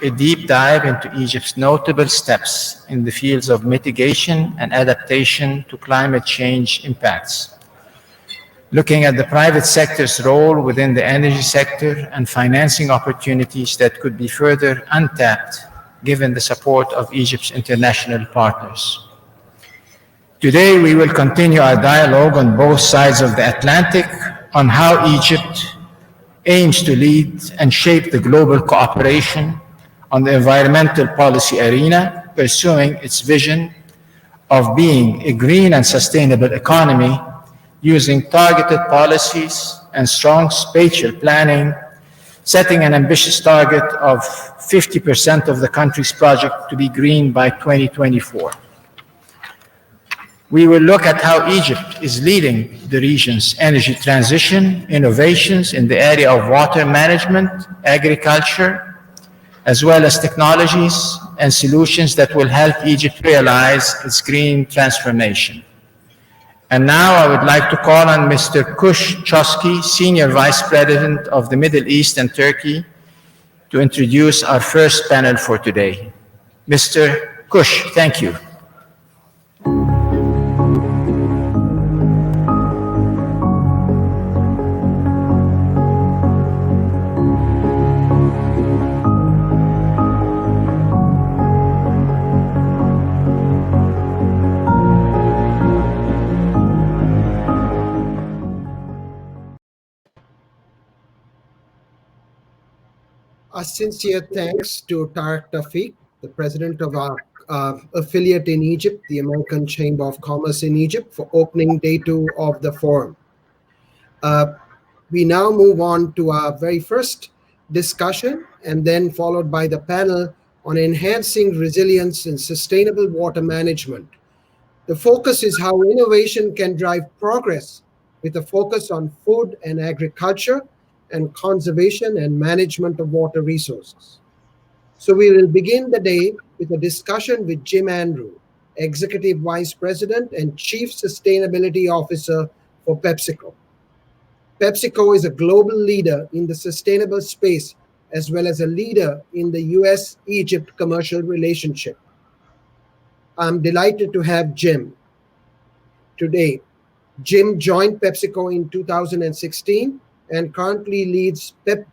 a deep dive into Egypt's notable steps in the fields of mitigation and adaptation to climate change impacts, looking at the private sector's role within the energy sector and financing opportunities that could be further untapped given the support of Egypt's international partners. Today, we will continue our dialogue on both sides of the Atlantic on how Egypt aims to lead and shape the global cooperation on the environmental policy arena, pursuing its vision of being a green and sustainable economy using targeted policies and strong spatial planning, setting an ambitious target of 50% of the country's project to be green by 2024. We will look at how Egypt is leading the region's energy transition, innovations in the area of water management, agriculture, as well as technologies and solutions that will help Egypt realize its green transformation. And now I would like to call on Mr. Kush Chosky, Senior Vice President of the Middle East and Turkey, to introduce our first panel for today. Mr. Kush, thank you. A sincere thanks to Tariq Tafiq, the president of our affiliate in Egypt, the American Chamber of Commerce in Egypt, for opening day 2 of the forum. We now move on to our very first discussion, and then followed by the panel on enhancing resilience and sustainable water management. The focus is how innovation can drive progress with a focus on food and agriculture and conservation and management of water resources. So we will begin the day with a discussion with Jim Andrew, Executive Vice President and Chief Sustainability Officer for PepsiCo. PepsiCo is a global leader in the sustainable space, as well as a leader in the US-Egypt commercial relationship. I'm delighted to have Jim today. Jim joined PepsiCo in 2016 and currently leads Pep+,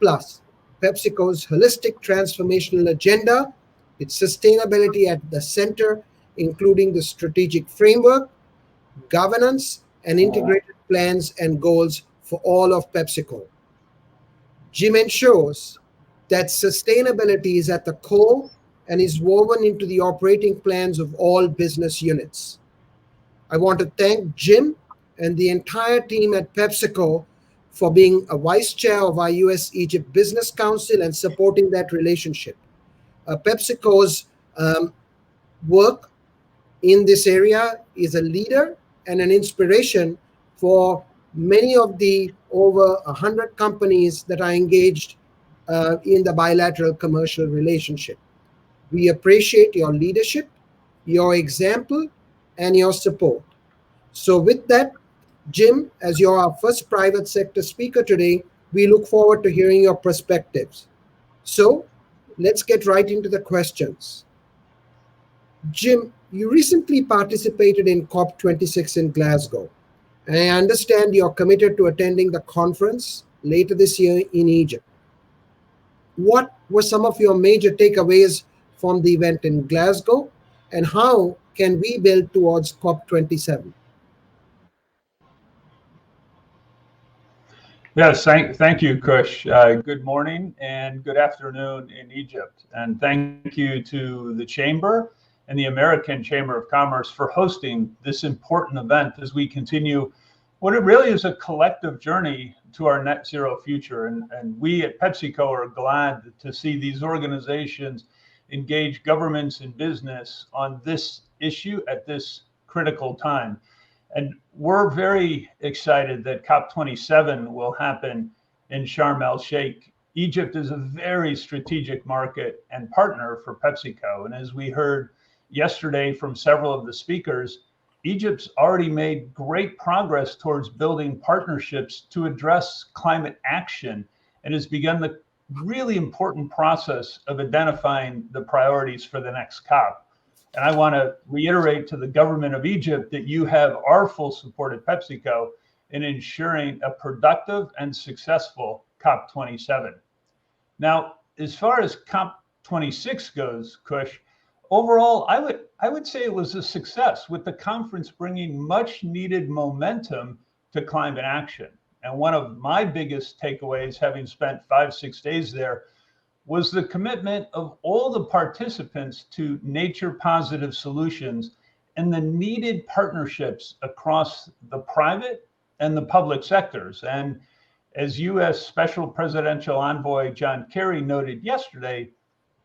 PepsiCo's holistic transformational agenda, with sustainability at the center, including the strategic framework, governance, and integrated plans and goals for all of PepsiCo. Jim ensures that sustainability is at the core and is woven into the operating plans of all business units. I want to thank Jim and the entire team at PepsiCo for being a vice chair of our US-Egypt Business Council and supporting that relationship. PepsiCo's work in this area is a leader and an inspiration for many of the over 100 companies that are engaged in the bilateral commercial relationship. We appreciate your leadership, your example, and your support. So with that, Jim, as you're our first private sector speaker today, we look forward to hearing your perspectives. So let's get right into the questions. Jim, you recently participated in COP27 in Glasgow, and I understand you're committed to attending the conference later this year in Egypt. What were some of your major takeaways from the event in Glasgow, and how can we build towards COP27? Yes, thank you, Kush. Good morning and good afternoon in Egypt. And thank you to the Chamber and the American Chamber of Commerce for hosting this important event as we continue what it really is a collective journey to our net zero future. And we at PepsiCo are glad to see these organizations engage governments and business on this issue at this critical time. And we're very excited that COP27 will happen in Sharm el-Sheikh. Egypt is a very strategic market and partner for PepsiCo. And as we heard yesterday from several of the speakers, Egypt's already made great progress towards building partnerships to address climate action and has begun really important process of identifying the priorities for the next COP. And I want to reiterate to the government of Egypt that you have our full support at PepsiCo in ensuring a productive and successful COP27. Now, as far as COP26 goes, Kush, overall, I would say it was a success, with the conference bringing much needed momentum to climate action. And one of my biggest takeaways, having spent 5-6 days there, was the commitment of all the participants to nature positive solutions and the needed partnerships across the private and the public sectors. And as U.S. Special Presidential Envoy John Kerry noted yesterday,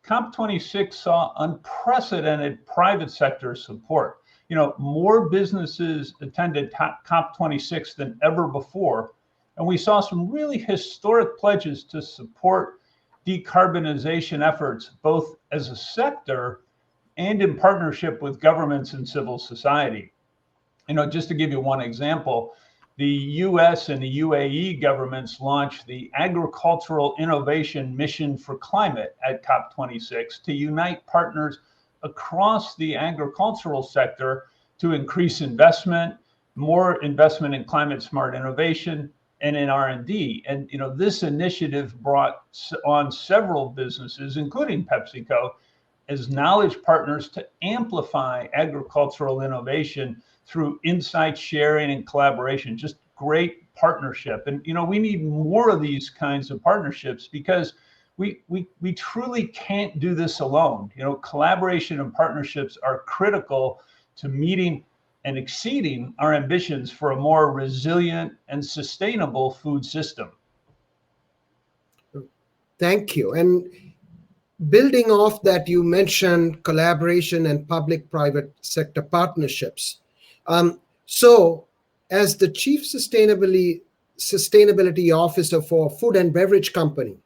COP26 saw unprecedented private sector support. You know, more businesses attended COP26 than ever before, and we saw some really historic pledges to support decarbonization efforts, both as a sector and in partnership with governments and civil society. You know, just to give you one example, the US and the UAE governments launched the Agricultural Innovation Mission for Climate at COP26 to unite partners across the agricultural sector to increase investment, more investment in climate smart innovation and in R&D. And you know, this initiative brought on several businesses, including PepsiCo, as knowledge partners to amplify agricultural innovation through insight sharing and collaboration. Just great partnership. And you know, we need more of these kinds of partnerships because we truly can't do this alone. You know, collaboration and partnerships are critical to meeting and exceeding our ambitions for a more resilient and sustainable food system. Thank you. And building off that, you mentioned collaboration and public-private sector partnerships. So as the Chief Sustainability Officer for Food and Beverage Company,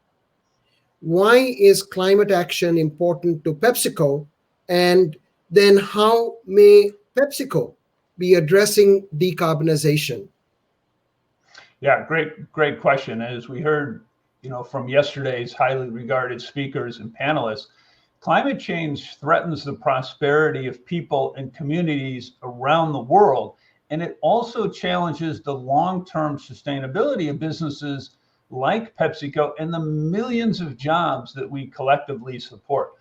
why is climate action important to PepsiCo? And then how may PepsiCo be addressing decarbonization? Yeah, great question. As we heard, you know, from yesterday's highly regarded speakers and panelists, climate change threatens the prosperity of people and communities around the world, and it also challenges the long-term sustainability of businesses like PepsiCo and the millions of jobs that we collectively support.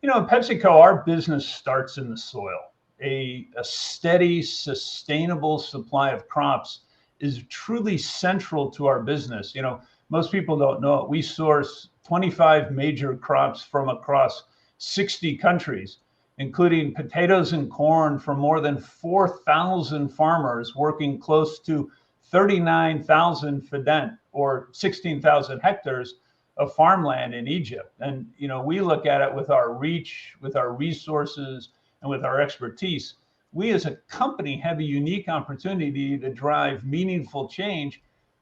You know, at PepsiCo, our business starts in the soil. A steady, sustainable supply of crops is truly central to our business. You know, most people don't know it. We source 25 major crops from across 60 countries, including potatoes and corn from more than 4,000 farmers working close to 39,000 fident, or 16,000 hectares of farmland in Egypt. And, you know, we look at it with our reach, with our resources, and with our expertise. We as a company have a unique opportunity to drive meaningful change,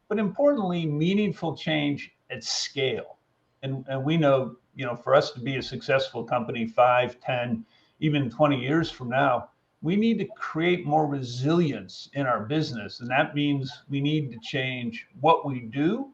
but importantly, meaningful change at scale. And we know, you know, for us to be a successful company 5, 10, even 20 years from now, we need to create more resilience in our business. And that means we need to change what we do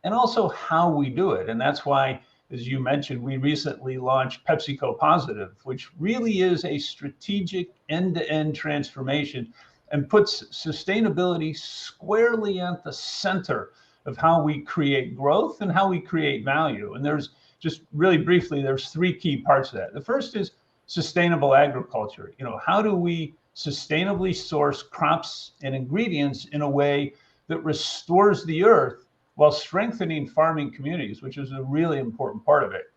and also how we do it. And that's why, as you mentioned, we recently launched PepsiCo Positive, which really is a strategic end-to-end transformation and puts sustainability squarely at the center of how we create growth and how we create value. And there's just really briefly, there's 3 key parts of that. The first is sustainable agriculture. You know, how do we sustainably source crops and ingredients in a way that restores the earth while strengthening farming communities, which is a really important part of it.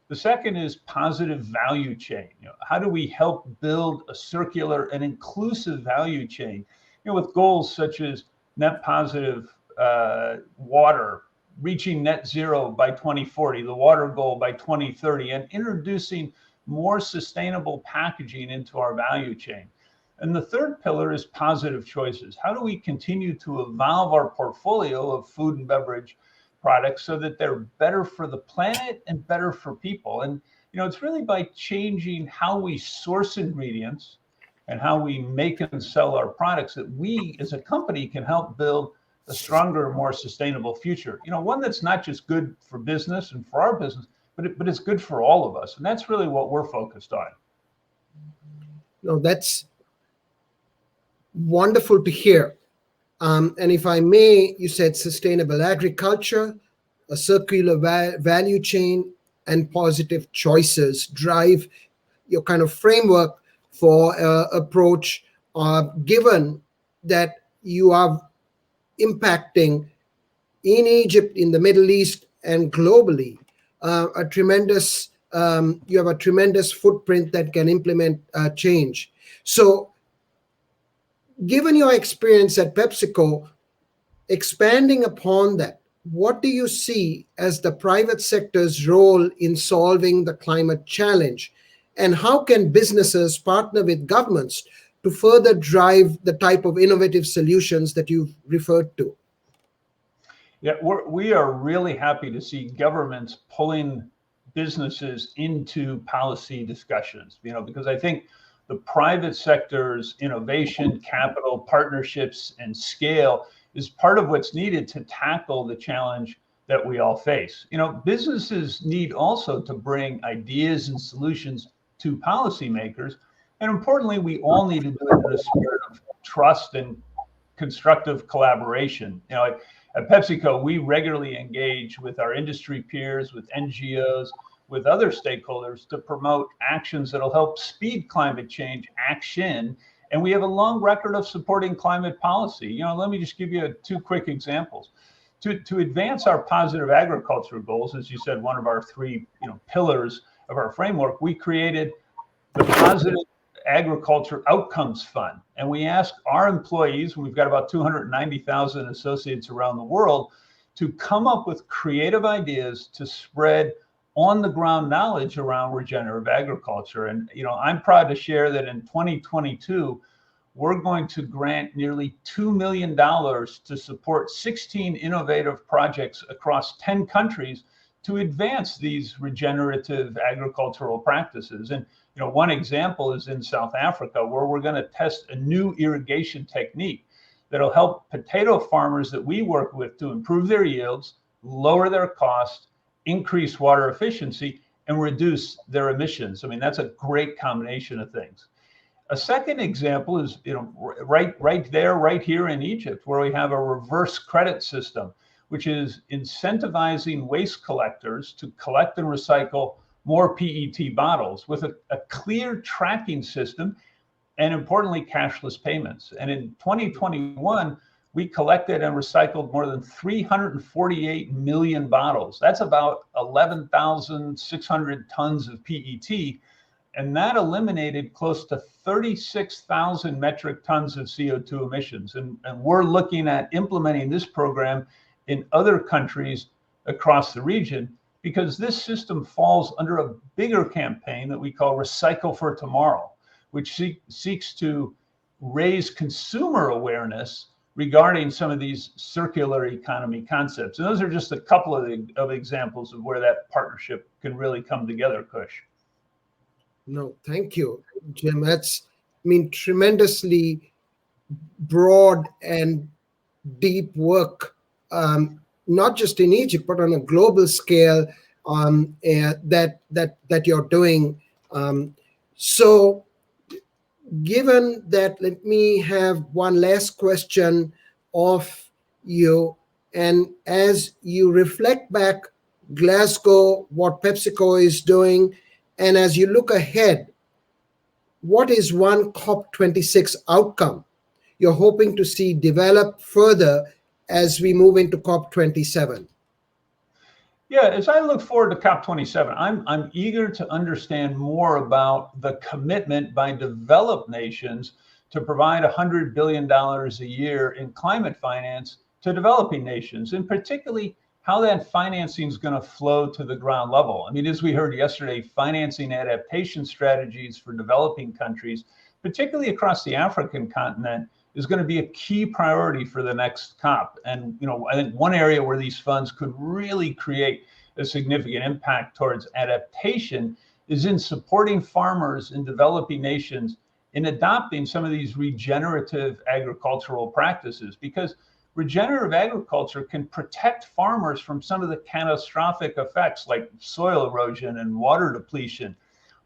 The second is positive value chain. You know, how do we help build a circular and inclusive value chain, you know, with goals such as net positive water, reaching net zero by 2040, the water goal by 2030, and introducing more sustainable packaging into our value chain. And the third pillar is positive choices. How do we continue to evolve our portfolio of food and beverage products so that they're better for the planet and better for people? And, you know, it's really by changing how we source ingredients and how we make and sell our products that we as a company can help build a stronger, more sustainable future. One that's not just good for business and for our business, but it's good for all of us. And that's really what we're focused on. No, that's wonderful to hear. And if I may, you said sustainable agriculture, a circular value chain, and positive choices drive your kind of framework for approach, given that you are impacting in Egypt, in the Middle East, and globally, you have a tremendous footprint that can implement change. So, given your experience at PepsiCo, expanding upon that, what do you see as the private sector's role in solving the climate challenge? And how can businesses partner with governments to further drive the type of innovative solutions that you've referred to? Yeah, we are really happy to see governments pulling businesses into policy discussions, because I think the private sector's innovation, capital, partnerships, and scale is part of what's needed to tackle the challenge that we all face. Businesses need also to bring ideas and solutions to policymakers. And importantly, we all need to do it in a spirit of trust and constructive collaboration. At PepsiCo, we regularly engage with our industry peers, with NGOs, with other stakeholders to promote actions that'll help speed climate change action. And we have a long record of supporting climate policy. Let me just give you two quick examples. To advance our positive agriculture goals, as you said, one of our three pillars of our framework, we created the Positive Agriculture Outcomes Fund. And we asked our employees, we've got about 290,000 associates around the world, to come up with creative ideas to spread on the ground knowledge around regenerative agriculture. And, I'm proud to share that in 2022, we're going to grant nearly $2 million to support 16 innovative projects across 10 countries to advance these regenerative agricultural practices. And, one example is in South Africa, where we're going to test a new irrigation technique that'll help potato farmers that we work with to improve their yields, lower their costs, increase water efficiency, and reduce their emissions. That's a great combination of things. A second example is, right here in Egypt, where we have a reverse credit system, which is incentivizing waste collectors to collect and recycle more PET bottles with a clear tracking system and, importantly, cashless payments. And in 2021, we collected and recycled more than 348 million bottles. That's about 11,600 tons of PET. And that eliminated close to 36,000 metric tons of CO2 emissions. And we're looking at implementing this program in other countries across the region, because this system falls under a bigger campaign that we call Recycle for Tomorrow, which seeks to raise consumer awareness regarding some of these circular economy concepts. And those are just a couple of examples of where that partnership can really come together, Kush. No, thank you, Jim. That's, tremendously broad and deep work, not just in Egypt, but on a global scale, that you're doing. So, given that, let me have one last question of you. And as you reflect back Glasgow, what PepsiCo is doing, and as you look ahead, what is one COP26 outcome you're hoping to see develop further as we move into COP27? Yeah, as I look forward to COP27, I'm eager to understand more about the commitment by developed nations to provide $100 billion a year in climate finance to developing nations, and particularly how that financing is going to flow to the ground level. As we heard yesterday, financing adaptation strategies for developing countries, particularly across the African continent, is going to be a key priority for the next COP. And, I think one area where these funds could really create a significant impact towards adaptation is in supporting farmers in developing nations in adopting some of these regenerative agricultural practices, because regenerative agriculture can protect farmers from some of the catastrophic effects like soil erosion and water depletion,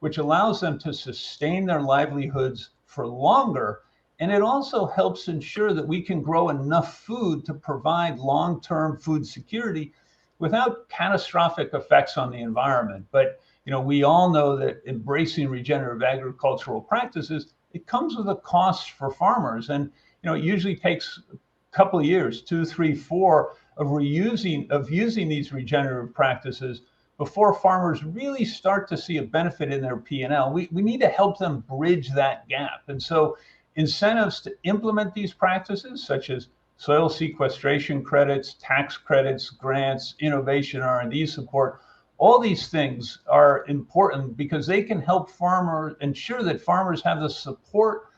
which allows them to sustain their livelihoods for longer. And it also helps ensure that we can grow enough food to provide long-term food security without catastrophic effects on the environment. But we all know that embracing regenerative agricultural practices, it comes with a cost for farmers. And it usually takes a couple of years, 2, 3, 4, of using these regenerative practices before farmers really start to see a benefit in their P&L. We need to help them bridge that gap. And so incentives to implement these practices, such as soil sequestration credits, tax credits, grants, innovation, R&D support, all these things are important because they can help farmers ensure that farmers have the support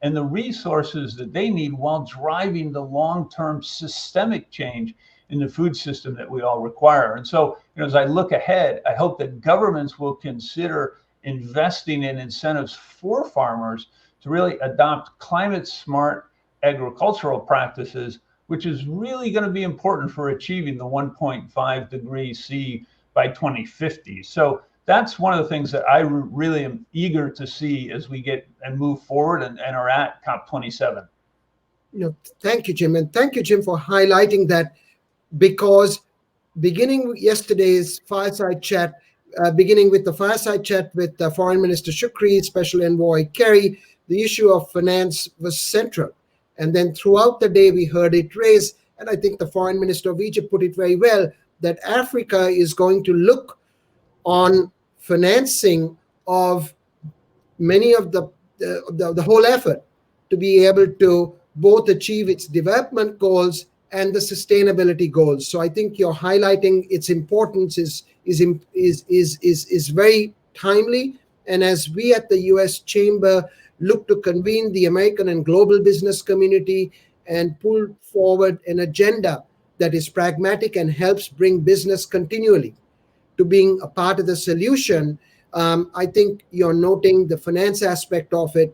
and the resources that they need while driving the long-term systemic change in the food system that we all require. And so, as I look ahead, I hope that governments will consider investing in incentives for farmers to really adopt climate-smart agricultural practices, which is really going to be important for achieving the 1.5 degrees C by 2050. So that's one of the things that I really am eager to see as we get and move forward and are at COP27. Thank you, Jim. And thank you, Jim, for highlighting that, because beginning yesterday's fireside chat, beginning with the fireside chat with Foreign Minister Shukri, Special Envoy Kerry, the issue of finance was central. And then throughout the day, we heard it raised, and I think the Foreign Minister of Egypt put it very well, that Africa is going to look on financing of many of the whole effort to be able to both achieve its development goals and the sustainability goals. So I think you're highlighting its importance is very timely. And as we at the U.S. Chamber look to convene the American and global business community and pull forward an agenda that is pragmatic and helps bring business continually to being a part of the solution, I think you're noting the finance aspect of it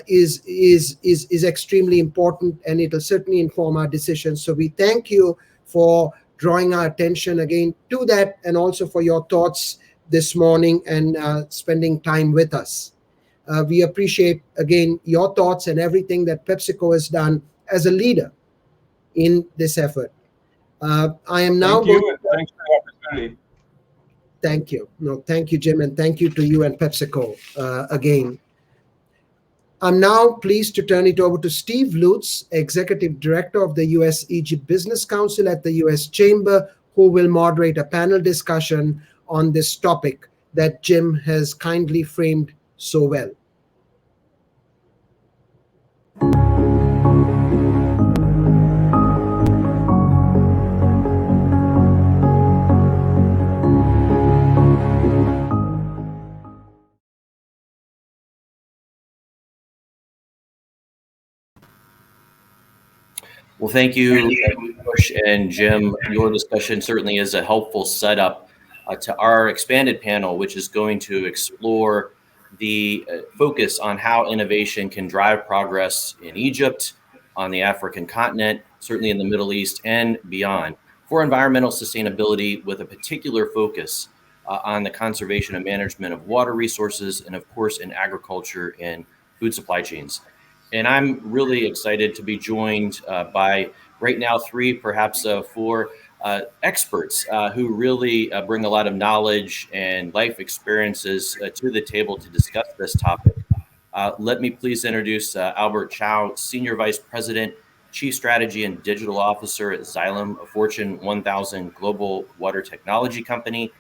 is extremely important, and it'll certainly inform our decisions. So we thank you for drawing our attention again to that, and also for your thoughts this morning and spending time with us. We appreciate, again, your thoughts and everything that PepsiCo has done as a leader in this effort. I am now Thank you, and thanks for the opportunity. Thank you. Thank you, Jim, and thank you to you and PepsiCo again. I'm now pleased to turn it over to Steve Lutz, Executive Director of the U.S.-Egypt Business Council at the U.S. Chamber, who will moderate a panel discussion on this topic that Jim has kindly framed so well. Well, thank you, Bush and Jim. Your discussion certainly is a helpful setup to our expanded panel, which is going to explore the focus on how innovation can drive progress in Egypt, on the African continent, certainly in the Middle East and beyond, for environmental sustainability with a particular focus on the conservation and management of water resources, and of course in agriculture and food supply chains. And I'm really excited to be joined by right now 3, perhaps 4 experts who really bring a lot of knowledge and life experiences to the table to discuss this topic. Let me please introduce Albert Chow, Senior Vice President, Chief Strategy and Digital Officer at Xylem, a Fortune 1000 global water technology company.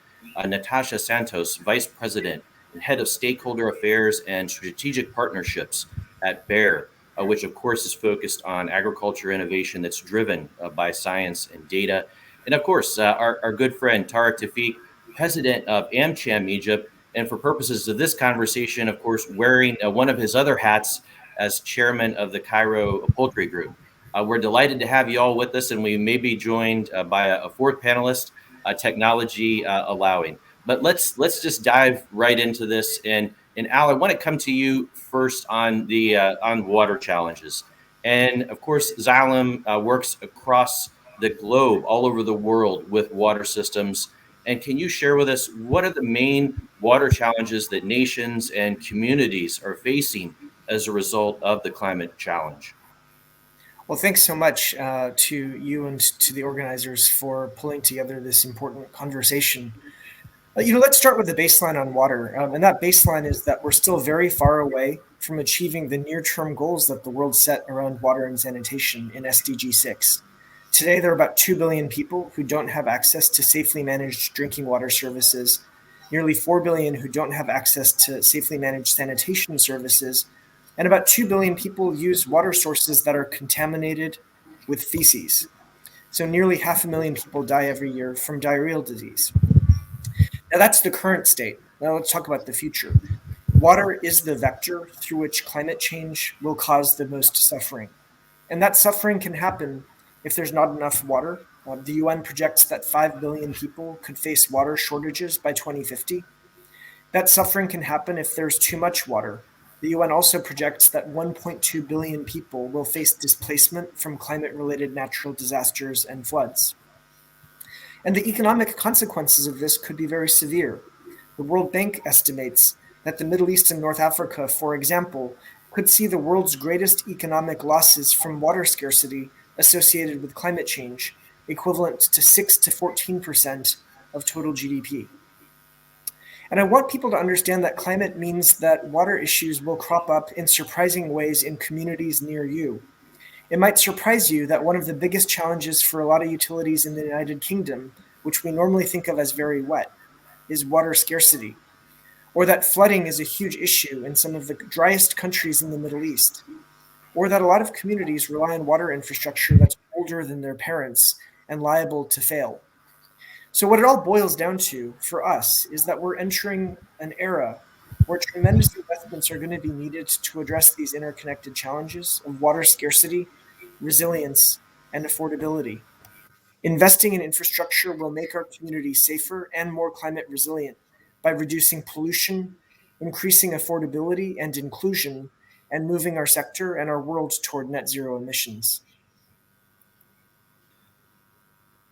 Natasha Santos, Vice President and Head of Stakeholder Affairs and Strategic Partnerships at Bayer, which of course is focused on agriculture innovation that's driven by science and data. And of course, our good friend Tariq Tawfiq, President of AmCham Egypt, and for purposes of this conversation, of course, wearing one of his other hats as chairman of the Cairo Poultry Group. We're delighted to have you all with us, and we may be joined by a 4th panelist, technology allowing. But let's just dive right into this. And Al, I want to come to you first on the on water challenges. And of course, Xylem works across the globe, all over the world with water systems. And can you share with us what are the main water challenges that nations and communities are facing as a result of the climate challenge? Well, thanks so much to you and to the organizers for pulling together this important conversation. Let's start with the baseline on water. And that baseline is that we're still very far away from achieving the near-term goals that the world set around water and sanitation in SDG 6. Today, there are about 2 billion people who don't have access to safely managed drinking water services, nearly 4 billion who don't have access to safely managed sanitation services, and about 2 billion people use water sources that are contaminated with feces. So nearly 500,000 people die every year from diarrheal disease. Now that's the current state. Now let's talk about the future. Water is the vector through which climate change will cause the most suffering. And that suffering can happen if there's not enough water. The UN projects that 5 billion people could face water shortages by 2050. That suffering can happen if there's too much water. The UN also projects that 1.2 billion people will face displacement from climate-related natural disasters and floods. And the economic consequences of this could be very severe. The World Bank estimates that the Middle East and North Africa, for example, could see the world's greatest economic losses from water scarcity associated with climate change, equivalent to 6 to 14% of total GDP. And I want people to understand that climate means that water issues will crop up in surprising ways in communities near you. It might surprise you that one of the biggest challenges for a lot of utilities in the United Kingdom, which we normally think of as very wet, is water scarcity, or that flooding is a huge issue in some of the driest countries in the Middle East, or that a lot of communities rely on water infrastructure that's older than their parents and liable to fail. So what it all boils down to for us is that we're entering an era where tremendous investments are going to be needed to address these interconnected challenges of water scarcity, resilience, and affordability. Investing in infrastructure will make our communities safer and more climate resilient by reducing pollution, increasing affordability and inclusion, and moving our sector and our world toward net zero emissions.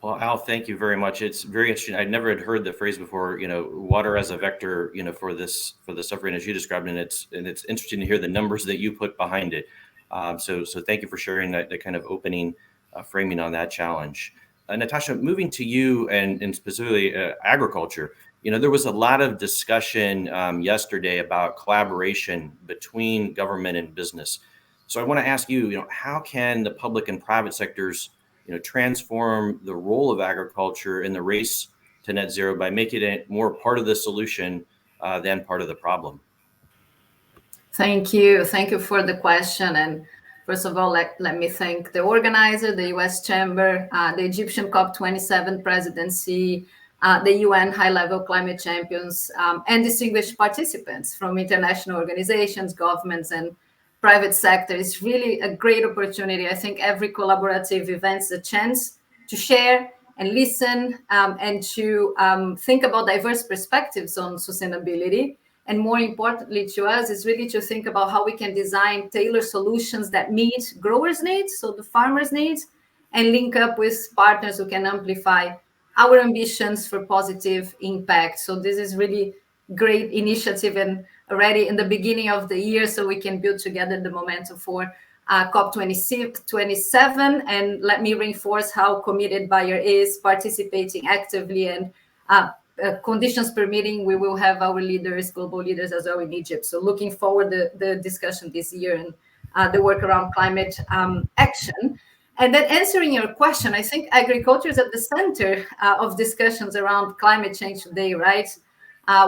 Well, Al, thank you very much. It's very interesting. I never had heard the phrase before, water as a vector, for the suffering as you described, and it's interesting to hear the numbers that you put behind it. So thank you for sharing that kind of opening framing on that challenge. Natasha, moving to you and specifically agriculture, there was a lot of discussion yesterday about collaboration between government and business. So I want to ask you, how can the public and private sectors transform the role of agriculture in the race to net zero by making it more part of the solution than part of the problem? Thank you. Thank you for the question. And first of all, let me thank the organizer, the US Chamber, the Egyptian COP27 presidency, the UN high-level climate champions, and distinguished participants from international organizations, governments, and private sector. Is really a great opportunity. I think every collaborative event is a chance to share and listen and to think about diverse perspectives on sustainability. And more importantly to us is really to think about how we can design tailored solutions that meet growers' needs, so the farmers' needs, and link up with partners who can amplify our ambitions for positive impact. So this is really great initiative and already in the beginning of the year, so we can build together the momentum for COP27. And let me reinforce how committed Bayer is participating actively, and conditions permitting, we will have our leaders, global leaders as well in Egypt. So looking forward to the discussion this year and the work around climate action. And then answering your question, I think agriculture is at the center of discussions around climate change today, right?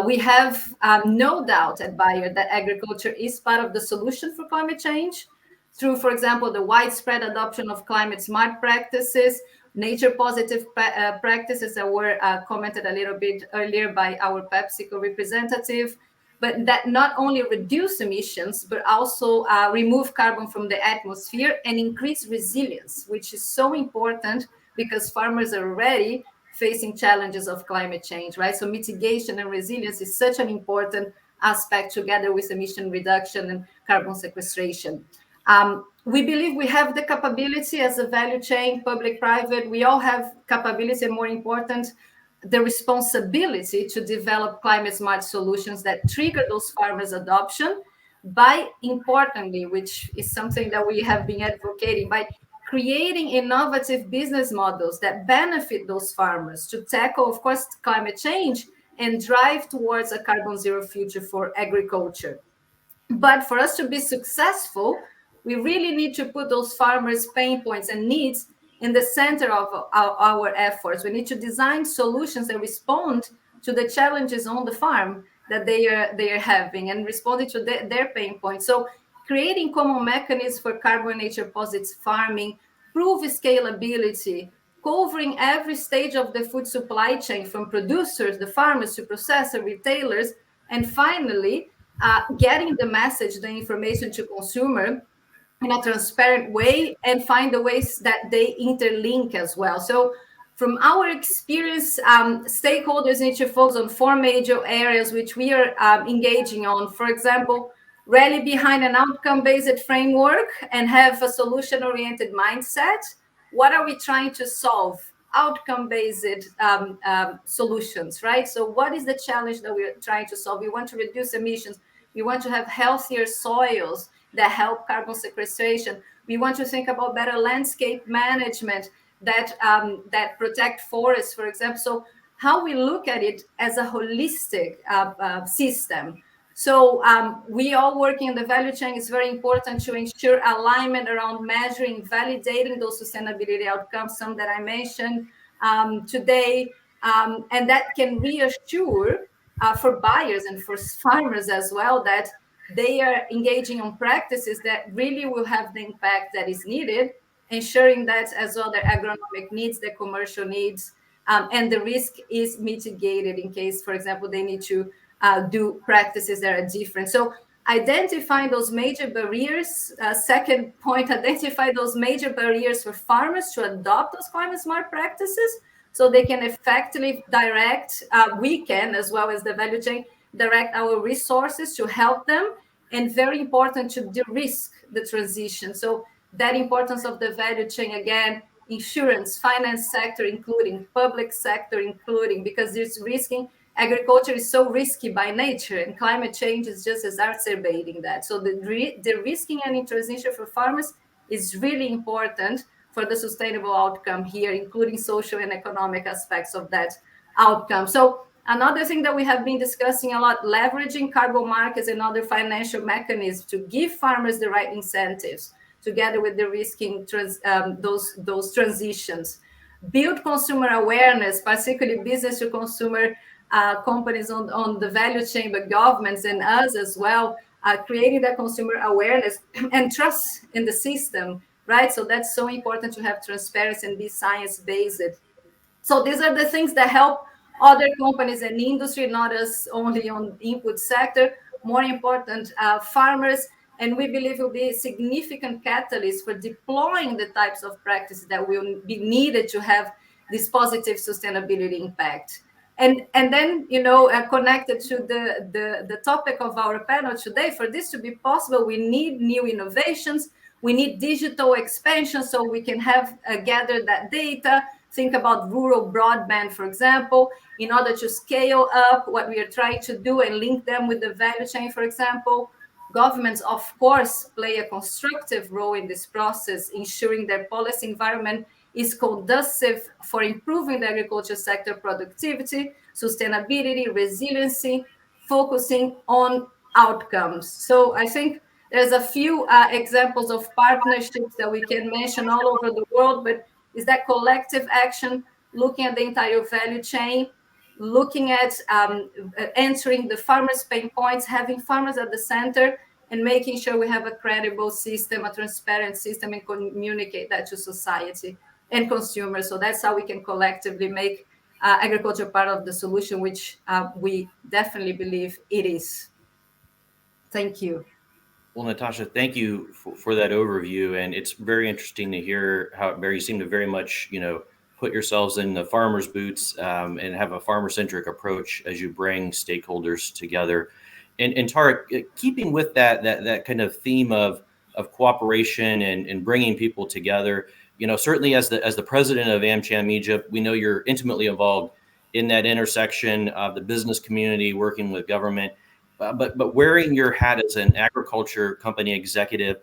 We have no doubt at Bayer that agriculture is part of the solution for climate change through, for example, the widespread adoption of climate smart practices, nature positive practices that were commented a little bit earlier by our PepsiCo representative, but that not only reduce emissions, but also remove carbon from the atmosphere and increase resilience, which is so important because farmers are already facing challenges of climate change, right? So mitigation and resilience is such an important aspect together with emission reduction and carbon sequestration. We believe we have the capability as a value chain, public, private. We all have capability, and more important, the responsibility to develop climate smart solutions that trigger those farmers' adoption by, importantly, which is something that we have been advocating, by creating innovative business models that benefit those farmers to tackle, of course, climate change and drive towards a carbon zero future for agriculture. But for us to be successful, we really need to put those farmers' pain points and needs in the center of our efforts. We need to design solutions that respond to the challenges on the farm that they are having and responding to their pain points. So creating common mechanisms for carbon nature positive farming, prove scalability, covering every stage of the food supply chain from producers, the farmers, to processors, retailers, and finally, getting the message, the information to consumer in a transparent way and find the ways that they interlink as well. So from our experience, stakeholders need to focus on 4 major areas which we are engaging on. For example, rally behind an outcome-based framework and have a solution-oriented mindset. What are we trying to solve? Outcome-based solutions, right? So what is the challenge that we're trying to solve? We want to reduce emissions. We want to have healthier soils that help carbon sequestration. We want to think about better landscape management that protect forests, for example. So how we look at it as a holistic system. So we all working in the value chain. It's very important to ensure alignment around measuring, validating those sustainability outcomes, some that I mentioned today, and that can reassure for buyers and for farmers as well that they are engaging on practices that really will have the impact that is needed, ensuring that as well their agronomic needs, their commercial needs, and the risk is mitigated in case, for example, they need to do practices that are different. So identifying those major barriers. Second point, identify those major barriers for farmers to adopt those climate smart practices so they can effectively direct, we can, as well as the value chain, direct our resources to help them, and very important to de-risk the transition. So that importance of the value chain, again, insurance, finance sector, including public sector, including, because it's risking, agriculture is so risky by nature, and climate change is just exacerbating that. So the risking and transition for farmers is really important for the sustainable outcome here, including social and economic aspects of that outcome. So another thing that we have been discussing a lot, leveraging carbon markets and other financial mechanisms to give farmers the right incentives, together with the risking those transitions. Build consumer awareness, particularly business to consumer companies on the value chain, but governments and us as well, creating that consumer awareness and trust in the system, right? So that's so important to have transparency and be science-based. So these are the things that help other companies and industry, not us only on the input sector, more important, farmers, and we believe will be a significant catalyst for deploying the types of practices that will be needed to have this positive sustainability impact. And then, connected to the topic of our panel today, for this to be possible, we need new innovations. We need digital expansion so we can have gather that data. Think about rural broadband, for example, in order to scale up what we are trying to do and link them with the value chain, for example. Governments, of course, play a constructive role in this process, ensuring their policy environment is conducive for improving the agriculture sector productivity, sustainability, resiliency, focusing on outcomes. So I think there's a few examples of partnerships that we can mention all over the world, but is that collective action, looking at the entire value chain, looking at answering the farmers' pain points, having farmers at the center, and making sure we have a credible system, a transparent system, and communicate that to society and consumers. So that's how we can collectively make agriculture part of the solution, which we definitely believe it is. Thank you. Well, Natasha, thank you for that overview. And it's very interesting to hear how you seem to very much, put yourselves in the farmer's boots and have a farmer-centric approach as you bring stakeholders together. And Tariq, keeping with that kind of theme of of cooperation and bringing people together. Certainly as the president of AmCham Egypt, we know you're intimately involved in that intersection of the business community, working with government, but wearing your hat as an agriculture company executive,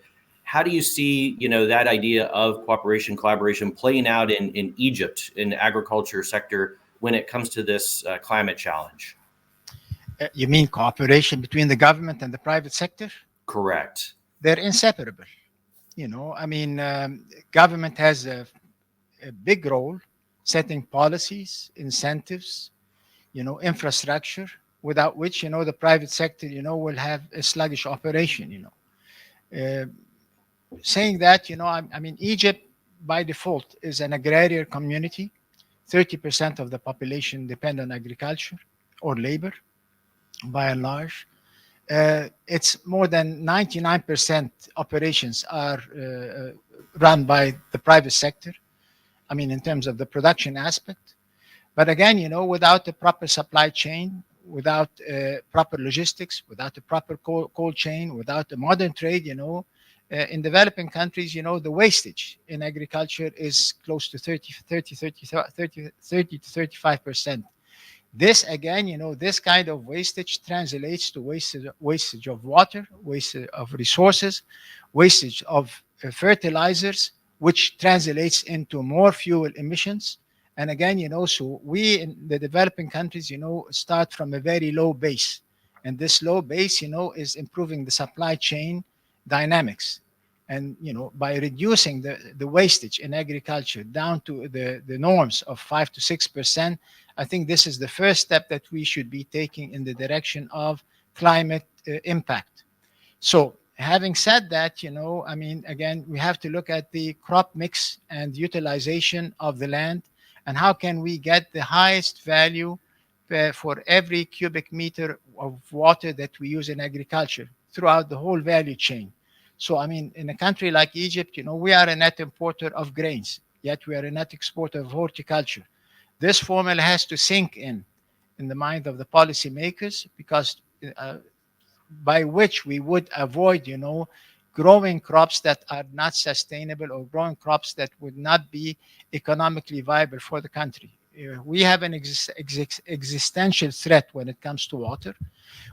how do you see, that idea of cooperation, collaboration playing out in Egypt, in the agriculture sector, when it comes to this climate challenge? You mean cooperation between the government and the private sector? Correct. They're inseparable. Government has a big role setting policies, incentives, infrastructure, without which, the private sector, will have a sluggish operation, saying that, Egypt by default is an agrarian community. 30% of the population depend on agriculture or labor, by and large. It's more than 99% operations are run by the private sector. In terms of the production aspect. But again, without a proper supply chain, without proper logistics, without a proper cold chain, without a modern trade, in developing countries, the wastage in agriculture is close to 30 to 35%. This again, this kind of wastage translates to wastage of water, wastage of resources, wastage of fertilizers, which translates into more fuel emissions. And again, so we in the developing countries, start from a very low base. And this low base, is improving the supply chain dynamics. And, by reducing the wastage in agriculture down to the norms of 5 to 6%, I think this is the first step that we should be taking in the direction of climate impact. So having said that, again, we have to look at the crop mix and utilization of the land, and how can we get the highest value for every cubic meter of water that we use in agriculture throughout the whole value chain. So, in a country like Egypt, we are a net importer of grains, yet we are a net exporter of horticulture. This formula has to sink in the mind of the policymakers, because by which we would avoid, growing crops that are not sustainable, or growing crops that would not be economically viable for the country. We have an existential threat when it comes to water.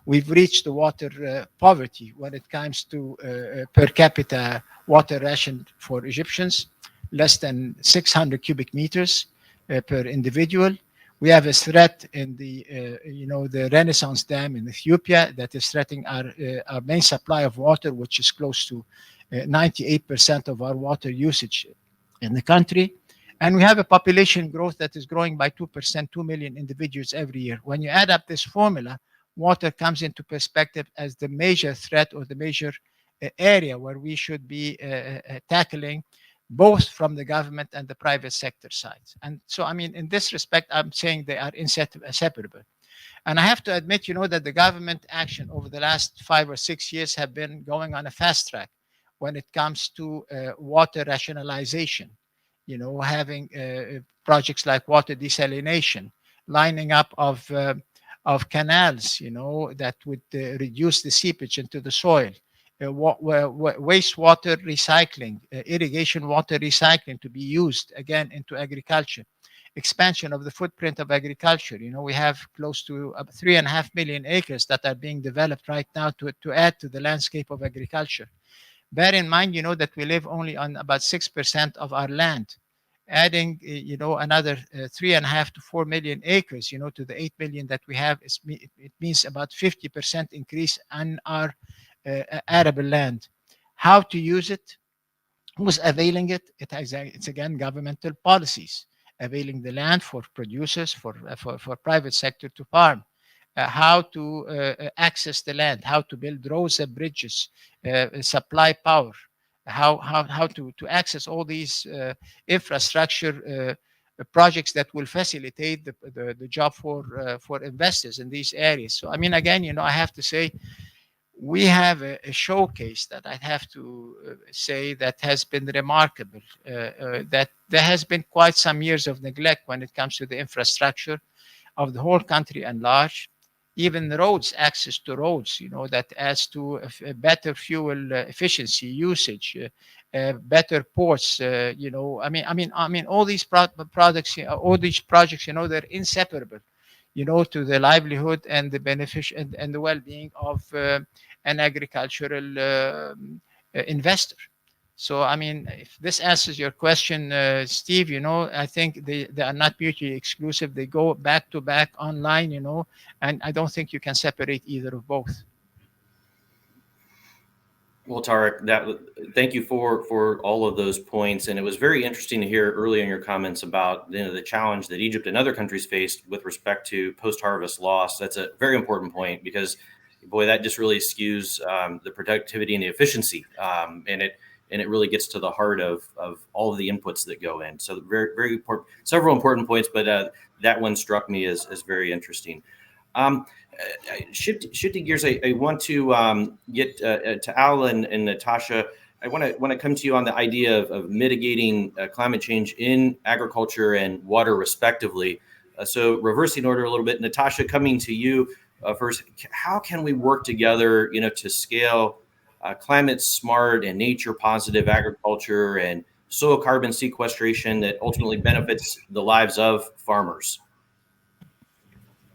We've reached the water poverty when it comes to per capita water ration for Egyptians, less than 600 cubic meters per individual. We have a threat in the Renaissance Dam in Ethiopia that is threatening our main supply of water, which is close to 98% of our water usage in the country. And we have a population growth that is growing by 2%, 2 million individuals every year. When you add up this formula, water comes into perspective as the major threat, or the major area where we should be tackling, both from the government and the private sector sides. And so, in this respect, I'm saying they are inseparable. And I have to admit, that the government action over the last 5 or 6 years have been going on a fast track when it comes to water rationalization, having projects like water desalination, lining up of canals, that would reduce the seepage into the soil, wastewater recycling, irrigation water recycling to be used again into agriculture, expansion of the footprint of agriculture. We have close to 3.5 million acres that are being developed right now to add to the landscape of agriculture. Bear in mind, that we live only on about 6% of our land. Adding, another 3.5 to 4 million acres, to the 8 million that we have, it means about 50% increase on our arable land. How to use it? Who's availing it? It's again governmental policies, availing the land for producers, for private sector to farm. How to access the land, how to build roads and bridges, supply power, how to access all these infrastructure projects that will facilitate the job for investors in these areas. So again, I have to say, we have a showcase that I have to say that has been remarkable, that there has been quite some years of neglect when it comes to the infrastructure of the whole country and large. even roads, access to roads, that adds to a better fuel efficiency usage, better ports, all these products, all these projects, they're inseparable, to the livelihood and the benefic and the well-being of an agricultural investor. So, if this answers your question, Steve, I think they are not mutually exclusive. They go back to back online, and I don't think you can separate either of both. Well, Tarek, thank you for all of those points, and it was very interesting to hear earlier in your comments about the challenge that Egypt and other countries faced with respect to post-harvest loss. That's a very important point because, boy, that just really skews the productivity and the efficiency, and it really gets to the heart of all of the inputs that go in. So very, very important, several important points, but that one struck me as very interesting. Shifting gears, I want to get to Al and Natasha. I want to come to you on the idea of mitigating climate change in agriculture and water, respectively. So reversing order a little bit, Natasha, coming to you first. How can we work together, to scale climate smart and nature positive agriculture and soil carbon sequestration that ultimately benefits the lives of farmers?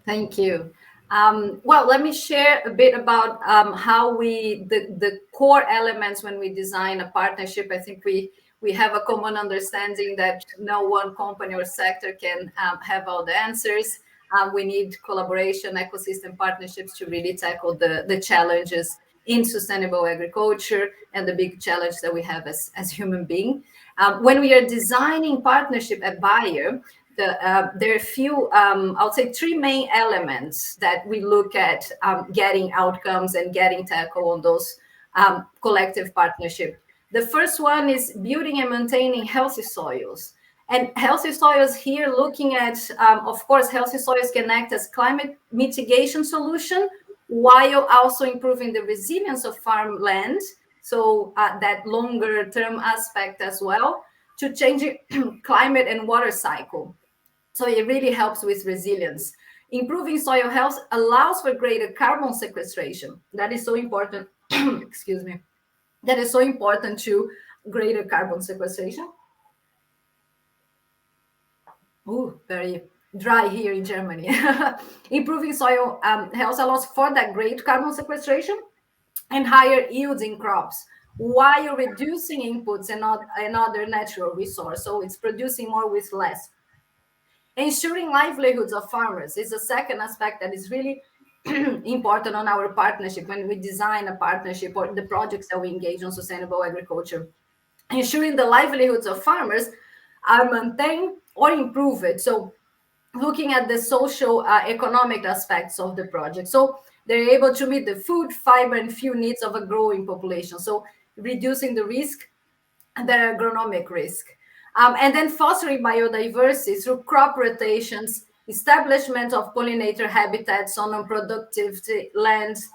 Thank you. Well, let me share a bit about how the core elements when we design a partnership. I think we have a common understanding that no one company or sector can have all the answers. We need collaboration, ecosystem partnerships to really tackle the challenges in sustainable agriculture and the big challenge that we have as human beings. When we are designing partnership at Bayer, there are a few, I'll say 3 main elements that we look at getting outcomes and getting tackle on those collective partnership. The first one is building and maintaining healthy soils. And healthy soils here, looking at, of course, healthy soils can act as climate mitigation solution while also improving the resilience of farmland. So that longer term aspect as well to changing climate and water cycle. So it really helps with resilience. Improving soil health allows for greater carbon sequestration. That is so important. Excuse me. That is so important to greater carbon sequestration. Oh, very dry here in Germany. Improving soil health allows for that great carbon sequestration and higher yields in crops while reducing inputs and other natural resources. So it's producing more with less. Ensuring livelihoods of farmers is a second aspect that is really important on our partnership when we design a partnership or the projects that we engage on sustainable agriculture. Ensuring the livelihoods of farmers are maintained or improved. So looking at the social economic aspects of the project. So they're able to meet the food, fiber, and fuel needs of a growing population. So reducing the risk, the agronomic risk. And then fostering biodiversity through crop rotations, establishment of pollinator habitats on unproductive lands,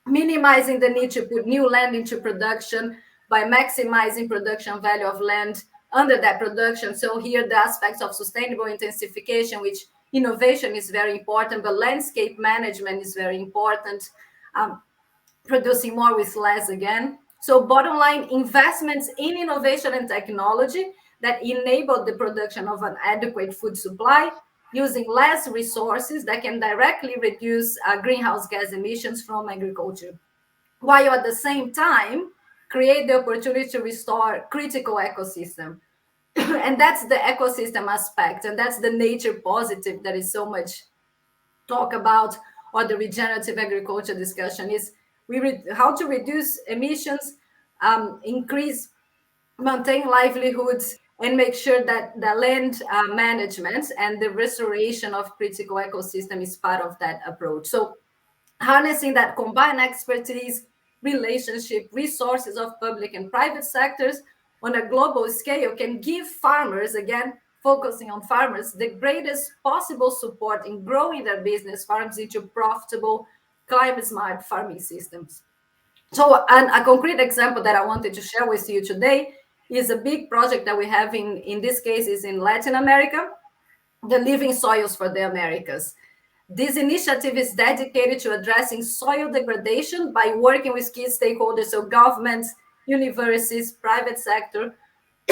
minimizing the need to put new land into production by maximizing production value of land under that production. So here the aspects of sustainable intensification, which innovation is very important, but landscape management is very important, producing more with less again. So bottom line, investments in innovation and technology that enable the production of an adequate food supply using less resources that can directly reduce greenhouse gas emissions from agriculture, while at the same time create the opportunity to restore critical ecosystem. And that's the ecosystem aspect, and that's the nature positive that is so much talk about, or the regenerative agriculture discussion is how to reduce emissions, maintain livelihoods, and make sure that the land management and the restoration of critical ecosystem is part of that approach. So harnessing that combined expertise, relationship, resources of public and private sectors on a global scale can give farmers, again, focusing on farmers, the greatest possible support in growing their business farms into profitable, climate-smart farming systems. So a concrete example that I wanted to share with you today is a big project that we have in this case is in Latin America, the Living Soils for the Americas. This initiative is dedicated to addressing soil degradation by working with key stakeholders, so governments, universities, private sector,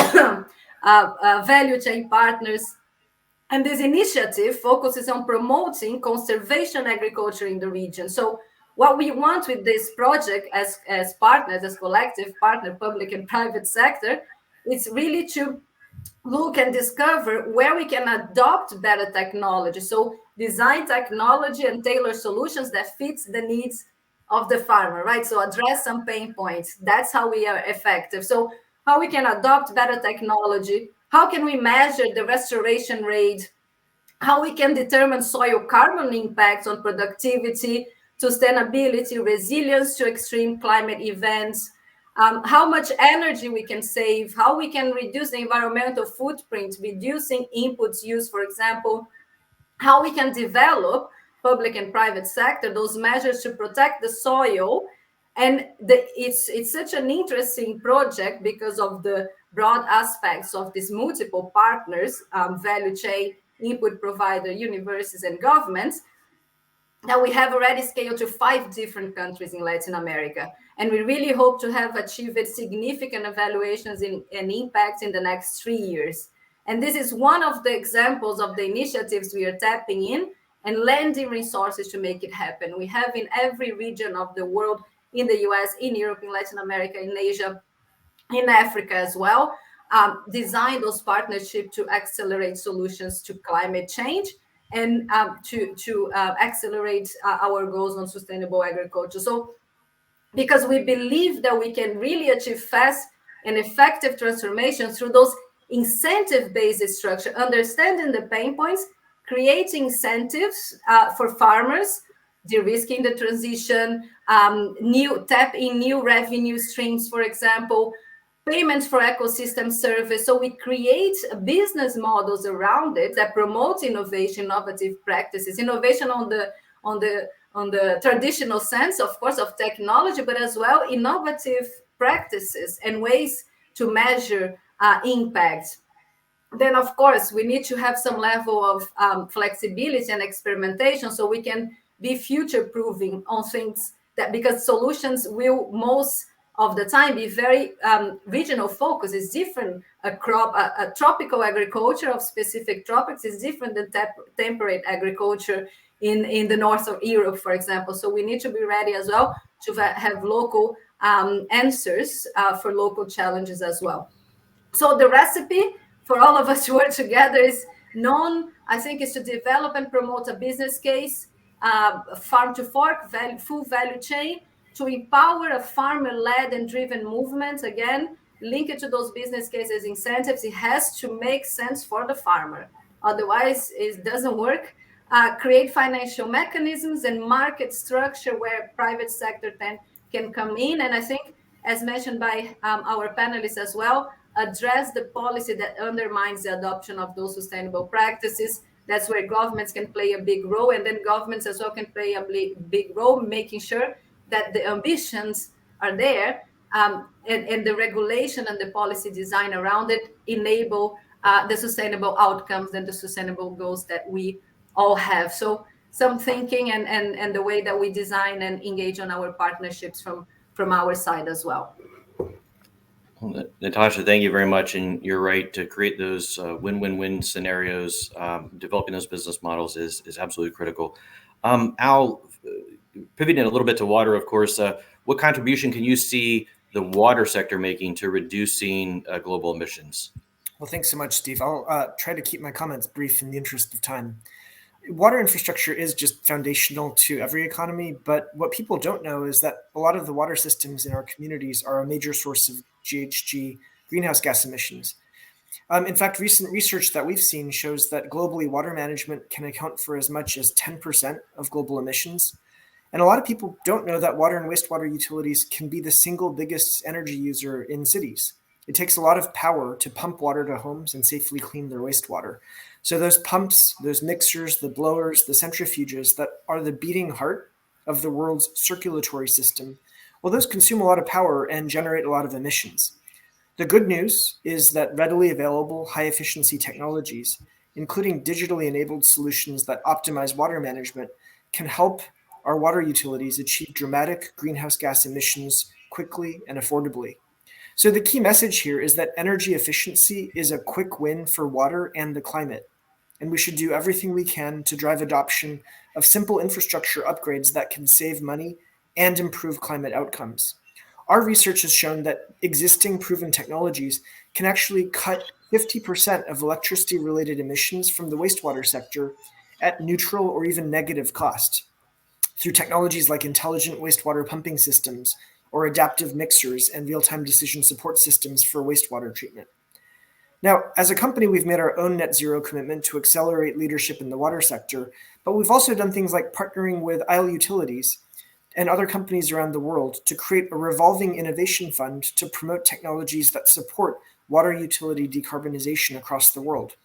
value chain partners. And this initiative focuses on promoting conservation agriculture in the region. So what we want with this project as partners, as collective partner, public and private sector, is really to look and discover where we can adopt better technology. So design technology and tailor solutions that fits the needs of the farmer, right? So address some pain points. That's how we are effective. So how we can adopt better technology, how can we measure the restoration rate, how we can determine soil carbon impacts on productivity, sustainability, resilience to extreme climate events, how much energy we can save, how we can reduce the environmental footprint, reducing inputs used, for example, how we can develop public and private sector, those measures to protect the soil. And it's such an interesting project because of the broad aspects of these multiple partners, value chain, input provider, universities, and governments. Now we have already scaled to 5 different countries in Latin America, and we really hope to have achieved significant evaluations and impacts in the next 3 years. And this is one of the examples of the initiatives we are tapping in and lending resources to make it happen. We have in every region of the world, in the US, in Europe, in Latin America, in Asia, in Africa as well, design those partnerships to accelerate solutions to climate change and to accelerate our goals on sustainable agriculture. So because we believe that we can really achieve fast and effective transformation through those incentive-based structure, understanding the pain points, creating incentives for farmers, de-risking the transition, tap in new revenue streams, for example, payments for ecosystem service. So we create business models around it that promote innovation, innovative practices, innovation on the traditional sense, of course, of technology, but as well innovative practices and ways to measure impact. Then, of course, we need to have some level of flexibility and experimentation so we can be future-proofing on things that, because solutions will most of the time be very regional focus. Is different. A tropical agriculture of specific tropics is different than temperate agriculture in the north of Europe, for example. So we need to be ready as well to have local answers for local challenges as well. So the recipe for all of us to work together is known, I think, is to develop and promote a business case, farm to fork, full value chain, to empower a farmer-led and driven movement. Again, link it to those business cases, incentives. It has to make sense for the farmer. Otherwise, it doesn't work. Create financial mechanisms and market structure where private sector can come in. And I think, as mentioned by our panelists as well, address the policy that undermines the adoption of those sustainable practices. That's where governments can play a big role. And then governments as well can play a big role, making sure that the ambitions are there, and the regulation and the policy design around it enable the sustainable outcomes and the sustainable goals that we all have. So some thinking and the way that we design and engage on our partnerships from our side as well. Well, Natasha, thank you very much. And you're right, to create those win-win-win scenarios, developing those business models is absolutely critical. Al, pivoting a little bit to water, of course, what contribution can you see the water sector making to reducing global emissions? Well, thanks so much, Steve. I'll try to keep my comments brief in the interest of time. Water infrastructure is just foundational to every economy, but what people don't know is that a lot of the water systems in our communities are a major source of GHG, greenhouse gas emissions. In fact, recent research that we've seen shows that globally, water management can account for as much as 10% of global emissions. And a lot of people don't know that water and wastewater utilities can be the single biggest energy user in cities. It takes a lot of power to pump water to homes and safely clean their wastewater. So those pumps, those mixers, the blowers, the centrifuges that are the beating heart of the world's circulatory system, well, those consume a lot of power and generate a lot of emissions. The good news is that readily available high efficiency technologies, including digitally enabled solutions that optimize water management, can help our water utilities achieve dramatic greenhouse gas emissions quickly and affordably. So the key message here is that energy efficiency is a quick win for water and the climate, and we should do everything we can to drive adoption of simple infrastructure upgrades that can save money and improve climate outcomes. Our research has shown that existing proven technologies can actually cut 50% of electricity-related emissions from the wastewater sector at neutral or even negative cost through technologies like intelligent wastewater pumping systems or adaptive mixers and real-time decision support systems for wastewater treatment. Now, as a company, we've made our own net zero commitment to accelerate leadership in the water sector, but we've also done things like partnering with Isle Utilities and other companies around the world to create a revolving innovation fund to promote technologies that support water utility decarbonization across the world.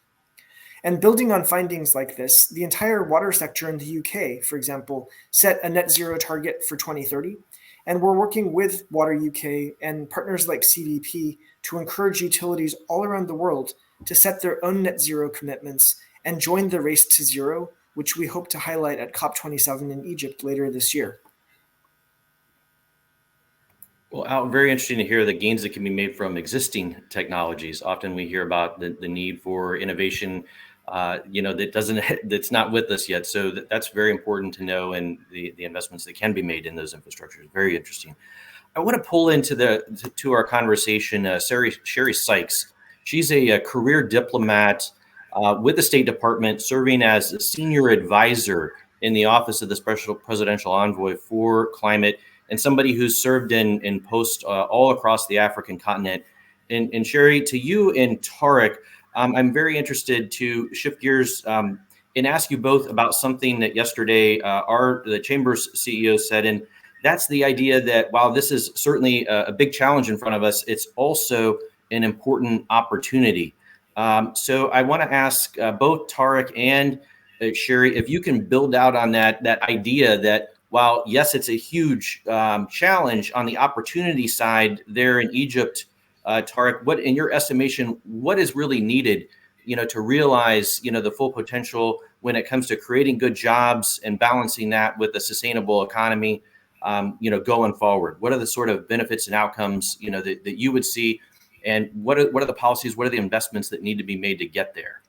And building on findings like this, the entire water sector in the UK, for example, set a net zero target for 2030. And we're working with Water UK and partners like CDP to encourage utilities all around the world to set their own net zero commitments and join the race to zero, which we hope to highlight at COP27 in Egypt later this year. Well, Al, very interesting to hear the gains that can be made from existing technologies. Often we hear about the need for innovation, that's not with us yet. So that's very important to know, and the investments that can be made in those infrastructures. Very interesting. I want to pull into to our conversation Sherry Sykes. She's a career diplomat with the State Department, serving as a senior advisor in the Office of the Special Presidential Envoy for Climate, and somebody who's served in posts all across the African continent. And Sherry, to you and Tarek, I'm very interested to shift gears and ask you both about something that yesterday the Chamber's CEO said, and that's the idea that while this is certainly a big challenge in front of us, it's also an important opportunity. So I want to ask both Tarek and Sherry, if you can build out on that idea that while, yes, it's a huge challenge on the opportunity side there in Egypt, Tarek, what, in your estimation, what is really needed, to realize, the full potential when it comes to creating good jobs and balancing that with a sustainable economy, going forward? What are the sort of benefits and outcomes, that you would see, and what are the policies, what are the investments that need to be made to get there?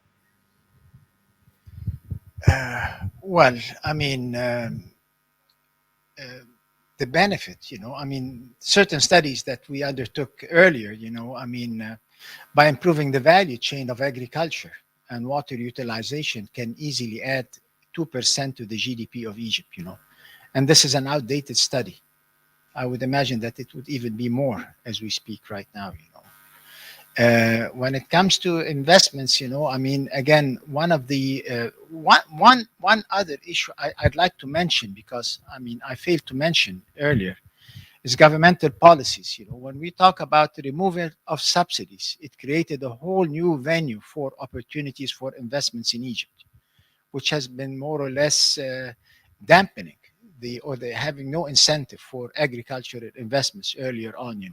Well, I mean, the benefit, certain studies that we undertook earlier, by improving the value chain of agriculture and water utilization can easily add 2% to the GDP of Egypt, and this is an outdated study. I would imagine that it would even be more as we speak right now, When it comes to investments, again, one of the one other issue I'd like to mention, because I failed to mention earlier, is governmental policies. When we talk about the removal of subsidies, it created a whole new venue for opportunities for investments in Egypt, which has been more or less dampening having no incentive for agricultural investments earlier on.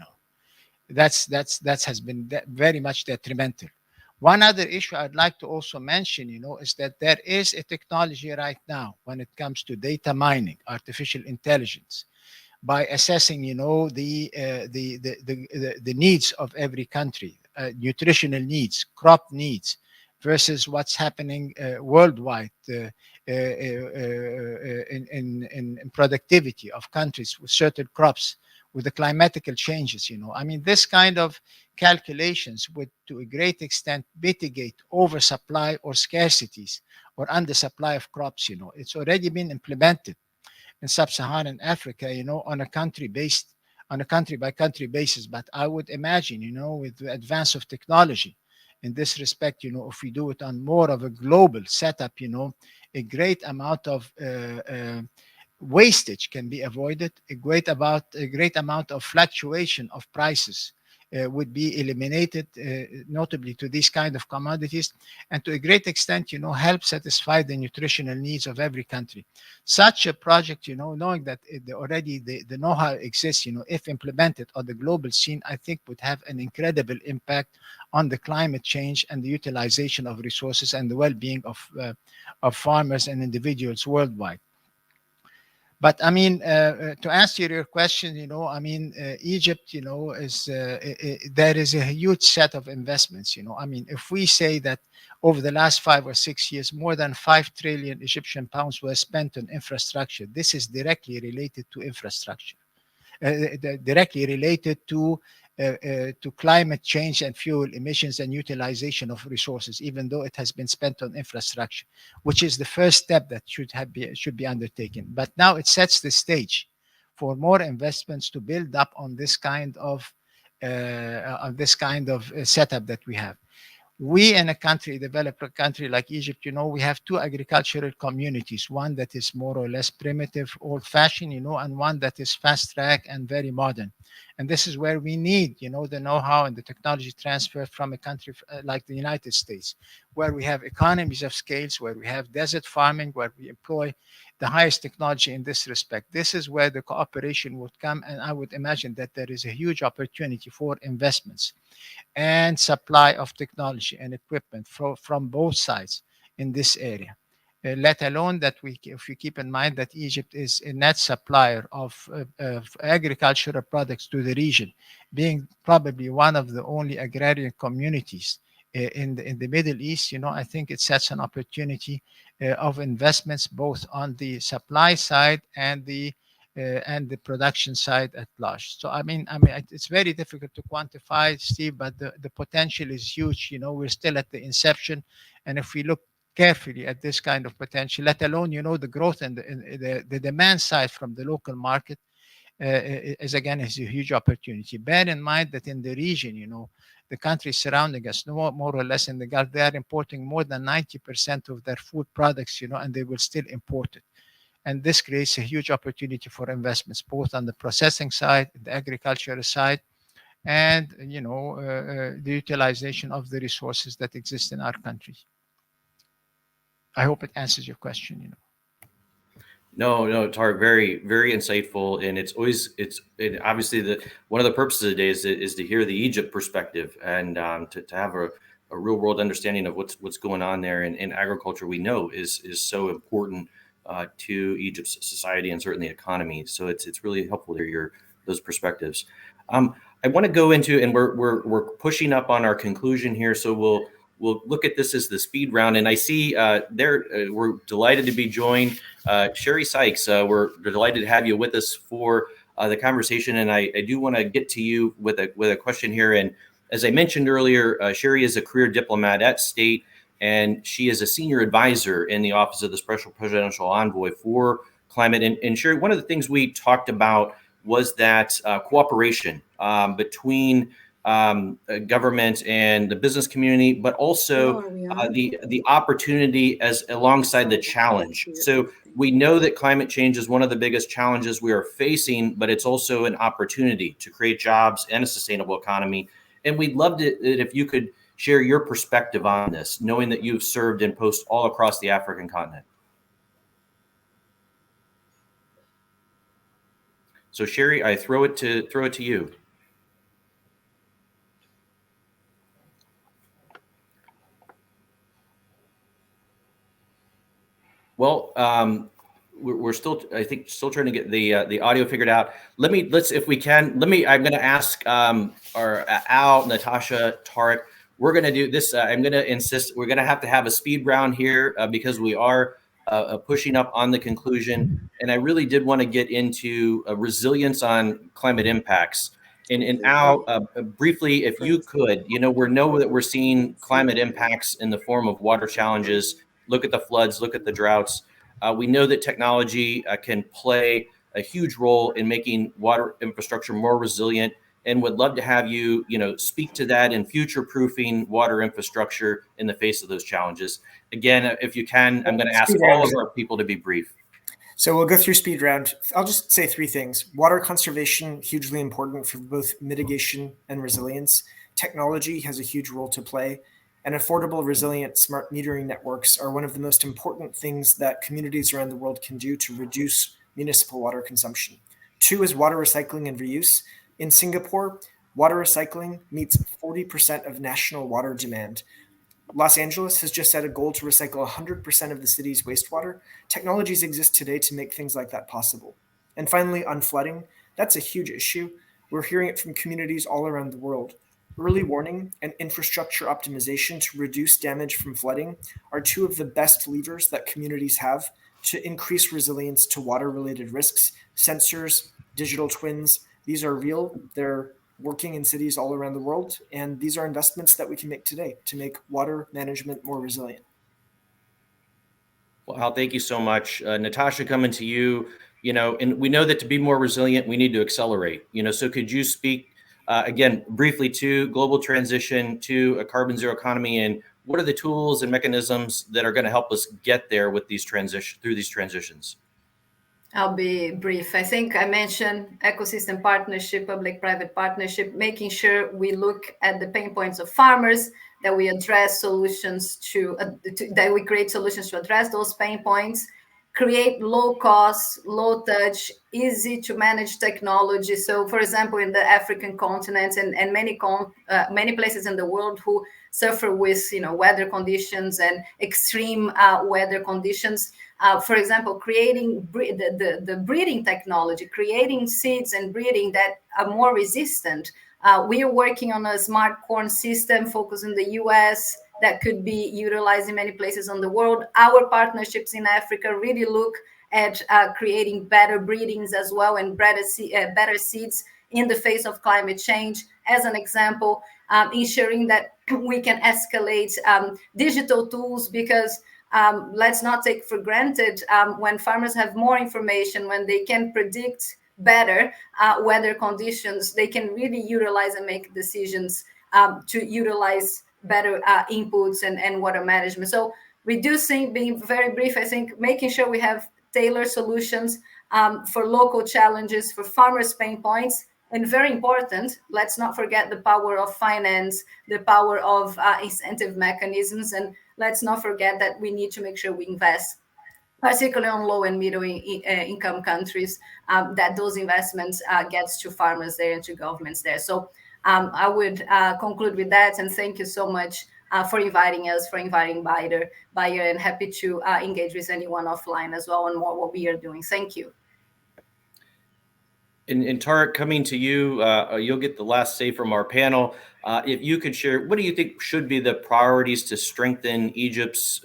That has been very much detrimental. One other issue I'd like to also mention, is that there is a technology right now when it comes to data mining, artificial intelligence, by assessing, the needs of every country, nutritional needs, crop needs, versus what's happening worldwide in productivity of countries with certain crops, with the climatical changes. This kind of calculations would, to a great extent, mitigate oversupply or scarcities or undersupply of crops. It's already been implemented in sub-Saharan Africa, on a country-by-country basis. But I would imagine, with the advance of technology in this respect, if we do it on more of a global setup, a great amount of wastage can be avoided, a great amount of fluctuation of prices would be eliminated, notably to these kind of commodities, and to a great extent, help satisfy the nutritional needs of every country. Such a project, knowing that already the know-how exists, if implemented on the global scene, I think would have an incredible impact on the climate change and the utilization of resources and the well-being of farmers and individuals worldwide. But I mean, to answer your question, Egypt, there is a huge set of investments. I mean, if we say that over the last 5 or 6 years, more than 5 trillion Egyptian pounds were spent on infrastructure, this is directly related to infrastructure, directly related to climate change and fuel emissions and utilization of resources, even though it has been spent on infrastructure, which is the first step that should be undertaken. But now it sets the stage for more investments to build up on this kind of setup that we have. We in a country, developed country like Egypt, we have two agricultural communities, one that is more or less primitive, old-fashioned, and one that is fast-track and very modern. And this is where we need, the know-how and the technology transfer from a country like the United States, where we have economies of scales, where we have desert farming, where we employ the highest technology in this respect. This is where the cooperation would come, and I would imagine that there is a huge opportunity for investments and supply of technology and equipment from both sides in this area. Let alone that if we keep in mind that Egypt is a net supplier of agricultural products to the region, being probably one of the only agrarian communities in the Middle East, I think it sets an opportunity of investments both on the supply side and the production side at large. So I mean, it's very difficult to quantify, Steve, but the potential is huge. We're still at the inception, and if we look carefully at this kind of potential, let alone the growth and the demand side from the local market, is a huge opportunity. Bear in mind that in the region, the countries surrounding us, more or less in the Gulf, they are importing more than 90% of their food products, and they will still import it. And this creates a huge opportunity for investments, both on the processing side, the agricultural side, and the utilization of the resources that exist in our countries. I hope it answers your question. No, Tarek, very, very insightful, and it's obviously one of the purposes of the day is to hear the Egypt perspective and to have a real world understanding of what's going on there in agriculture. We know is so important to Egypt's society and certainly economy. So it's really helpful to hear those perspectives. I want to go into, and we're pushing up on our conclusion here, so we'll look at this as the speed round. And I see we're delighted to be joined. Sherry Sykes, we're delighted to have you with us for the conversation. And I do want to get to you with a question here. And as I mentioned earlier, Sherry is a career diplomat at State, and she is a senior advisor in the Office of the Special Presidential Envoy for Climate. And Sherry, one of the things we talked about was that cooperation between government and the business community, but also the opportunity as alongside the challenge. So we know that climate change is one of the biggest challenges we are facing, but it's also an opportunity to create jobs and a sustainable economy. And we'd love it if you could share your perspective on this, knowing that you've served in posts all across the African continent. So Sherry, I throw it to you. Well, we're still, I think, trying to get the audio figured out. I'm going to ask our Al, Natasha, Tarek. We're going to do this. I'm going to insist we're going to have a speed round here because we are pushing up on the conclusion. And I really did want to get into resilience on climate impacts. And Al, briefly, if you could, we know that we're seeing climate impacts in the form of water challenges. Look at the floods, look at the droughts. We know that technology can play a huge role in making water infrastructure more resilient, and would love to have you, speak to that in future-proofing water infrastructure in the face of those challenges. Again, if you can, I'm going to ask all of our people to be brief. So we'll go through speed round. I'll just say three things. Water conservation, hugely important for both mitigation and resilience. Technology has a huge role to play. And affordable, resilient, smart metering networks are one of the most important things that communities around the world can do to reduce municipal water consumption. Two is water recycling and reuse. In Singapore, water recycling meets 40% of national water demand. Los Angeles has just set a goal to recycle 100% of the city's wastewater. Technologies exist today to make things like that possible. And finally, on flooding, that's a huge issue. We're hearing it from communities all around the world. Early warning and infrastructure optimization to reduce damage from flooding are two of the best levers that communities have to increase resilience to water-related risks. Sensors, digital twins, these are real. They're working in cities all around the world. And these are investments that we can make today to make water management more resilient. Well, Al, thank you so much. Natasha, coming to you, and we know that to be more resilient, we need to accelerate, so could you speak again, briefly to global transition to a carbon zero economy, and what are the tools and mechanisms that are going to help us get there with these through these transitions? I'll be brief. I think I mentioned ecosystem partnership, public-private partnership, making sure we look at the pain points of farmers, that we address solutions that we create solutions to address those pain points, create low cost, low touch, easy to manage technology. So, for example, in the African continent and many places in the world who suffer with weather conditions and extreme weather conditions. For example, creating the breeding technology, creating seeds and breeding that are more resistant. We are working on a smart corn system focused in the US that could be utilized in many places in the world. Our partnerships in Africa really look at creating better breedings as well and better seeds in the face of climate change. As an example, ensuring that we can escalate digital tools, because let's not take for granted when farmers have more information, when they can predict better weather conditions, they can really utilize and make decisions to utilize better inputs and water management. So reducing, being very brief, I think making sure we have tailored solutions for local challenges, for farmers' pain points. And very important, let's not forget the power of finance, the power of incentive mechanisms. And let's not forget that we need to make sure we invest, particularly on low and middle income countries, that those investments gets to farmers there and to governments there. So I would conclude with that, and thank you so much for inviting us, for inviting Bayer, and happy to engage with anyone offline as well on what we are doing. Thank you. And Tarek, coming to you, you'll get the last say from our panel. If you could share, what do you think should be the priorities to strengthen Egypt's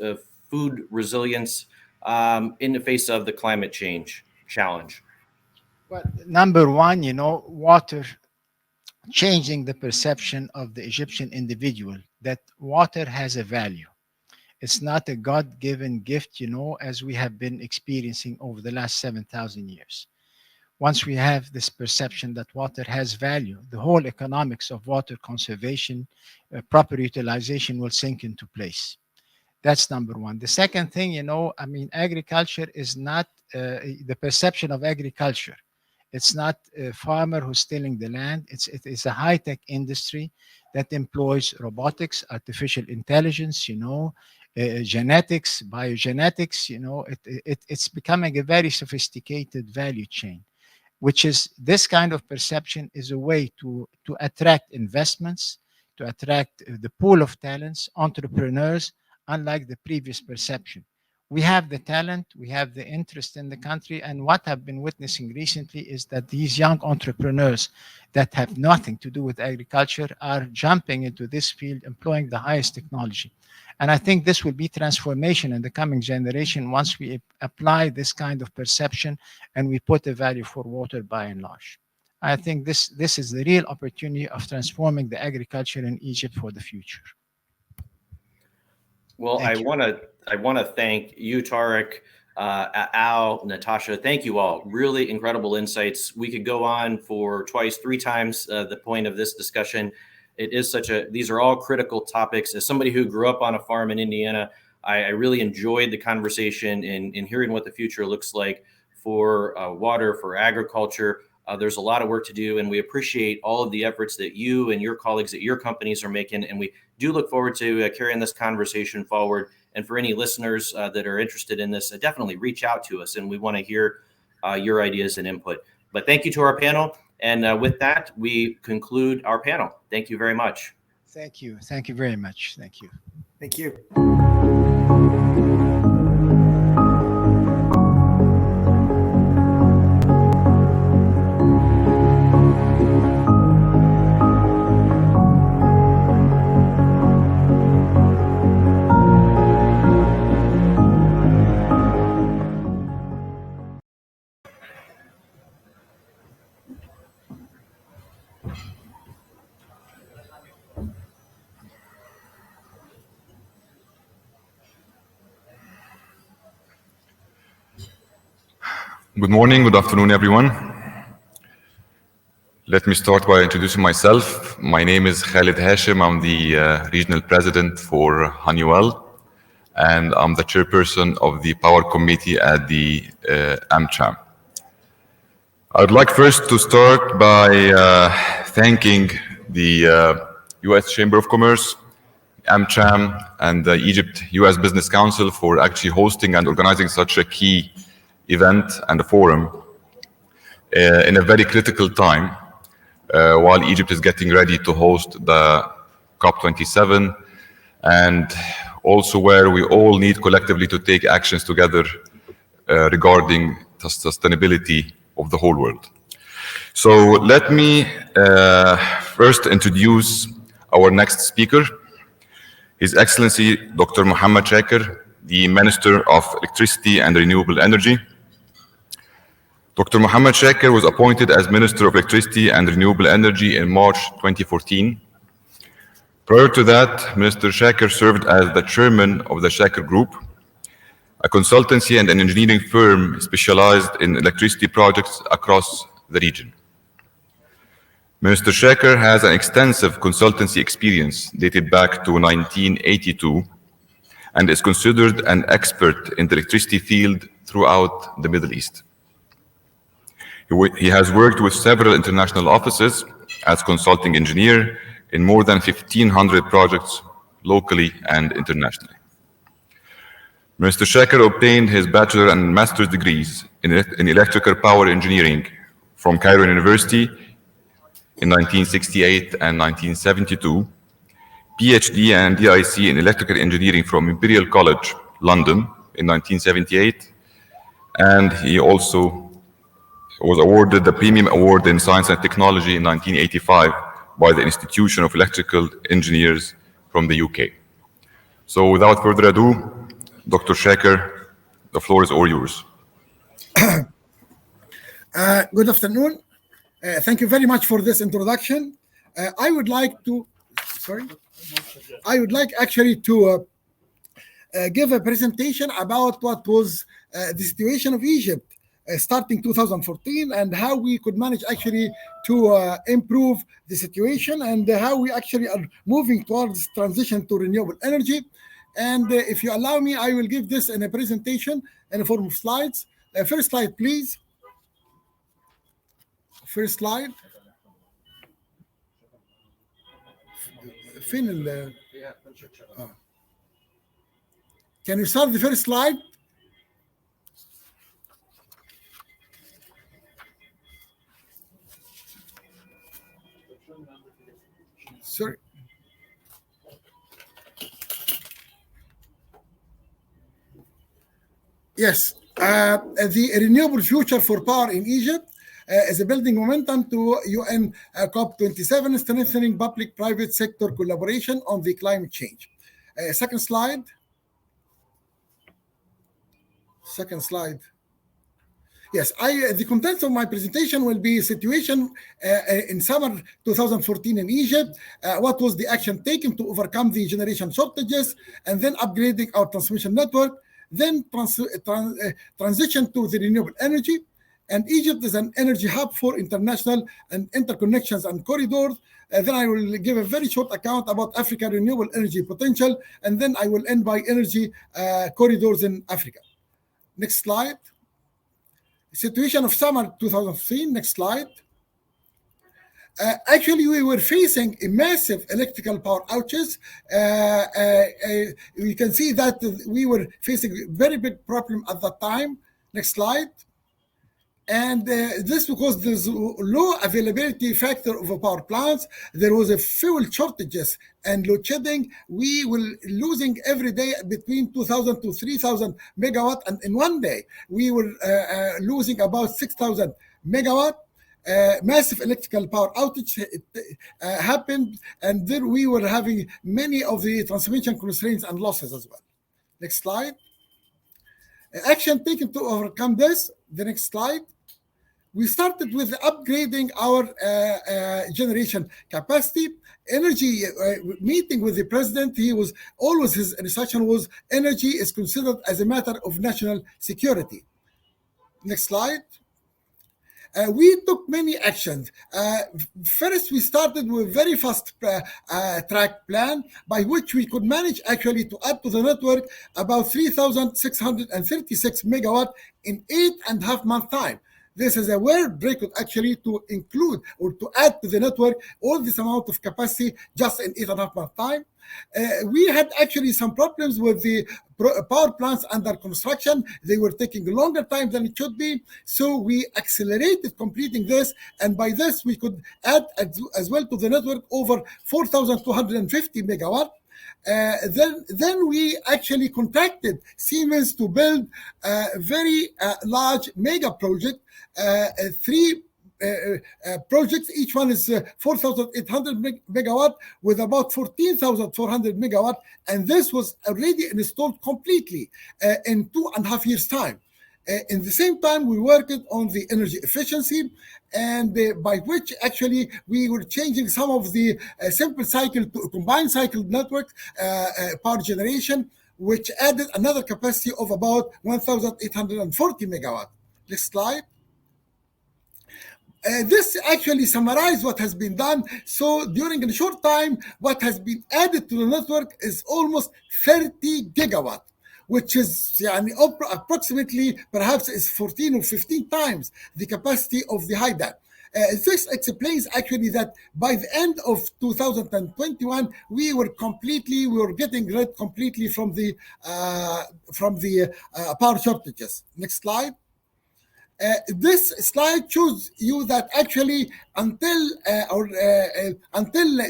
food resilience in the face of the climate change challenge? Well, number one, water, changing the perception of the Egyptian individual that water has a value. It's not a God-given gift, as we have been experiencing over the last 7,000 years. Once we have this perception that water has value, the whole economics of water conservation, proper utilization will sink into place. That's number one. The second thing, agriculture is not the perception of agriculture. It's not a farmer who's tilling the land. It is a high-tech industry that employs robotics, artificial intelligence, genetics, biogenetics. It's becoming a very sophisticated value chain, which is this kind of perception is a way to attract investments, to attract the pool of talents, entrepreneurs, unlike the previous perception. We have the talent, we have the interest in the country, and what I've been witnessing recently is that these young entrepreneurs that have nothing to do with agriculture are jumping into this field, employing the highest technology. And I think this will be transformation in the coming generation once we apply this kind of perception and we put a value for water by and large. I think this is the real opportunity of transforming the agriculture in Egypt for the future. Well, I want to thank you, Tarek, Al, Natasha. Thank you all. Really incredible insights. We could go on for twice, three times the point of this discussion. It is these are all critical topics. As somebody who grew up on a farm in Indiana, I really enjoyed the conversation and hearing what the future looks like for water, for agriculture. There's a lot of work to do, and we appreciate all of the efforts that you and your colleagues at your companies are making. And we do look forward to carrying this conversation forward. And for any listeners that are interested in this, definitely reach out to us, and we want to hear your ideas and input. But thank you to our panel. And with that, we conclude our panel. Thank you very much. Thank you. Thank you very much. Thank you. Thank you. Good morning, good afternoon, everyone. Let me start by introducing myself. My name is Khalid Hashim. I'm the regional president for Honeywell, and I'm the chairperson of the Power Committee at the AmCham. I would like first to start by thanking the U.S. Chamber of Commerce, AmCham, and the Egypt U.S. Business Council for actually hosting and organizing such a key event and a forum in a very critical time while Egypt is getting ready to host the COP27, and also where we all need collectively to take actions together regarding the sustainability of the whole world. So let me first introduce our next speaker, His Excellency Dr. Mohammed Shaker, the Minister of Electricity and Renewable Energy. Dr. Mohammed Shaker was appointed as Minister of Electricity and Renewable Energy in March 2014. Prior to that, Minister Shaker served as the chairman of the Shaker Group, a consultancy and an engineering firm specialized in electricity projects across the region. Minister Shaker has an extensive consultancy experience dated back to 1982 and is considered an expert in the electricity field throughout the Middle East. He has worked with several international offices as consulting engineer in more than 1,500 projects locally and internationally. Mr. Shaker obtained his bachelor and master's degrees in electrical power engineering from Cairo University in 1968 and 1972, PhD and DIC in electrical engineering from Imperial College, London in 1978, and he also was awarded the Premium Award in Science and Technology in 1985 by the Institution of Electrical Engineers from the UK. So without further ado, Dr. Shaker, the floor is all yours. Good afternoon. Thank you very much for this introduction. I would like actually to give a presentation about what was the situation of Egypt starting 2014 and how we could manage actually to improve the situation and how we actually are moving towards transition to renewable energy. And if you allow me, I will give this in a presentation in the form of slides. First slide, please. First slide. Can you start the first slide? Sorry. Yes, the renewable future for power in Egypt is building momentum to UN COP27, strengthening public-private sector collaboration on the climate change. Second slide. Second slide. Yes, the contents of my presentation will be situation in summer 2014 in Egypt, what was the action taken to overcome the generation shortages, and then upgrading our transmission network, then transition to the renewable energy. And Egypt is an energy hub for international and interconnections and corridors. Then I will give a very short account about African renewable energy potential, and then I will end by energy corridors in Africa. Next slide. situation of summer 2015. Next slide. Actually, we were facing a massive electrical power outages. You can see that we were facing a very big problem at that time. Next slide. And this because there's low availability factor of power plants. There was a fuel shortages and load shedding. We were losing every day between 2,000 to 3,000 megawatt. And in one day, we were losing about 6,000 megawatt. Massive electrical power outage happened. And then we were having many of the transmission constraints and losses as well. Next slide. Action taken to overcome this. The next slide. We started with upgrading our generation capacity. Energy, meeting with the president, he was always, his instruction was energy is considered as a matter of national security. Next slide. We took many actions. First, we started with very fast track plan by which we could manage actually to add to the network about 3,636 megawatt in 8.5 months time. This is a world record actually to include or to add to the network all this amount of capacity just in 8.5 months time. We had actually some problems with the power plants under construction. They were taking longer time than it should be. So we accelerated completing this. And by this, we could add as well to the network over 4,250 megawatt. Then we actually contacted Siemens to build a very large mega project, three projects. Each one is 4,800 megawatt with about 14,400 megawatt. And this was already installed completely in 2.5 years' time. In the same time, we worked on the energy efficiency, and by which actually we were changing some of the simple cycle to combined cycle network power generation, which added another capacity of about 1,840 megawatt. Next slide. This actually summarizes what has been done. So during a short time, what has been added to the network is almost 30 gigawatt, which is approximately perhaps is 14 or 15 times the capacity of the high dam. This explains actually that by the end of 2021, we were getting rid completely from the power shortages. Next slide. This slide shows you that actually until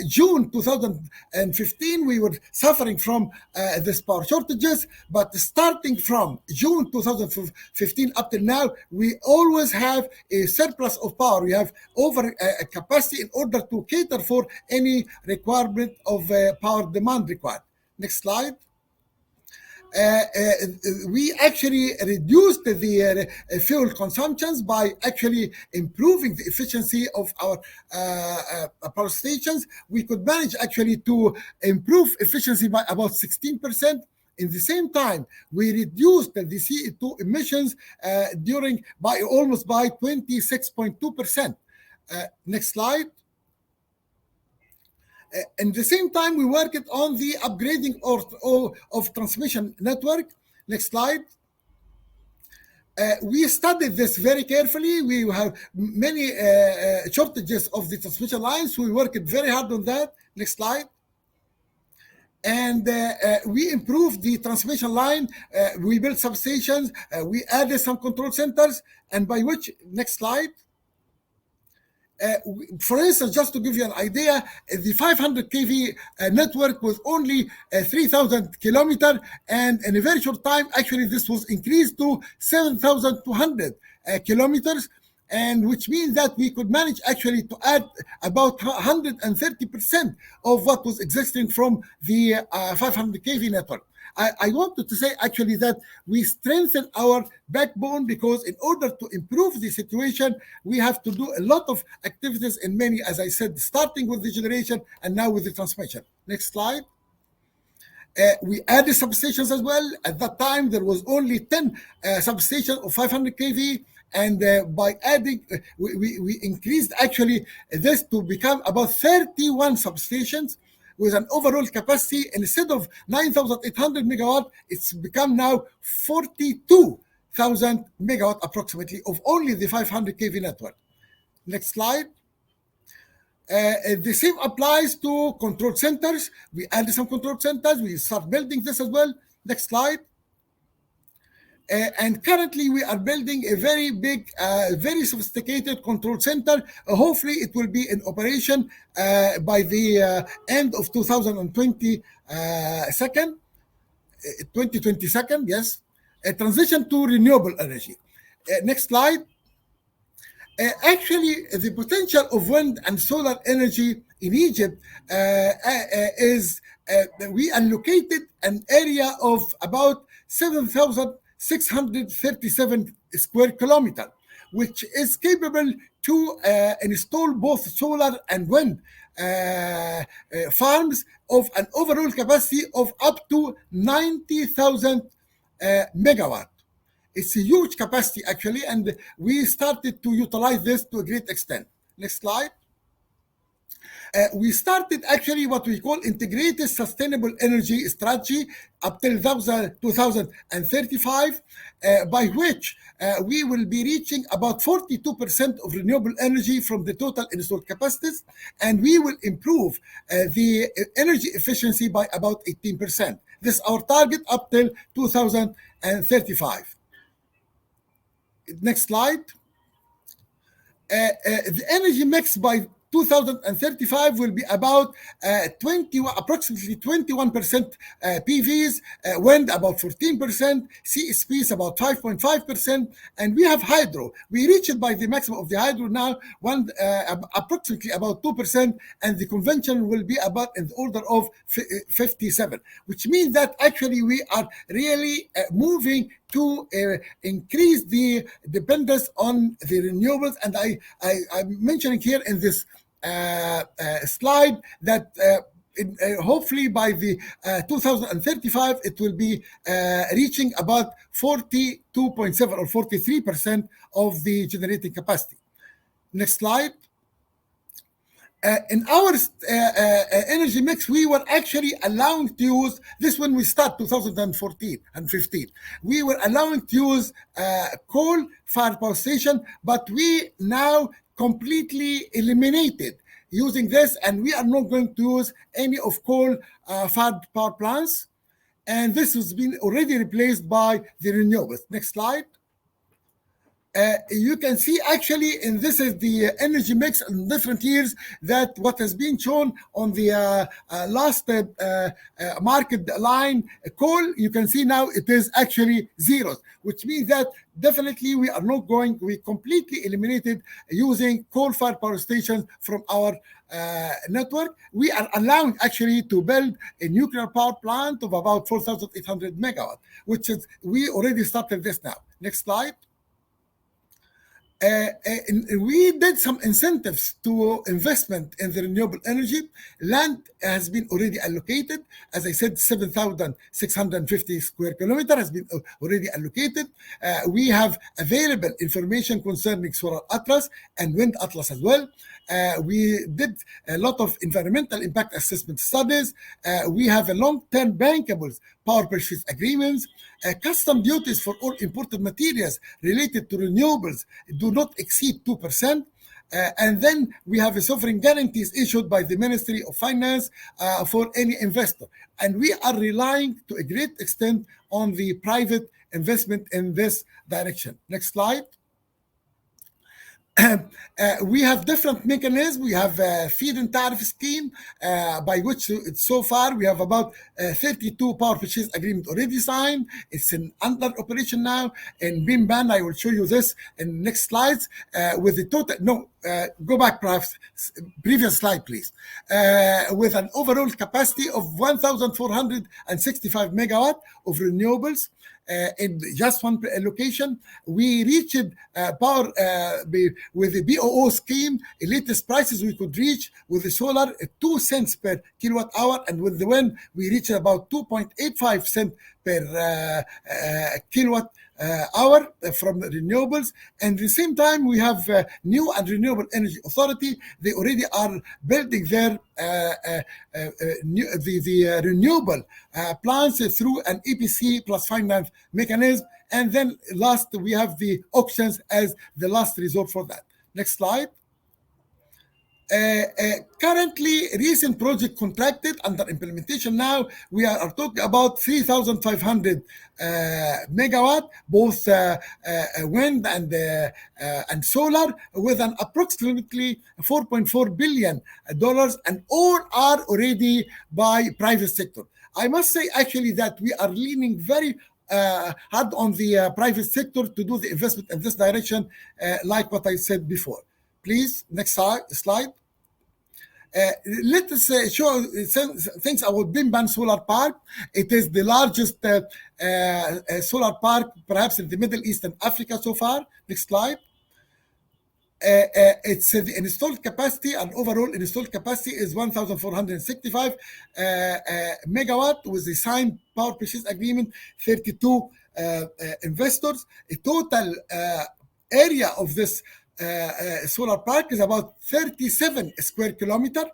June 2015, we were suffering from this power shortages. But starting from June 2015 up till now, we always have a surplus of power. We have over capacity in order to cater for any requirement of power demand required. Next slide. We actually reduced the fuel consumptions by actually improving the efficiency of our power stations. We could manage actually to improve efficiency by about 16%. In the same time, we reduced the CO2 emissions by almost 26.2%. Next slide. In the same time, we worked on the upgrading of transmission network. Next slide. We studied this very carefully. We have many shortages of the transmission lines. We worked very hard on that. Next slide. And we improved the transmission line. We built substations. We added some control centers. And by which, next slide. For instance, just to give you an idea, the 500 kV network was only 3,000 kilometers, and in a very short time, actually, this was increased to 7,200 kilometers, and which means that we could manage actually to add about 130% of what was existing from the 500 kV network. I wanted to say actually that we strengthen our backbone because in order to improve the situation, we have to do a lot of activities in many, as I said, starting with the generation and now with the transmission. Next slide. We added substations as well. At that time, there was only 10 substations of 500 kV. And by adding, we increased actually this to become about 31 substations with an overall capacity instead of 9,800 megawatt, it's become now 42,000 1,000 megawatt approximately of only the 500 kV network. Next slide. The same applies to control centers. We added some control centers. We start building this as well. Next slide. And currently we are building a very big, very sophisticated control center. Hopefully it will be in operation by the end of 2022, yes. A transition to renewable energy. Next slide. Actually, the potential of wind and solar energy in Egypt is we allocated an area of about 7,637 square kilometers, which is capable to install both solar and wind farms of an overall capacity of up to 90,000 megawatt. It's a huge capacity, actually, and we started to utilize this to a great extent. Next slide. We started actually what we call integrated sustainable energy strategy up till 2035, by which we will be reaching about 42% of renewable energy from the total installed capacities, and we will improve the energy efficiency by about 18%. This is our target up till 2035. Next slide. The energy mix by 2035 will be about approximately 21% PVs, wind about 14%, CSPs about 5.5%, and we have hydro. We reach it by the maximum of the hydro now, approximately about 2%, and the conventional will be about in the order of 57, which means that actually we are really moving to increase the dependence on the renewables. And I'm mentioning here in this slide that hopefully by the 2035 it will be reaching about 42.7 or 43% of the generating capacity. Next slide. In our energy mix, we were actually allowing to use this when we start 2014 and 15. We were allowing to use coal-fired power station, but we now completely eliminated using this, and we are not going to use any of coal-fired power plants. And this has been already replaced by the renewables. Next slide. You can see actually, and this is the energy mix in different years, that what has been shown on the last market line, coal, you can see now it is actually zeros, which means that definitely we are not going, we completely eliminated using coal-fired power stations from our network. We are allowing actually to build a nuclear power plant of about 4,800 megawatt, which is, we already started this now. Next slide. We did some incentives to investment in the renewable energy. Land has been already allocated. As I said, 7,650 square kilometers has been already allocated. We have available information concerning Solar Atlas and Wind Atlas as well. We did a lot of environmental impact assessment studies. We have a long-term bankable power purchase agreements. Custom duties for all imported materials related to renewables do not exceed 2%. And then we have a sovereign guarantees issued by the Ministry of Finance for any investor. And we are relying to a great extent on the private investment in this direction. Next slide. We have different mechanisms. We have a feed-in tariff scheme by which so far we have about 32 power purchase agreements already signed. It's in under operation now. In BIMBAN, I will show you this in next slides with the total. No, go back perhaps, previous slide, please. With an overall capacity of 1,465 megawatt of renewables. In just one location, we reached power with the BOO scheme, the latest prices we could reach with the solar, 2 cents per kilowatt hour, and with the wind, we reached about 2.85 cents per kilowatt hour from the renewables. And at the same time, we have new and renewable energy authority. They already are building their renewable plants through an EPC plus finance mechanism. And then last, we have the auctions as the last resort for that. Next slide. Currently, recent project contracted under implementation now, we are talking about 3,500 megawatt, both wind and solar, with an approximately $4.4 billion, and all are already by private sector. I must say actually that we are leaning very hard on the private sector to do the investment in this direction, like what I said before. Please, next slide. Let us show things about Bimban Solar Park. It is the largest solar park, perhaps in the Middle East and Africa so far. Next slide. It's the installed capacity, and overall installed capacity is 1,465 megawatt, with the signed power purchase agreement, 32 investors. A total area of this solar park is about 37 square kilometer.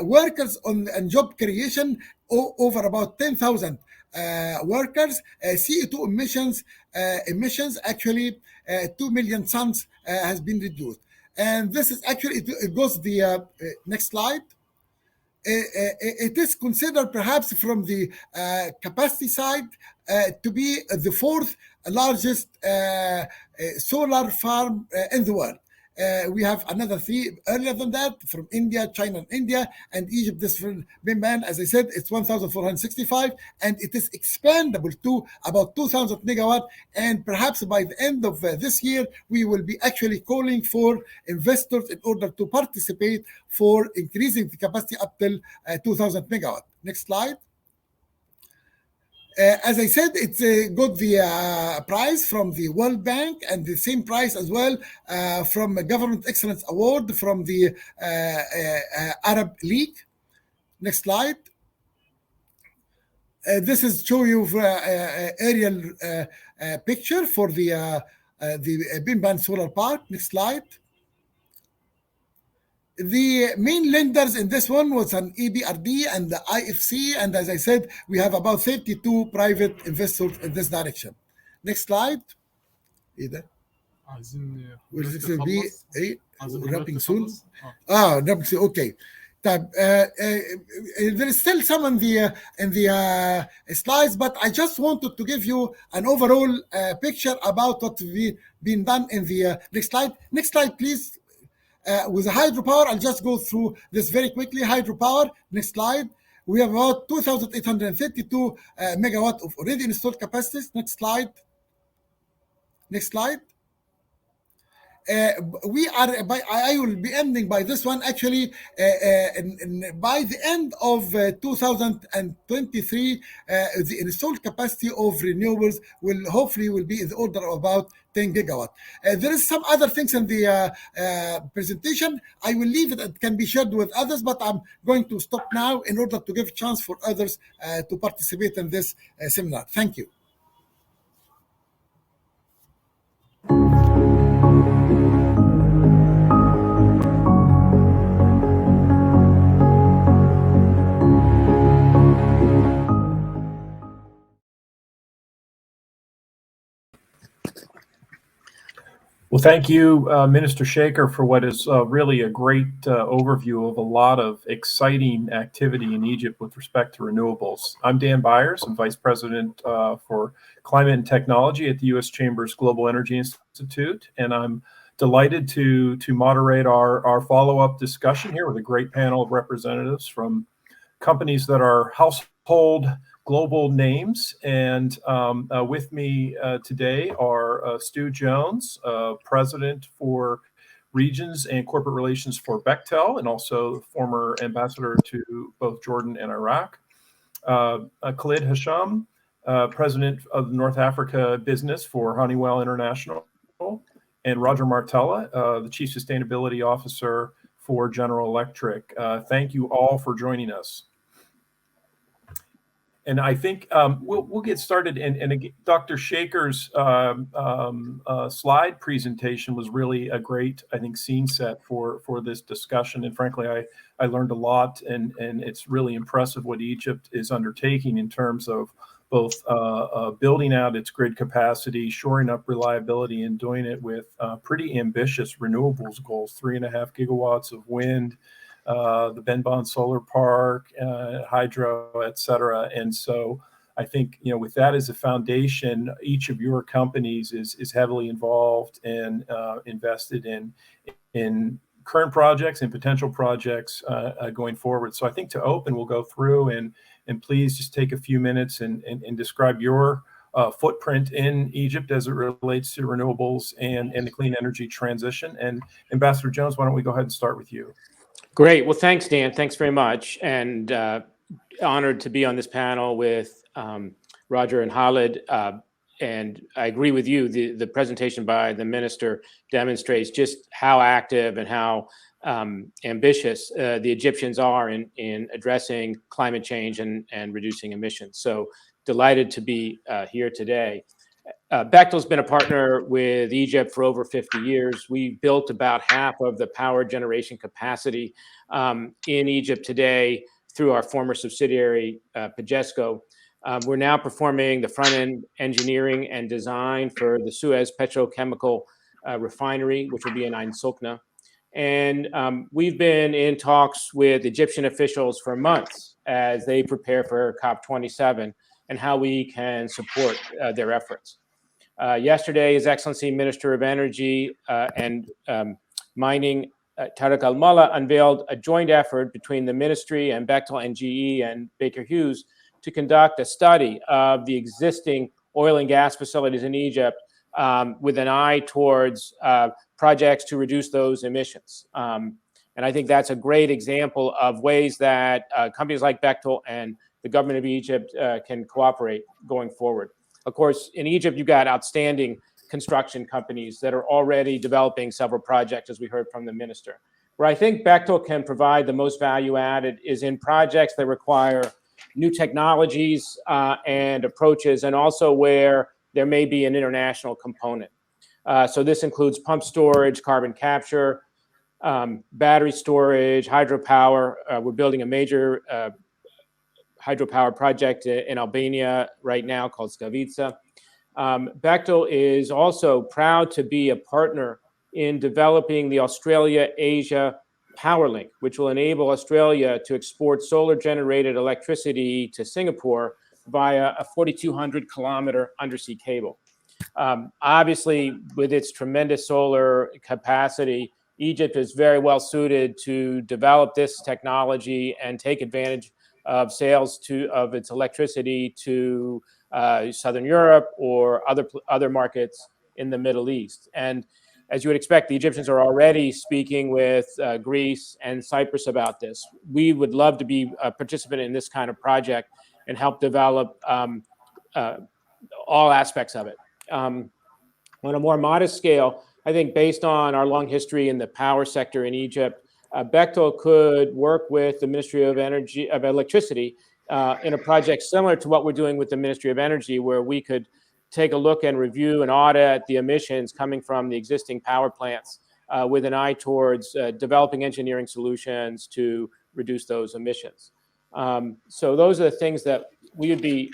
Workers and job creation over about 10,000 workers. CO2 emissions actually 2 million tons has been reduced. And this is actually, it goes the next slide. It is considered perhaps from the capacity side to be the fourth largest solar farm in the world. We have another three earlier than that from India, China, and India, and Egypt. This from Bimban, as I said, it's 1,465, and it is expandable to about 2,000 megawatt. And perhaps by the end of this year, we will be actually calling for investors in order to participate for increasing the capacity up till 2,000 megawatt. Next slide. As I said, it's got the prize from the World Bank, and the same prize as well from a Government Excellence Award from the Arab League. Next slide. This is show you aerial picture for the Bimban Solar Park. Next slide. The main lenders in this one was an EBRD and the IFC, and as I said, we have about 32 private investors in this direction. Next slide. ايه ده؟ عايزين This will be wrapping soon. تخلص. Wrapping soon. Okay. There is still some in the slides, but I just wanted to give you an overall picture about what we've been done in the next slide. Next slide, please. With the hydropower, I'll just go through this very quickly. Hydropower, next slide. We have about 2,832 megawatt of already installed capacities. Next slide. Next slide. I will be ending by this one actually. By the end of 2023, the installed capacity of renewables will hopefully be in the order of about 10 gigawatt. There is some other things in the presentation. I will leave it. It can be shared with others, but I'm going to stop now in order to give a chance for others to participate in this seminar. Thank you. Well, thank you, Minister Shaker, for what is really a great overview of a lot of exciting activity in Egypt with respect to renewables. I'm Dan Byers. I'm Vice President for Climate and Technology at the U.S. Chamber's Global Energy Institute, and I'm delighted to moderate our follow-up discussion here with a great panel of representatives from companies that are household global names. And with me today are Stu Jones, President for Regions and Corporate Relations for Bechtel, and also former ambassador to both Jordan and Iraq. Khalid Hasham, President of North Africa Business for Honeywell International, and Roger Martella, the Chief Sustainability Officer for General Electric. Thank you all for joining us. And I think we'll get started. And Dr. Shaker's slide presentation was really a great, I think, scene set for this discussion. And frankly, I learned a lot, and it's really impressive what Egypt is undertaking in terms of both building out its grid capacity, shoring up reliability, and doing it with pretty ambitious renewables goals, 3.5 gigawatts of wind, the Benbon Solar Park, hydro, et cetera. And so I think, with that as a foundation, each of your companies is heavily involved and invested in current projects and potential projects going forward. So I think to open, we'll go through and please just take a few minutes and describe your footprint in Egypt as it relates to renewables and the clean energy transition. And Ambassador Jones, why don't we go ahead and start with you? Great. Well, thanks, Dan. Thanks very much. And honored to be on this panel with Roger and Khalid. And I agree with you. The presentation by the minister demonstrates just how active and how ambitious the Egyptians are in addressing climate change and reducing emissions. So delighted to be here today. Bechtel's been a partner with Egypt for over 50 years. We built about half of the power generation capacity in Egypt today through our former subsidiary, Pagesco. We're now performing the front-end engineering and design for the Suez petrochemical refinery, which will be in Ain Sokhna. And we've been in talks with Egyptian officials for months as they prepare for COP27 and how we can support their efforts. Yesterday, His Excellency Minister of Energy and Mining, Tariq Al-Mallah, unveiled a joint effort between the ministry and Bechtel and GE and Baker Hughes to conduct a study of the existing oil and gas facilities in Egypt with an eye towards projects to reduce those emissions. And I think that's a great example of ways that companies like Bechtel and the government of Egypt can cooperate going forward. Of course, in Egypt, you've got outstanding construction companies that are already developing several projects, as we heard from the minister. Where I think Bechtel can provide the most value added is in projects that require new technologies and approaches, and also where there may be an international component. So this includes pump storage, carbon capture, battery storage, hydropower. We're building a major hydropower project in Albania right now called Skavica. Bechtel is also proud to be a partner in developing the Australia-Asia Power Link, which will enable Australia to export solar-generated electricity to Singapore via a 4,200-kilometer undersea cable. Obviously, with its tremendous solar capacity, Egypt is very well suited to develop this technology and take advantage of sales of its electricity to Southern Europe or other markets in the Middle East. And as you would expect, the Egyptians are already speaking with Greece and Cyprus about this. We would love to be a participant in this kind of project and help develop all aspects of it. On a more modest scale, I think based on our long history in the power sector in Egypt, Bechtel could work with the Ministry of Electricity in a project similar to what we're doing with the Ministry of Energy, where we could take a look and review and audit the emissions coming from the existing power plants with an eye towards developing engineering solutions to reduce those emissions. So those are the things that we would be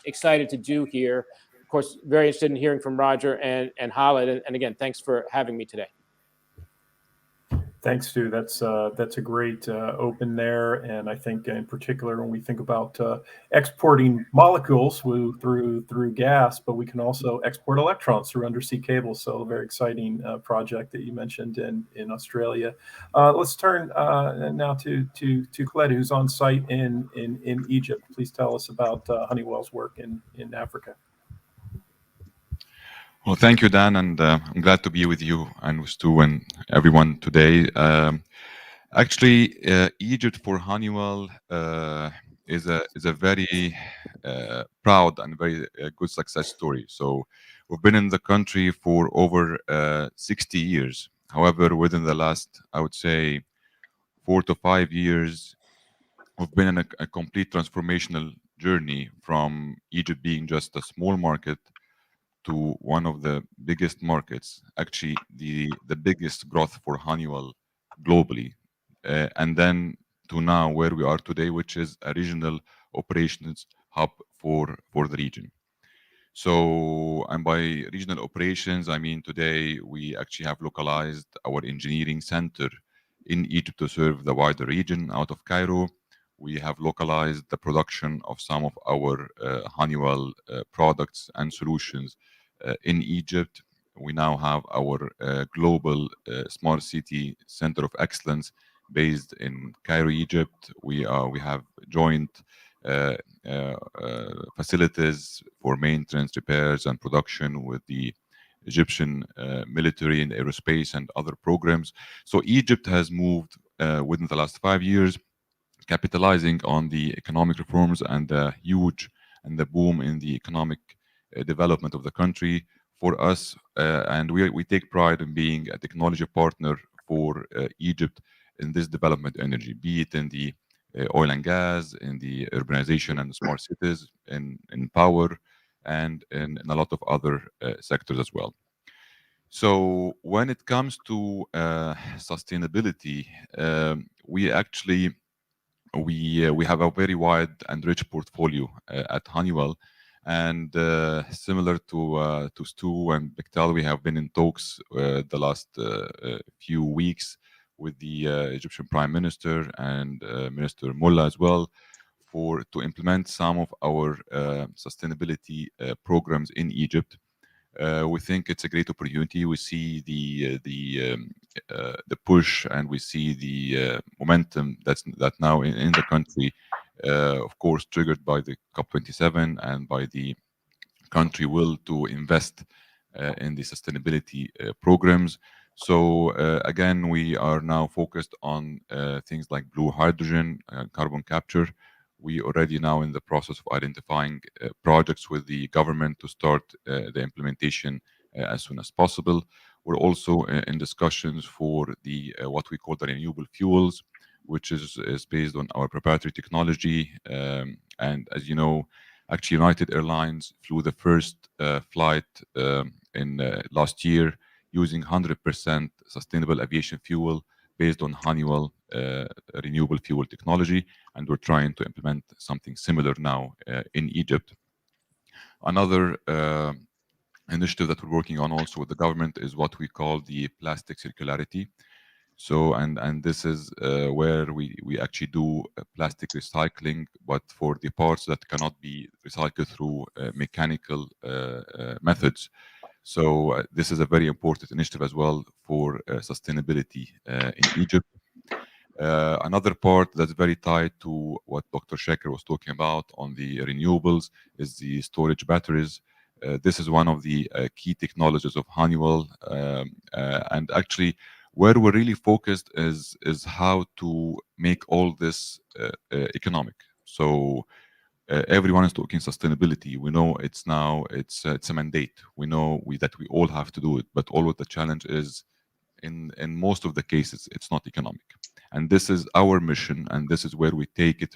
excited to do here. Of course, very interested in hearing from Roger and Khalid. And again, thanks for having me today. Thanks, Stu. That's a great open there, and I think in particular when we think about exporting molecules through gas, but we can also export electrons through undersea cables. So a very exciting project that you mentioned in Australia. Let's turn now to Khaled, who's on site in Egypt. Please tell us about Honeywell's work in Africa. Well, thank you, Dan, and I'm glad to be with you and with Stu and everyone today. Actually, Egypt for Honeywell is a very proud and very good success story. So we've been in the country for over 60 years. However, within the last, I would say, 4 to 5 years, we've been in a complete transformational journey from Egypt being just a small market to one of the biggest markets, actually the biggest growth for Honeywell globally, and then to now where we are today, which is a regional operations hub for the region. So, and by regional operations, I mean today we actually have localized our engineering center in Egypt to serve the wider region out of Cairo. We have localized the production of some of our Honeywell products and solutions in Egypt. We now have our global smart city center of excellence based in Cairo, Egypt. We have joint facilities for maintenance, repairs, and production with the Egyptian military and aerospace and other programs. So Egypt has moved within the last 5 years, capitalizing on the economic reforms and the huge and the boom in the economic development of the country. For us, and we take pride in being a technology partner for Egypt in this development energy, be it in the oil and gas, in the urbanization and smart cities, in power, and in a lot of other sectors as well. So when it comes to sustainability, we actually we have a very wide and rich portfolio at Honeywell, and similar to Stu and Bechtel, we have been in talks the last few weeks with the Egyptian Prime Minister and Minister Mullah as well, to implement some of our sustainability programs in Egypt. We think it's a great opportunity. We see the push, and we see the momentum that now in the country, of course, triggered by the COP27 and by the country will to invest in the sustainability programs. So again, we are now focused on things like blue hydrogen, carbon capture. We already now in the process of identifying projects with the government to start the implementation as soon as possible. We're also in discussions for the what we call the renewable fuels, which is based on our proprietary technology. And as you know, actually United Airlines flew the first flight in last year using 100% sustainable aviation fuel based on Honeywell renewable fuel technology, and we're trying to implement something similar now in Egypt. Another initiative that we're working on also with the government is what we call the plastic circularity. So, and this is where we actually do plastic recycling, but for the parts that cannot be recycled through mechanical methods. So this is a very important initiative as well for sustainability in Egypt. Another part that's very tied to what Dr. Shekhar was talking about on the renewables is the storage batteries. This is one of the key technologies of Honeywell, and actually where we're really focused is how to make all this economic. So everyone is talking sustainability. We know it's a mandate. We know that we all have to do it, but always the challenge is in most of the cases it's not economic. And this is our mission, and this is where we take it,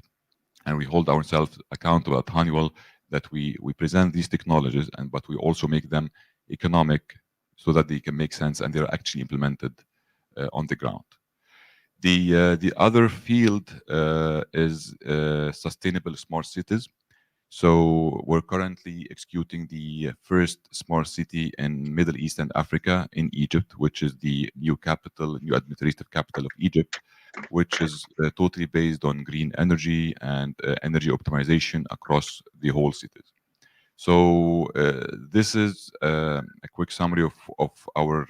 and we hold ourselves accountable at Honeywell that we present these technologies, but we also make them economic so that they can make sense and they're actually implemented on the ground. The other field is sustainable smart cities. So we're currently executing the first smart city in Middle East and Africa in Egypt, which is the new administrative capital of Egypt, which is totally based on green energy and energy optimization across the whole cities. So this is a quick summary of our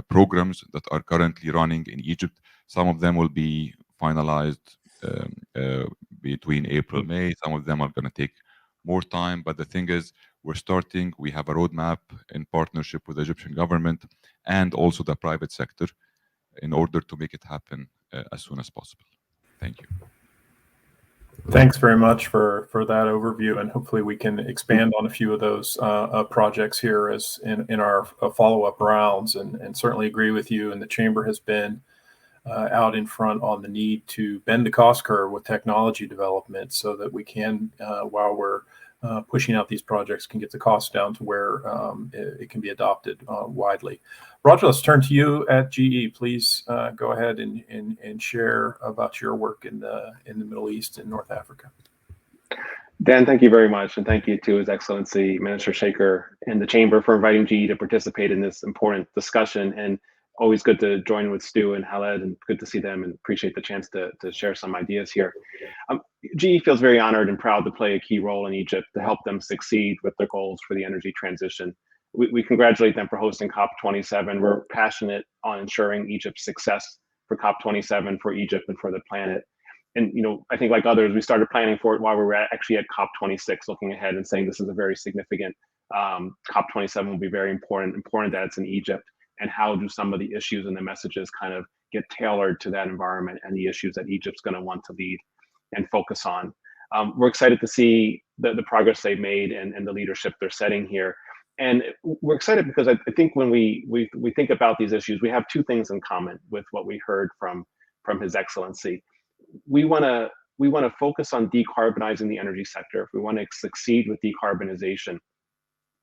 programs that are currently running in Egypt. Some of them will be finalized between April, May. Some of them are going to take more time, but the thing is, we have a roadmap in partnership with the Egyptian government and also the private sector in order to make it happen as soon as possible. Thank you. Thanks very much for that overview, and hopefully we can expand on a few of those projects here as in our follow-up rounds, and certainly agree with you. And the Chamber has been out in front on the need to bend the cost curve with technology development so that we can, while we're pushing out these projects, can get the cost down to where it can be adopted widely. Roger, let's turn to you at GE. Please go ahead and share about your work in the Middle East and North Africa. Dan, thank you very much. And thank you to His Excellency Minister Shaker and the Chamber for inviting GE to participate in this important discussion. And always good to join with Stu and Khaled, and good to see them, and appreciate the chance to share some ideas here. GE feels very honored and proud to play a key role in Egypt to help them succeed with their goals for the energy transition. We congratulate them for hosting COP27. We're passionate on ensuring Egypt's success for COP27, for Egypt, and for the planet. And I think like others, we started planning for it while we were actually at COP26, looking ahead and saying this is a very significant COP27 will be very important that it's in Egypt, and how do some of the issues and the messages kind of get tailored to that environment and the issues that Egypt's going to want to lead and focus on. We're excited to see the progress they've made and the leadership they're setting here. And we're excited because I think when we think about these issues, we have two things in common with what we heard from His Excellency. We want to focus on decarbonizing the energy sector if we want to succeed with decarbonization.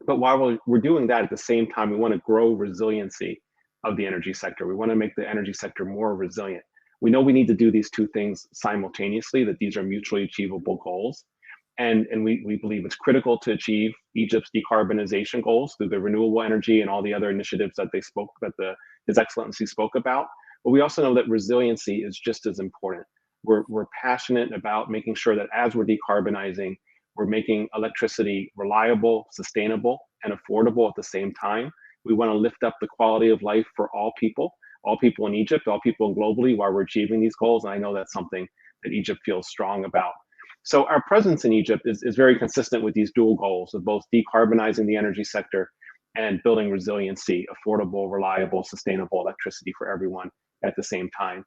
But while we're doing that, at the same time, we want to grow resiliency of the energy sector. We want to make the energy sector more resilient. We know we need to do these two things simultaneously, that these are mutually achievable goals. And we believe it's critical to achieve Egypt's decarbonization goals through the renewable energy and all the other initiatives that His Excellency spoke about. But we also know that resiliency is just as important. We're passionate about making sure that as we're decarbonizing, we're making electricity reliable, sustainable, and affordable at the same time. We want to lift up the quality of life for all people in Egypt, all people globally, while we're achieving these goals. And I know that's something that Egypt feels strong about. So our presence in Egypt is very consistent with these dual goals of both decarbonizing the energy sector and building resiliency, affordable, reliable, sustainable electricity for everyone at the same time.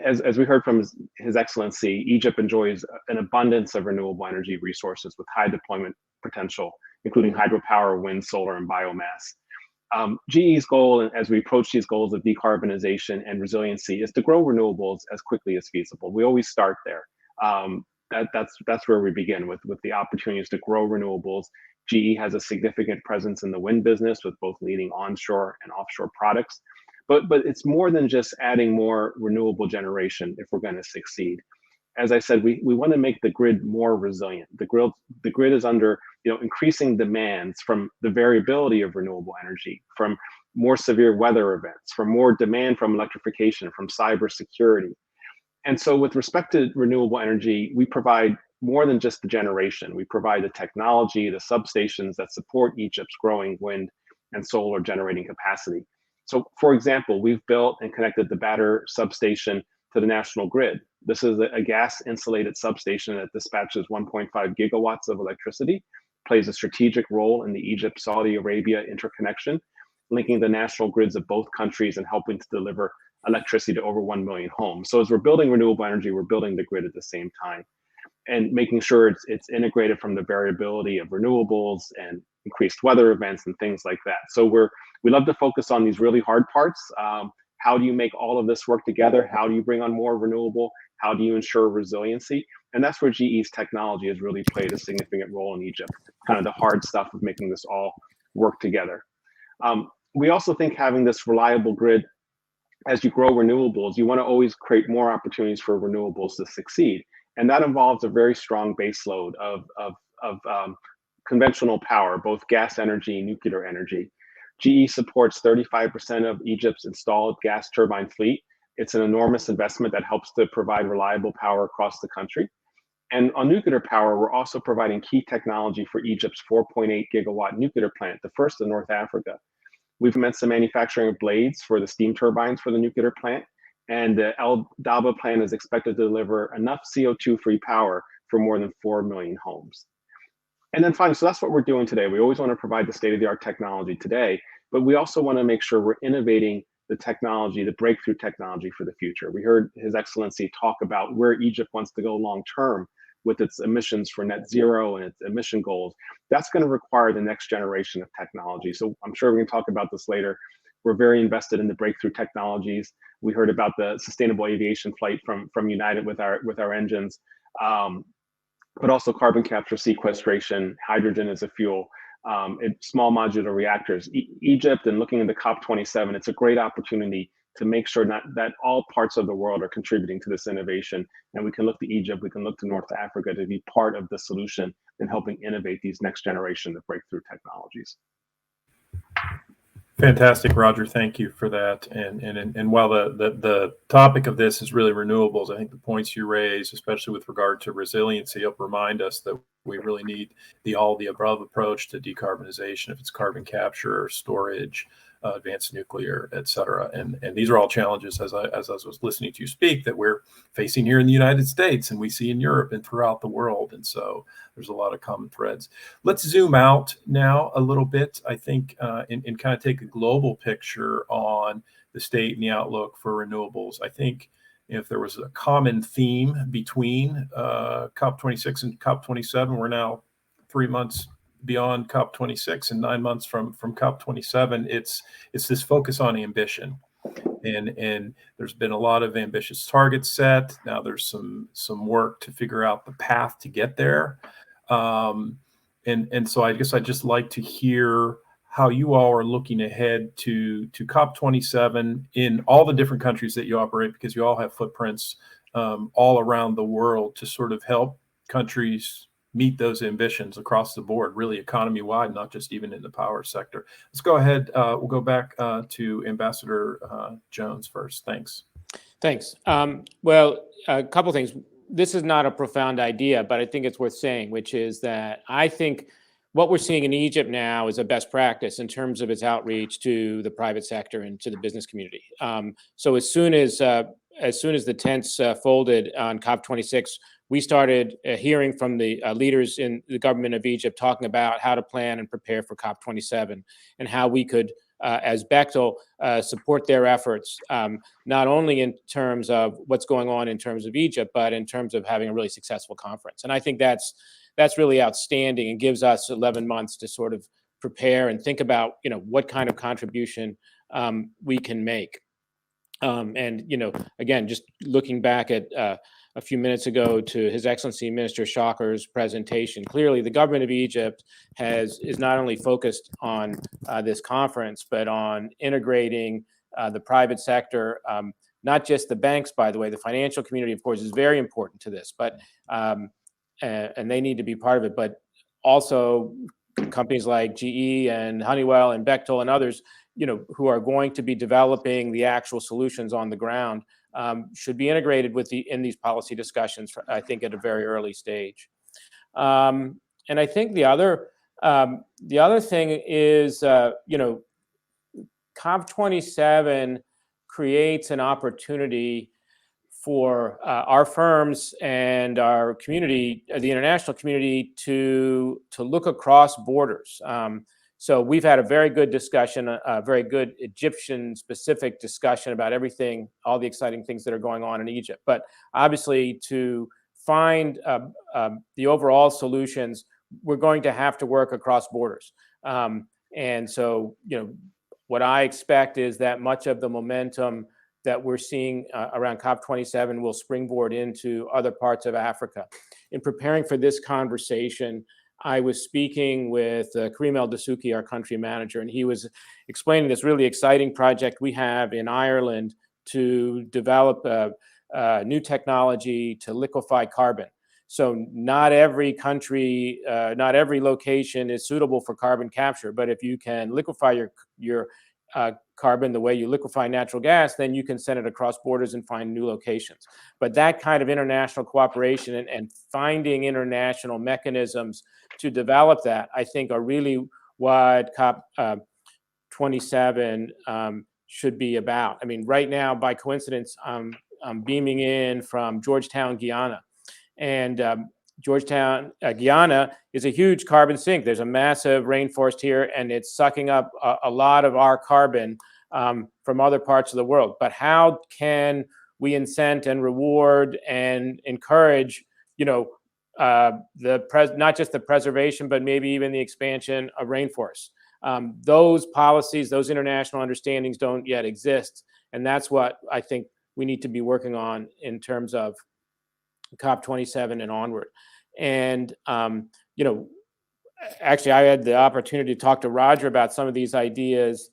As we heard from His Excellency, Egypt enjoys an abundance of renewable energy resources with high deployment potential, including hydropower, wind, solar, and biomass. GE's goal, as we approach these goals of decarbonization and resiliency, is to grow renewables as quickly as feasible. We always start there. That's where we begin with the opportunities to grow renewables. GE has a significant presence in the wind business with both leading onshore and offshore products. But it's more than just adding more renewable generation if we're going to succeed. As I said, we want to make the grid more resilient. The grid is under increasing demands from the variability of renewable energy, from more severe weather events, from more demand from electrification, from cybersecurity. And so with respect to renewable energy, we provide more than just the generation. We provide the technology, the substations that support Egypt's growing wind and solar generating capacity. So, for example, we've built and connected the Badr substation to the national grid. This is a gas-insulated substation that dispatches 1.5 gigawatts of electricity, plays a strategic role in the Egypt-Saudi Arabia interconnection, linking the national grids of both countries and helping to deliver electricity to over 1 million homes. So as we're building renewable energy, we're building the grid at the same time, and making sure it's integrated from the variability of renewables and increased weather events and things like that. So we love to focus on these really hard parts. How do you make all of this work together? How do you bring on more renewable? How do you ensure resiliency? And that's where GE's technology has really played a significant role in Egypt, kind of the hard stuff of making this all work together. We also think having this reliable grid, as you grow renewables, you want to always create more opportunities for renewables to succeed. And that involves a very strong baseload of conventional power, both gas energy and nuclear energy. GE supports 35% of Egypt's installed gas turbine fleet. It's an enormous investment that helps to provide reliable power across the country. And on nuclear power, we're also providing key technology for Egypt's 4.8 gigawatt nuclear plant, the first in North Africa. We've commenced the manufacturing of blades for the steam turbines for the nuclear plant, and the El Daba plant is expected to deliver enough CO2-free power for more than 4 million homes. And then finally, so that's what we're doing today. We always want to provide the state-of-the-art technology today, but we also want to make sure we're innovating the technology, the breakthrough technology for the future. We heard His Excellency talk about where Egypt wants to go long-term with its emissions for net zero and its emission goals. That's going to require the next generation of technology. So I'm sure we can talk about this later. We're very invested in the breakthrough technologies. We heard about the sustainable aviation flight from United with our engines, but also carbon capture, sequestration, hydrogen as a fuel, small modular reactors. Egypt, and looking into COP27, it's a great opportunity to make sure that all parts of the world are contributing to this innovation. And we can look to Egypt, we can look to North Africa to be part of the solution in helping innovate these next generation of breakthrough technologies. Fantastic, Roger. Thank you for that. And while the topic of this is really renewables, I think the points you raise, especially with regard to resiliency, help remind us that we really need the all the above approach to decarbonization, if it's carbon capture, storage, advanced nuclear, et cetera. And these are all challenges, as I was listening to you speak, that we're facing here in the United States and we see in Europe and throughout the world. And so there's a lot of common threads. Let's zoom out now a little bit, I think, and kind of take a global picture on the state and the outlook for renewables. I think if there was a common theme between COP26 and COP27, we're now 3 months beyond COP26 and 9 months from COP27. It's this focus on ambition, and there's been a lot of ambitious targets set. Now there's some work to figure out the path to get there, and so I guess I'd just like to hear how you all are looking ahead to COP27 in all the different countries that you operate, because you all have footprints all around the world to sort of help countries meet those ambitions across the board, really economy-wide, not just even in the power sector. Let's go ahead. We'll go back to Ambassador Jones first. Thanks. Thanks. Well, a couple things. This is not a profound idea, but I think it's worth saying, which is that I think what we're seeing in Egypt now is a best practice in terms of its outreach to the private sector and to the business community. So as soon as the tents folded on COP26, we started hearing from the leaders in the government of Egypt talking about how to plan and prepare for COP27 and how we could, as Bechtel, support their efforts, not only in terms of what's going on in terms of Egypt, but in terms of having a really successful conference. And I think that's really outstanding and gives us 11 months to sort of prepare and think about, what kind of contribution we can make. And, again, just looking back at a few minutes ago to His Excellency Minister Shocker's presentation, clearly the government of Egypt is not only focused on this conference, but on integrating the private sector, not just the banks, by the way. The financial community, of course, is very important to this, but and they need to be part of it, but also companies like GE and Honeywell and Bechtel and others, who are going to be developing the actual solutions on the ground, should be integrated in these policy discussions, I think, at a very early stage. And I think the other thing is, COP27 creates an opportunity for our firms and our community, the international community, to look across borders. So we've had a very good discussion, a very good Egyptian-specific discussion about everything, all the exciting things that are going on in Egypt. But obviously, to find the overall solutions, we're going to have to work across borders. And so, what I expect is that much of the momentum that we're seeing around COP27 will springboard into other parts of Africa. In preparing for this conversation, I was speaking with Karim El Dasuki, our country manager, and he was explaining this really exciting project we have in Ireland to develop a new technology to liquefy carbon. So not every country, not every location is suitable for carbon capture, but if you can liquefy your carbon the way you liquefy natural gas, then you can send it across borders and find new locations. But that kind of international cooperation and finding international mechanisms to develop that, I think, are really what COP27 should be about. I mean, right now, by coincidence, I'm beaming in from Georgetown, Guyana. And Georgetown, Guyana is a huge carbon sink. There's a massive rainforest here, and it's sucking up a lot of our carbon from other parts of the world. But how can we incent and reward and encourage, not just the preservation, but maybe even the expansion of rainforests? Those policies, those international understandings don't yet exist. And that's what I think we need to be working on in terms of COP27 and onward. And, actually, I had the opportunity to talk to Roger about some of these ideas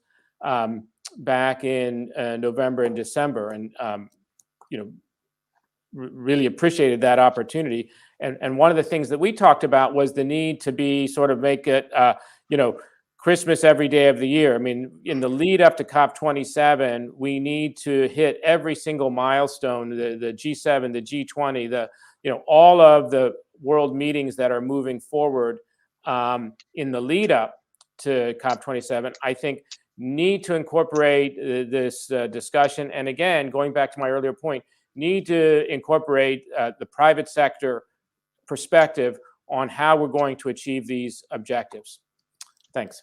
back in November and December, and really appreciated that opportunity. And one of the things that we talked about was the need to be sort of make it, Christmas every day of the year. I mean, in the lead up to COP27, we need to hit every single milestone, the G7, the G20, all of the world meetings that are moving forward in the lead up to COP27, I think need to incorporate this discussion. And again, going back to my earlier point, need to incorporate the private sector perspective on how we're going to achieve these objectives. Thanks.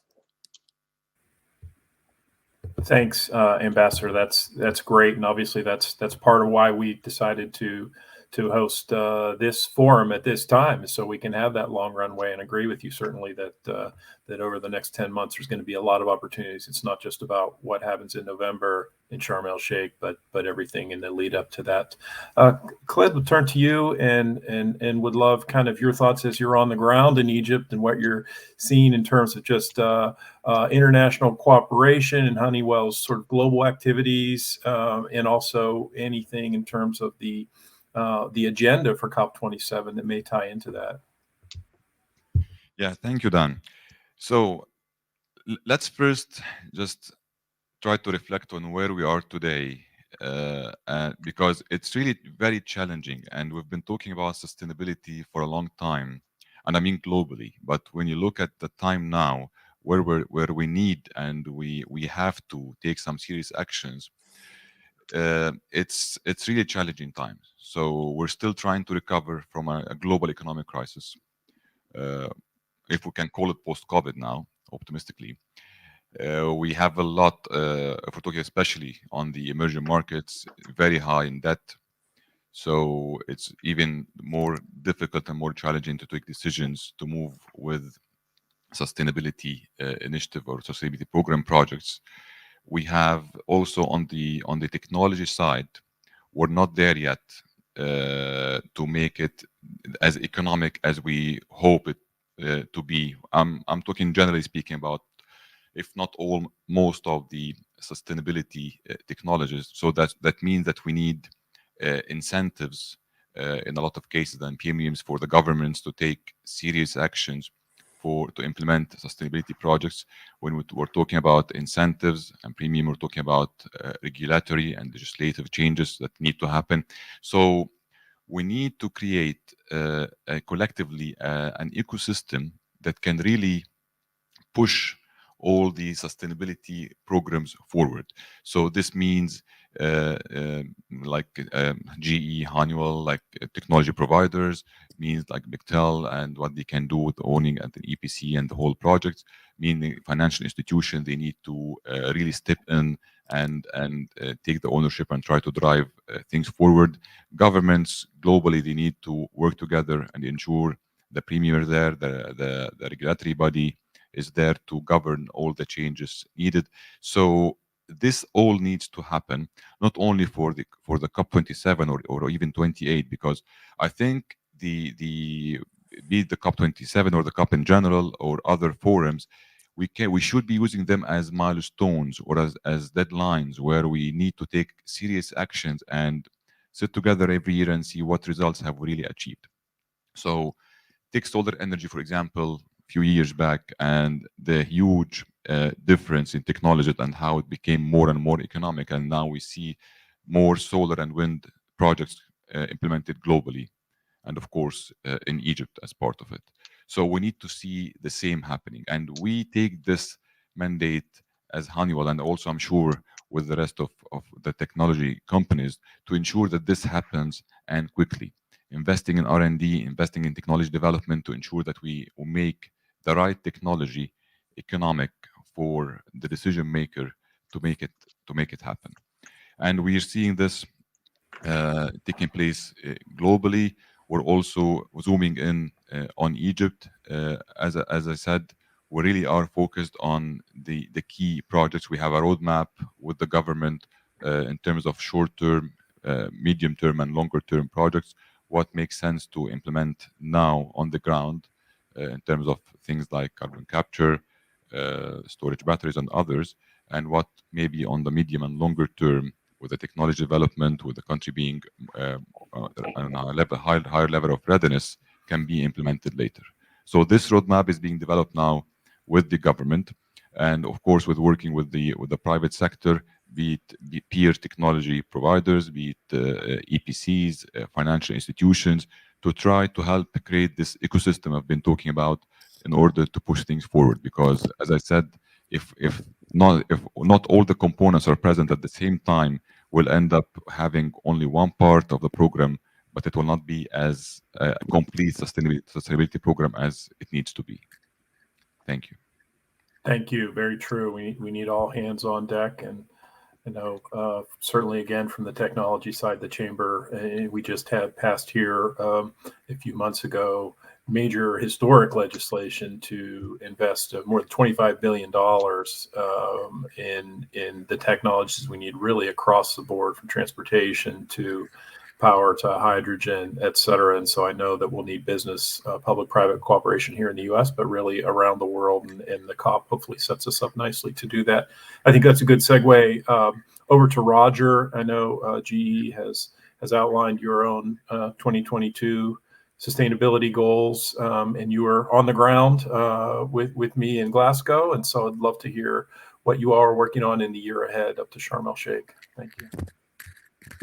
Thanks, Ambassador. That's great, and obviously that's part of why we decided to host this forum at this time, so we can have that long runway. And agree with you certainly that that over the next 10 months there's going to be a lot of opportunities. It's not just about what happens in November in Sharm el Sheikh, but everything in the lead up to that. Khaled, we'll turn to you and would love kind of your thoughts as you're on the ground in Egypt and what you're seeing in terms of just international cooperation and Honeywell's sort of global activities, and also anything in terms of the agenda for COP27 that may tie into that. Yeah, thank you, Dan. So let's first just try to reflect on where we are today, because it's really very challenging, and we've been talking about sustainability for a long time, and I mean globally. But when you look at the time now, where we need and we have to take some serious actions, it's really challenging times. So we're still trying to recover from a global economic crisis, if we can call it post-COVID now, optimistically. We have a lot, if we're talking especially on the emerging markets, very high in debt. So it's even more difficult and more challenging to take decisions to move with sustainability initiative or sustainability program projects. We have also on the technology side, we're not there yet to make it as economic as we hope it to be. I'm talking generally speaking about, if not all, most of the sustainability technologies. So that means that we need incentives in a lot of cases and premiums for the governments to take serious actions to implement sustainability projects. When we're talking about incentives and premium, we're talking about regulatory and legislative changes that need to happen. So we need to create collectively an ecosystem that can really push all the sustainability programs forward. So this means like GE, Honeywell, like technology providers, means like Bechtel and what they can do with owning at the EPC and the whole project, meaning financial institutions, they need to really step in and take the ownership and try to drive things forward. Governments globally, they need to work together and ensure the premier there, the regulatory body is there to govern all the changes needed. So this all needs to happen, not only for the COP27 or even 28, because I think be it the COP27 or the COP in general or other forums, we should be using them as milestones or as deadlines where we need to take serious actions and sit together every year and see what results have we really achieved. So take solar energy, for example, a few years back, and the huge difference in technology and how it became more and more economic. And now we see more solar and wind projects implemented globally, and of course in Egypt as part of it. So we need to see the same happening. And we take this mandate as Honeywell, and also I'm sure with the rest of the technology companies, to ensure that this happens and quickly. Investing in R&D, investing in technology development to ensure that we make the right technology economic for the decision maker to make it happen. And we are seeing this taking place globally. We're also zooming in on Egypt. As I said, we really are focused on the key projects. We have a roadmap with the government in terms of short-term, medium-term, and longer-term projects. What makes sense to implement now on the ground in terms of things like carbon capture, storage batteries, and others. and what maybe on the medium and longer term, with the technology development, with the country being on a higher level of readiness, can be implemented later. So this roadmap is being developed now with the government, and of course with working with the private sector, be it peer technology providers, be it EPCs, financial institutions, to try to help create this ecosystem I've been talking about in order to push things forward. Because as I said, if not all the components are present at the same time, we'll end up having only one part of the program, but it will not be as a complete sustainability program as it needs to be. Thank you. Thank you. Very true. We need all hands on deck. And I know certainly, again, from the technology side, the chamber, we just had passed here a few months ago major historic legislation to invest more than $25 billion in the technologies we need really across the board, from transportation to power to hydrogen, et cetera. And so I know that we'll need business, public-private cooperation here in the US, but really around the world. And the COP hopefully sets us up nicely to do that. I think that's a good segue over to Roger. I know GE has outlined your own 2022 sustainability goals, and you are on the ground with me in Glasgow. And so I'd love to hear what you all are working on in the year ahead up to Sharm el-Sheikh. Thank you.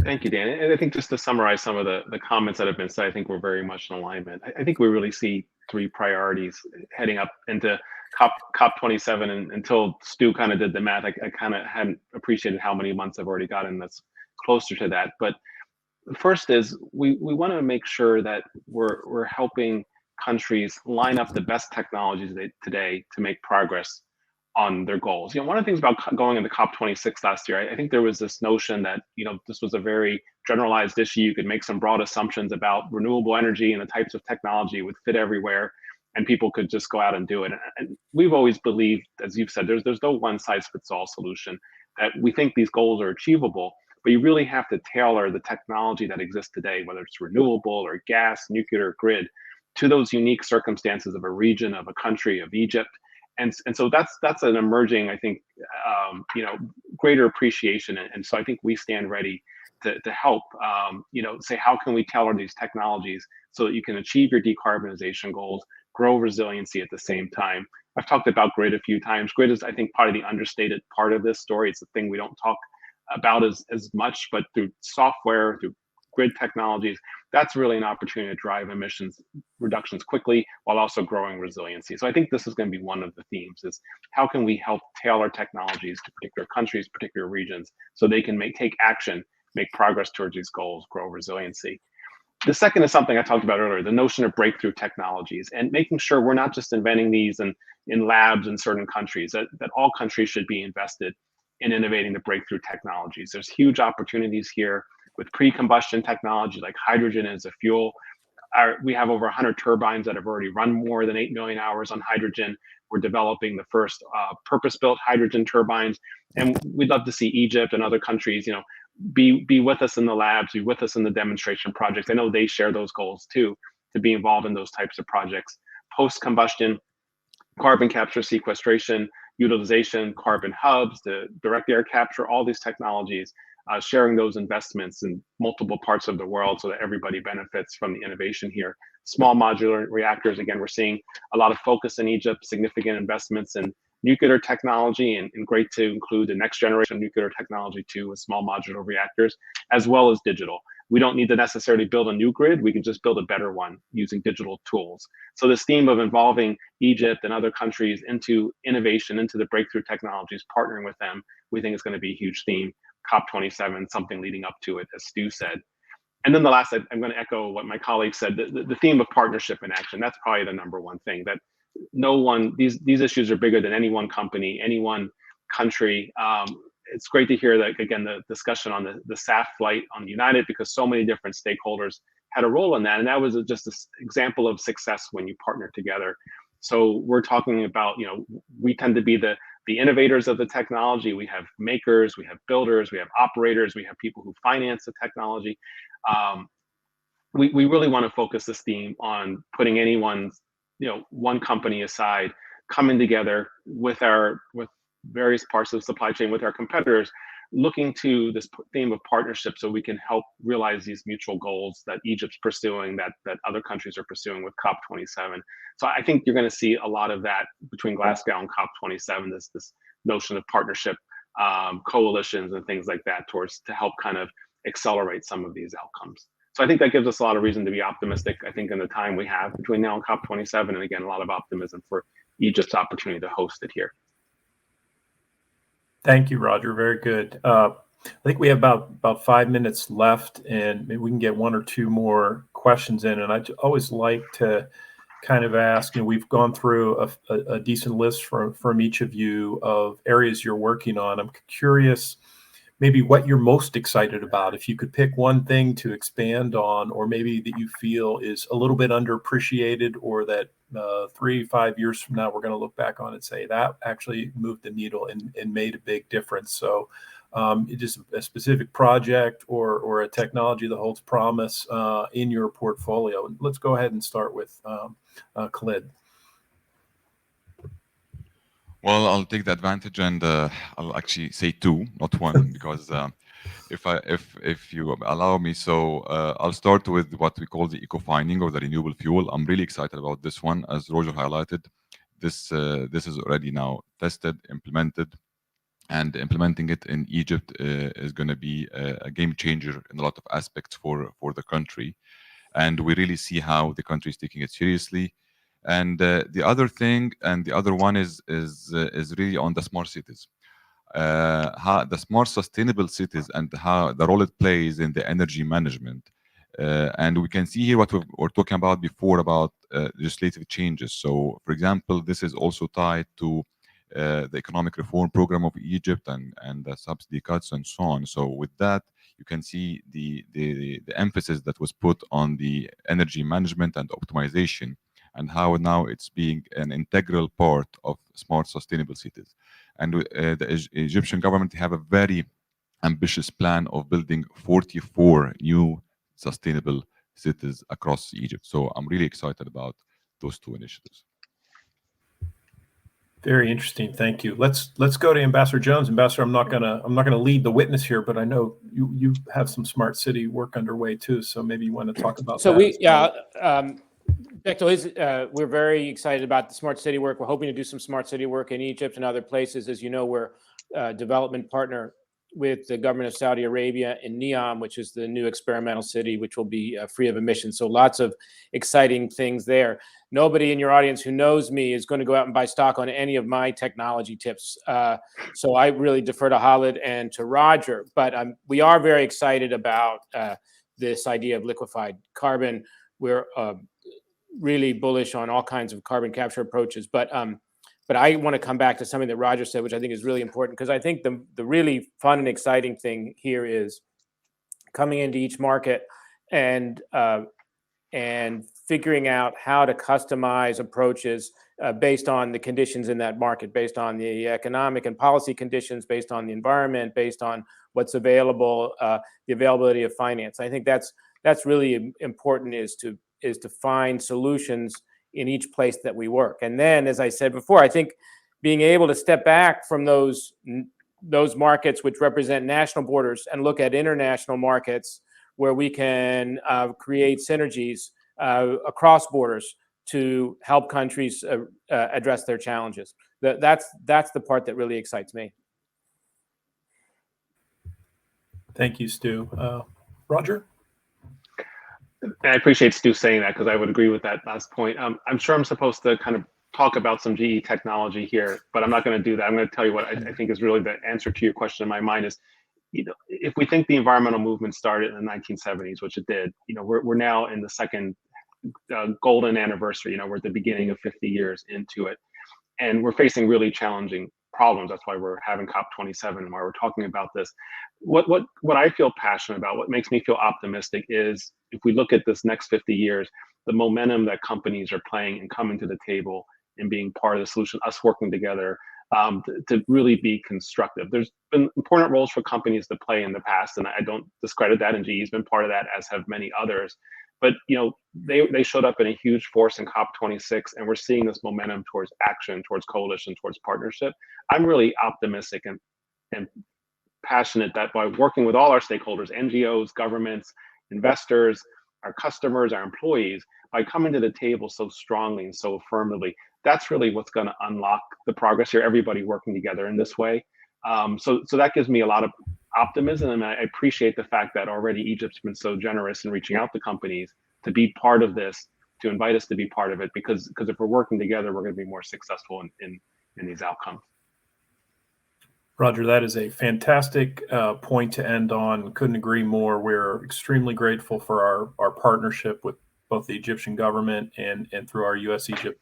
Thank you, Dan. And I think just to summarize some of the comments that have been said, I think we're very much in alignment. I think we really see three priorities heading up into COP27. And until Stu kind of did the math, I kind of hadn't appreciated how many months I've already gotten that's closer to that. But first is we want to make sure that we're helping countries line up the best technologies today to make progress on their goals. One of the things about going into COP26 last year, I think there was this notion that this was a very generalized issue. You could make some broad assumptions about renewable energy and the types of technology would fit everywhere, and people could just go out and do it. And we've always believed, as you've said, there's no one size fits all solution. That we think these goals are achievable, but you really have to tailor the technology that exists today, whether it's renewable or gas, nuclear, grid, to those unique circumstances of a region, of a country, of Egypt. And so that's an emerging, I think, greater appreciation. And so I think we stand ready to help, say, how can we tailor these technologies so that you can achieve your decarbonization goals, grow resiliency at the same time. I've talked about grid a few times. Grid is, I think, probably the understated part of this story. It's the thing we don't talk about as much, but through software, through grid technologies, that's really an opportunity to drive emissions reductions quickly while also growing resiliency. So I think this is going to be one of the themes, is how can we help tailor technologies to particular countries, particular regions, so they can take action, make progress towards these goals, grow resiliency. The second is something I talked about earlier, the notion of breakthrough technologies, and making sure we're not just inventing these in labs in certain countries, that all countries should be invested in innovating the breakthrough technologies. There's huge opportunities here with pre-combustion technology like hydrogen as a fuel. We have over 100 turbines that have already run more than 8 million hours on hydrogen. We're developing the first purpose-built hydrogen turbines, and we'd love to see Egypt and other countries, be with us in the labs, be with us in the demonstration projects. I know they share those goals too, to be involved in those types of projects. Post-combustion, carbon capture, sequestration, utilization, carbon hubs, the direct air capture, all these technologies, sharing those investments in multiple parts of the world so that everybody benefits from the innovation here. Small modular reactors, again, we're seeing a lot of focus in Egypt, significant investments in nuclear technology, and great to include the next generation of nuclear technology too, with small modular reactors, as well as digital. We don't need to necessarily build a new grid, we can just build a better one using digital tools. So this theme of involving Egypt and other countries into innovation, into the breakthrough technologies, partnering with them, we think is going to be a huge theme. COP27, something leading up to it, as Stu said. And then the last, I'm going to echo what my colleague said, the theme of partnership and action. That's probably the number one thing, that these issues are bigger than any one company, any one country. It's great to hear that, again, the discussion on the SAF flight on United, because so many different stakeholders had a role in that. And that was just an example of success when you partner together. So we're talking about, we tend to be the innovators of the technology. We have makers, we have builders, we have operators, we have people who finance the technology. We really want to focus this theme on putting anyone's, one company aside, coming together with various parts of the supply chain with our competitors, looking to this theme of partnership so we can help realize these mutual goals that Egypt's pursuing, that other countries are pursuing with COP27. So I think you're going to see a lot of that between Glasgow and COP27, this notion of partnership, coalitions and things like that to help kind of accelerate some of these outcomes. So I think that gives us a lot of reason to be optimistic, I think, in the time we have between now and COP27, and again, a lot of optimism for Egypt's opportunity to host it here. Thank you, Roger. Very good. I think we have about 5 minutes left, and maybe we can get one or two more questions in. And I always like to kind of ask, we've gone through a decent list from each of you of areas you're working on. I'm curious maybe what you're most excited about. If you could pick one thing to expand on, or maybe that you feel is a little bit underappreciated, or that 3-5 years from now, we're going to look back on and say that actually moved the needle and made a big difference. So just a specific project or a technology that holds promise in your portfolio. Let's go ahead and start with Khalid. Well, I'll take the advantage and I'll actually say two, not one, because if you allow me, so I'll start with what we call the eco-fining or the renewable fuel. I'm really excited about this one. As Roger highlighted, this is already now tested, implemented, and implementing it in Egypt is going to be a game changer in a lot of aspects for the country. And we really see how the country is taking it seriously. And the other thing, and the other one is really on the smart cities, how the smart sustainable cities and how the role it plays in the energy management. And we can see here what we were talking about before about legislative changes. So, for example, this is also tied to the economic reform program of Egypt and the subsidy cuts and so on. So, with that, you can see the emphasis that was put on the energy management and optimization, and how now it's being an integral part of smart sustainable cities. And the Egyptian government have a very ambitious plan of building 44 new sustainable cities across Egypt. So I'm really excited about those two initiatives. Very interesting. Thank you. Let's go to Ambassador Jones. Ambassador, I'm not gonna lead the witness here, but I know you have some smart city work underway too. So maybe you want to talk about that. We're very excited about the smart city work. We're hoping to do some smart city work in Egypt and other places. As you know, we're a development partner with the government of Saudi Arabia in Neom, which is the new experimental city, which will be free of emissions. So lots of exciting things there. Nobody in your audience who knows me is going to go out and buy stock on any of my technology tips. So I really defer to Khalid and to Roger. But we are very excited about this idea of liquefied carbon. We're really bullish on all kinds of carbon capture approaches. But I want to come back to something that Roger said, which I think is really important, because I think the really fun and exciting thing here is coming into each market and figuring out how to customize approaches based on the conditions in that market, based on the economic and policy conditions, based on the environment, based on what's available, the availability of finance. I think that's really important, is to find solutions in each place that we work. And then, as I said before, I think being able to step back from those markets which represent national borders and look at international markets where we can create synergies across borders to help countries address their challenges. That's the part that really excites me. Thank you, Stu. Roger? And I appreciate Stu saying that, because I would agree with that last point. I'm sure I'm supposed to kind of talk about some GE technology here, but I'm not going to do that. I'm going to tell you what I think is really the answer to your question in my mind is, if we think the environmental movement started in the 1970s, which it did, we're now in the second golden anniversary. We're at the beginning of 50 years into it, and we're facing really challenging problems. That's why we're having COP27 and why we're talking about this. What I feel passionate about, what makes me feel optimistic, is if we look at this next 50 years, the momentum that companies are playing and coming to the table and being part of the solution, us working together to really be constructive. There's been important roles for companies to play in the past, and I don't discredit that, and GE's been part of that, as have many others. But they showed up in a huge force in COP26, and we're seeing this momentum towards action, towards coalition, towards partnership. I'm really optimistic and passionate that by working with all our stakeholders, NGOs, governments, investors, our customers, our employees, by coming to the table so strongly and so affirmatively, that's really what's going to unlock the progress here, everybody working together in this way. So that gives me a lot of optimism, and I appreciate the fact that already Egypt's been so generous in reaching out to companies to be part of this, to invite us to be part of it, because if we're working together, we're going to be more successful in these outcomes. Roger, that is a fantastic point to end on. Couldn't agree more. We're extremely grateful for our partnership with both the Egyptian government and through our U.S.-Egypt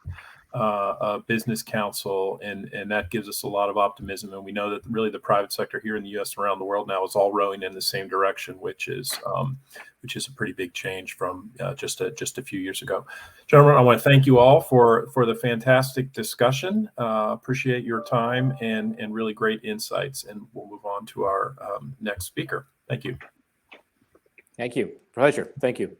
Business Council, and that gives us a lot of optimism. And we know that really the private sector here in the U.S. and around the world now is all rowing in the same direction, which is a pretty big change from just a few years ago. Gentlemen, I want to thank you all for the fantastic discussion. Appreciate your time and really great insights. And we'll move on to our next speaker. Thank you. Thank you. Pleasure. Thank you.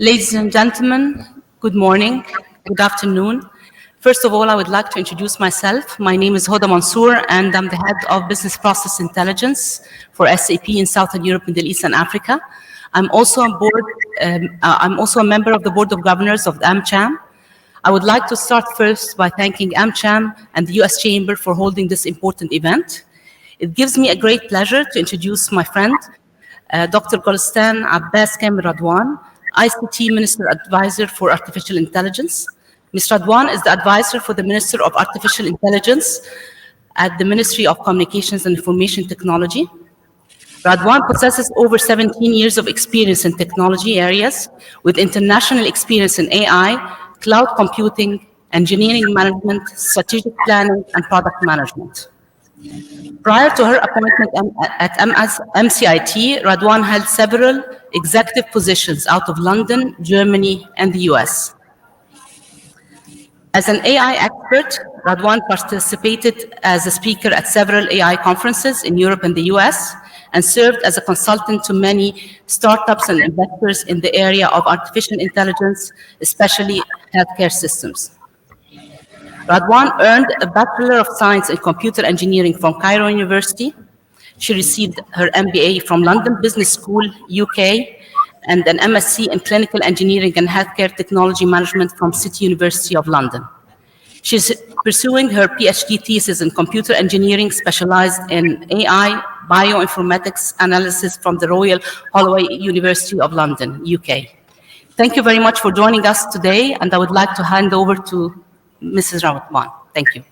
Ladies and gentlemen, good morning, good afternoon. First of all, I would like to introduce myself. My name is Hoda Mansour, and I'm the head of Business Process Intelligence for SAP in Southern Europe, Middle East, and Africa. I'm also on board. I'm also a member of the Board of Governors of AmCham. I would like to start first by thanking AmCham and the U.S. Chamber for holding this important event. It gives me a great pleasure to introduce my friend, Dr. Golestan Abbas Kamil Radwan, ICT Minister Advisor for Artificial Intelligence. Ms. Radwan is the advisor for the Minister of Artificial Intelligence at the Ministry of Communications and Information Technology. Radwan possesses over 17 years of experience in technology areas with international experience in AI, cloud computing, engineering management, strategic planning, and product management. Prior to her appointment at MCIT, Radwan held several executive positions out of London, Germany, and the US. As an AI expert, Radwan participated as a speaker at several AI conferences in Europe and the US, and served as a consultant to many startups and investors in the area of artificial intelligence, especially healthcare systems. Radwan earned a Bachelor of Science in Computer Engineering from Cairo University. She received her MBA from London Business School, UK, and an MSc in Clinical Engineering and Healthcare Technology Management from City University of London. She's pursuing her PhD thesis in Computer Engineering, specialized in AI, Bioinformatics Analysis from the Royal Holloway University of London, UK. Thank you very much for joining us today, and I would like to hand over to Mrs. Radwan. Thank you.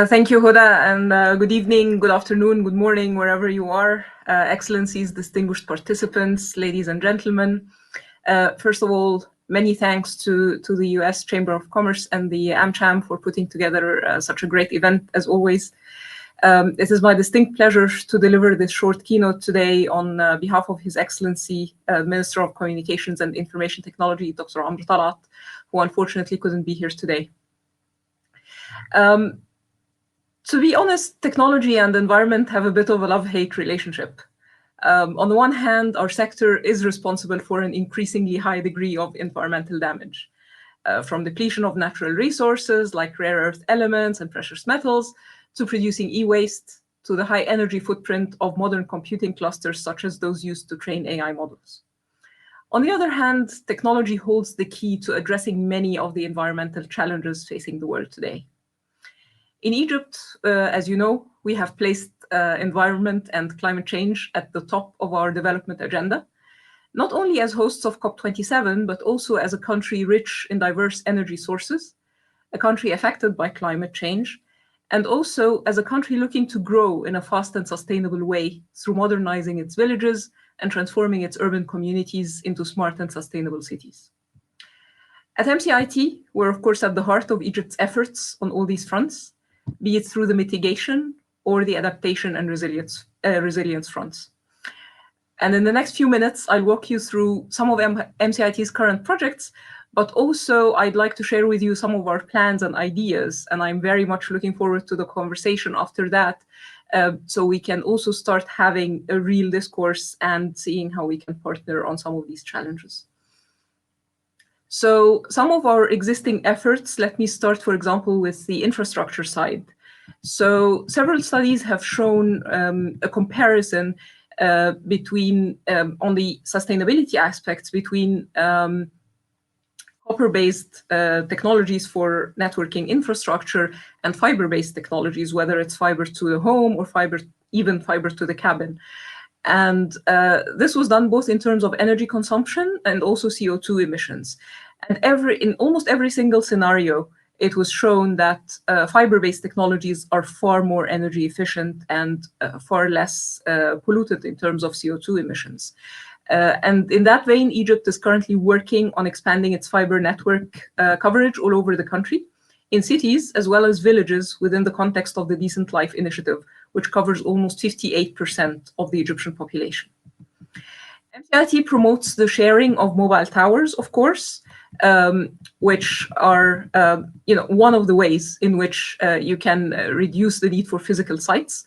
Thank you, Hoda, and good evening, good afternoon, good morning, wherever you are. Excellencies, distinguished participants, ladies and gentlemen. First of all, many thanks to the US Chamber of Commerce and the AmCham for putting together such a great event, as always. It is my distinct pleasure to deliver this short keynote today on behalf of His Excellency, Minister of Communications and Information Technology, Dr. Amr Talat, who unfortunately couldn't be here today. To be honest, technology and environment have a bit of a love-hate relationship. On the one hand, our sector is responsible for an increasingly high degree of environmental damage, from depletion of natural resources like rare earth elements and precious metals, to producing e-waste, to the high energy footprint of modern computing clusters such as those used to train AI models. On the other hand, technology holds the key to addressing many of the environmental challenges facing the world today. In Egypt, as you know, we have placed environment and climate change at the top of our development agenda, not only as hosts of COP27, but also as a country rich in diverse energy sources, a country affected by climate change, and also as a country looking to grow in a fast and sustainable way through modernizing its villages and transforming its urban communities into smart and sustainable cities. At MCIT, we're of course at the heart of Egypt's efforts on all these fronts, be it through the mitigation or the adaptation and resilience fronts. And in the next few minutes, I'll walk you through some of MCIT's current projects, but also I'd like to share with you some of our plans and ideas. And I'm very much looking forward to the conversation after that, so we can also start having a real discourse and seeing how we can partner on some of these challenges. So some of our existing efforts, let me start, for example, with the infrastructure side. So several studies have shown a comparison between, on the sustainability aspects, between copper-based technologies for networking infrastructure and fiber-based technologies, whether it's fiber to the home or even fiber to the cabin. And this was done both in terms of energy consumption and also CO2 emissions. And in almost every single scenario, it was shown that fiber-based technologies are far more energy efficient and far less polluted in terms of CO2 emissions. And in that vein, Egypt is currently working on expanding its fiber network coverage all over the country, in cities as well as villages within the context of the Decent Life Initiative, which covers almost 58% of the Egyptian population. MCIT promotes the sharing of mobile towers, of course, which are one of the ways in which you can reduce the need for physical sites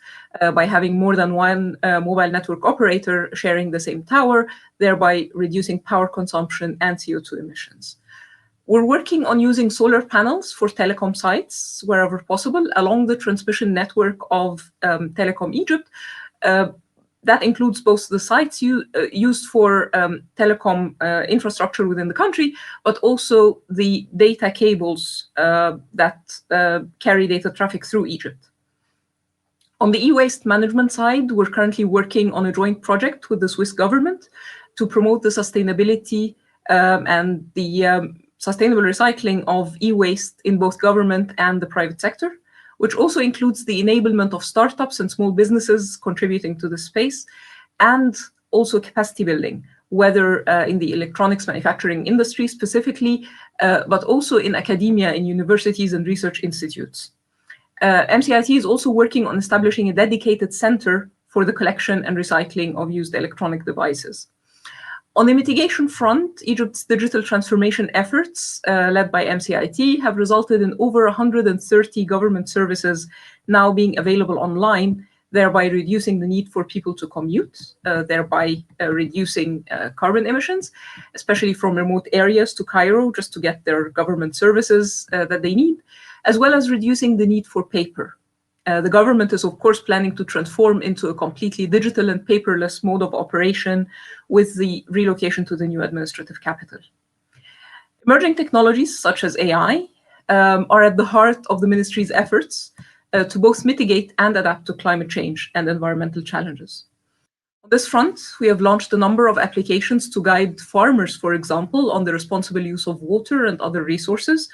by having more than one mobile network operator sharing the same tower, thereby reducing power consumption and CO2 emissions. We're working on using solar panels for telecom sites wherever possible along the transmission network of Telecom Egypt. That includes both the sites used for telecom infrastructure within the country, but also the data cables that carry data traffic through Egypt. On the e-waste management side, we're currently working on a joint project with the Swiss government to promote the sustainability and the sustainable recycling of e-waste in both government and the private sector, which also includes the enablement of startups and small businesses contributing to the space, and also capacity building, whether in the electronics manufacturing industry specifically, but also in academia, in universities and research institutes. MCIT is also working on establishing a dedicated center for the collection and recycling of used electronic devices. On the mitigation front, Egypt's digital transformation efforts, led by MCIT, have resulted in over 130 government services now being available online, thereby reducing the need for people to commute, thereby reducing carbon emissions, especially from remote areas to Cairo, just to get their government services that they need, as well as reducing the need for paper. The government is, of course, planning to transform into a completely digital and paperless mode of operation with the relocation to the new administrative capital. Emerging technologies such as AI are at the heart of the ministry's efforts to both mitigate and adapt to climate change and environmental challenges. On this front, we have launched a number of applications to guide farmers, for example, on the responsible use of water and other resources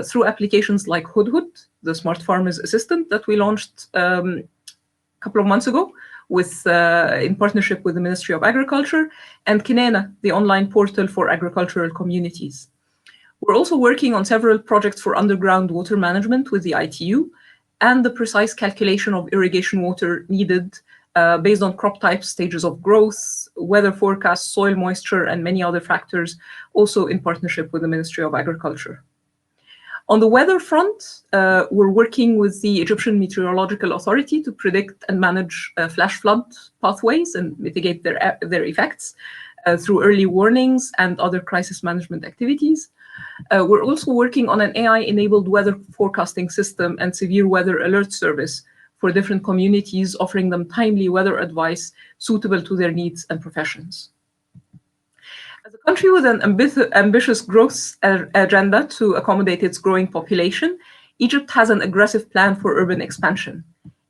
through applications like Hudhud, the Smart Farmers Assistant that we launched a couple of months ago in partnership with the Ministry of Agriculture, and Kinena, the online portal for agricultural communities. We're also working on several projects for underground water management with the ITU and the precise calculation of irrigation water needed based on crop types, stages of growth, weather forecasts, soil moisture, and many other factors, also in partnership with the Ministry of Agriculture. On the weather front, we're working with the Egyptian Meteorological Authority to predict and manage flash flood pathways and mitigate their effects through early warnings and other crisis management activities. We're also working on an AI-enabled weather forecasting system and severe weather alert service for different communities, offering them timely weather advice suitable to their needs and professions. As a country with an ambitious growth agenda to accommodate its growing population, Egypt has an aggressive plan for urban expansion,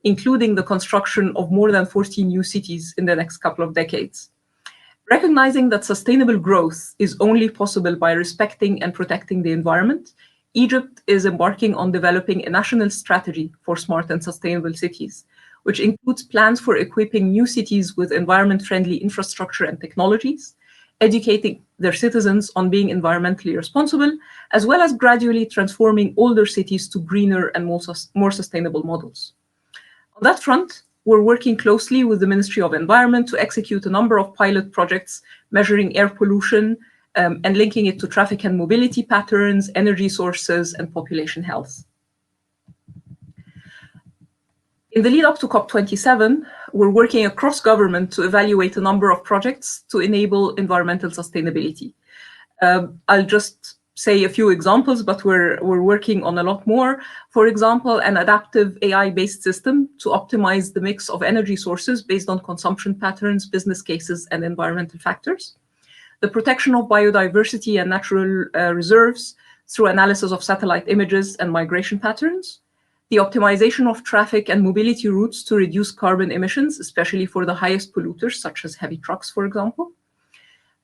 including the construction of more than 40 new cities in the next couple of decades. Recognizing that sustainable growth is only possible by respecting and protecting the environment, Egypt is embarking on developing a national strategy for smart and sustainable cities, which includes plans for equipping new cities with environment-friendly infrastructure and technologies, educating their citizens on being environmentally responsible, as well as gradually transforming older cities to greener and more sustainable models. On that front, we're working closely with the Ministry of Environment to execute a number of pilot projects measuring air pollution and linking it to traffic and mobility patterns, energy sources, and population health. In the lead up to COP27, we're working across government to evaluate a number of projects to enable environmental sustainability. I'll just say a few examples, but we're working on a lot more. For example, an adaptive AI-based system to optimize the mix of energy sources based on consumption patterns, business cases, and environmental factors. The protection of biodiversity and natural reserves through analysis of satellite images and migration patterns. The optimization of traffic and mobility routes to reduce carbon emissions, especially for the highest polluters, such as heavy trucks, for example.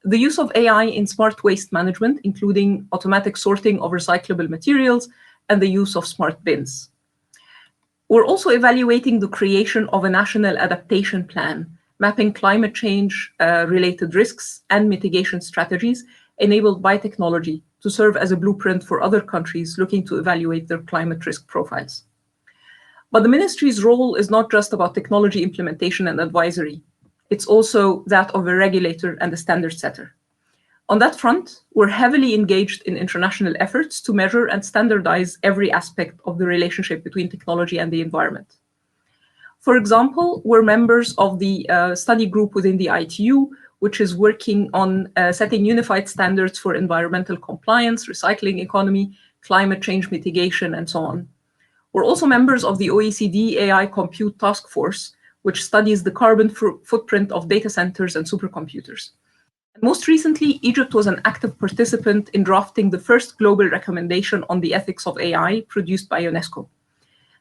The use of AI in smart waste management, including automatic sorting of recyclable materials and the use of smart bins. We're also evaluating the creation of a national adaptation plan, mapping climate change related risks and mitigation strategies enabled by technology to serve as a blueprint for other countries looking to evaluate their climate risk profiles. But the ministry's role is not just about technology implementation and advisory. It's also that of a regulator and a standard setter. On that front, we're heavily engaged in international efforts to measure and standardize every aspect of the relationship between technology and the environment. For example, we're members of the study group within the ITU, which is working on setting unified standards for environmental compliance, recycling economy, climate change mitigation, and so on. We're also members of the OECD AI Compute Task Force, which studies the carbon footprint of data centers and supercomputers. And most recently, Egypt was an active participant in drafting the first global recommendation on the ethics of AI produced by UNESCO.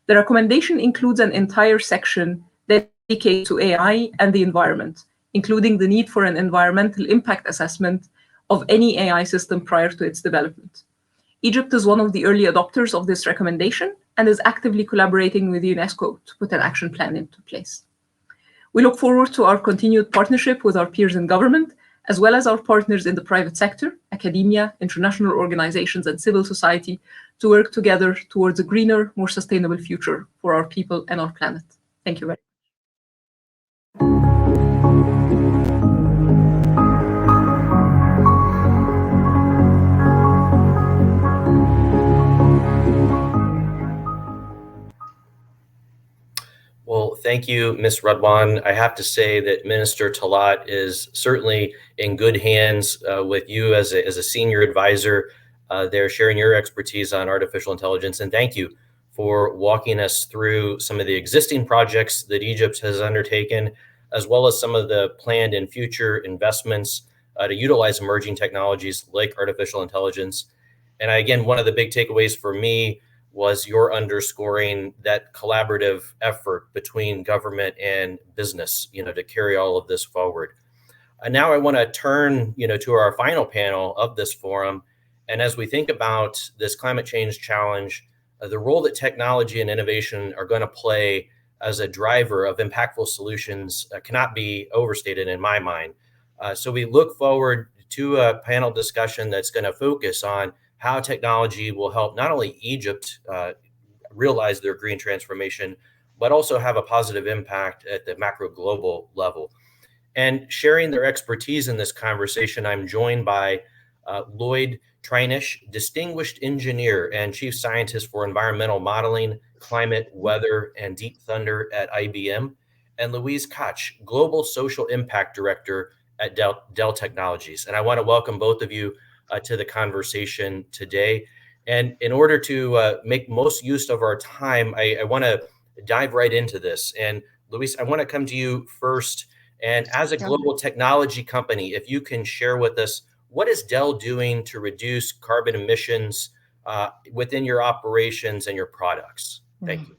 The recommendation includes an entire section dedicated to AI and the environment, including the need for an environmental impact assessment of any AI system prior to its development. Egypt is one of the early adopters of this recommendation and is actively collaborating with UNESCO to put an action plan into place. We look forward to our continued partnership with our peers in government, as well as our partners in the private sector, academia, international organizations, and civil society to work together towards a greener, more sustainable future for our people and our planet. Thank you very much. Well, thank you, Ms. Radwan. I have to say that Minister Talat is certainly in good hands with you as a senior advisor there, sharing your expertise on artificial intelligence. And thank you for walking us through some of the existing projects that Egypt has undertaken, as well as some of the planned and future investments to utilize emerging technologies like artificial intelligence. And again, one of the big takeaways for me was your underscoring that collaborative effort between government and business, to carry all of this forward. And now I want to turn, to our final panel of this forum. And as we think about this climate change challenge, the role that technology and innovation are going to play as a driver of impactful solutions cannot be overstated in my mind. So we look forward to a panel discussion that's going to focus on how technology will help not only Egypt realize their green transformation, but also have a positive impact at the macro global level. And sharing their expertise in this conversation, I'm joined by Lloyd Treinish, Distinguished Engineer and Chief Scientist for Environmental Modeling, Climate, Weather, and Deep Thunder at IBM, and Louise Koch, Global Social Impact Director at Dell Technologies. And I want to welcome both of you to the conversation today. And in order to make most use of our time, I want to dive right into this. And Louise, I want to come to you first. And as a global technology company, if you can share with us, what is Dell doing to reduce carbon emissions within your operations and your products? Thank you.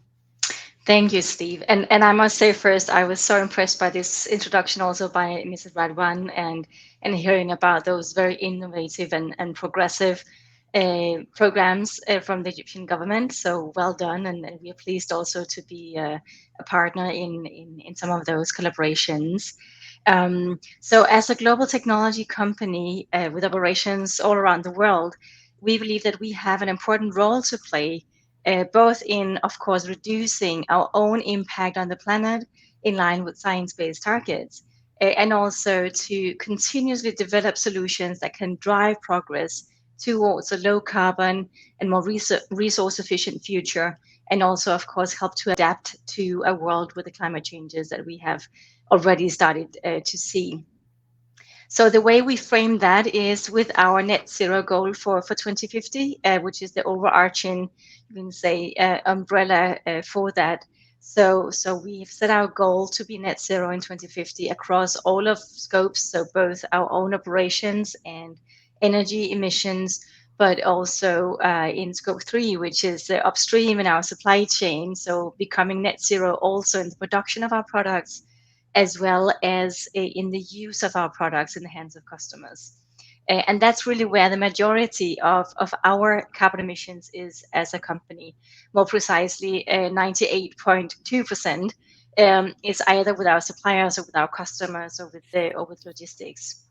Thank you, Steve. And I must say first, I was so impressed by this introduction also by Mrs. Radwan and hearing about those very innovative and progressive programs from the Egyptian government. So well done. And we are pleased also to be a partner in some of those collaborations. So as a global technology company with operations all around the world, we believe that we have an important role to play, both in, of course, reducing our own impact on the planet in line with science-based targets, and also to continuously develop solutions that can drive progress towards a low carbon and more resource efficient future, and also, of course, help to adapt to a world with the climate changes that we have already started to see. So the way we frame that is with our net zero goal for 2050, which is the overarching, you can say, umbrella for that. So we've set our goal to be net zero in 2050 across all of scopes, so both our own operations and energy emissions, but also in scope 3, which is upstream in our supply chain, so becoming net zero also in the production of our products, as well as in the use of our products in the hands of customers. And that's really where the majority of our carbon emissions is as a company. More precisely, 98.2% is either with our suppliers or with our customers or with logistics.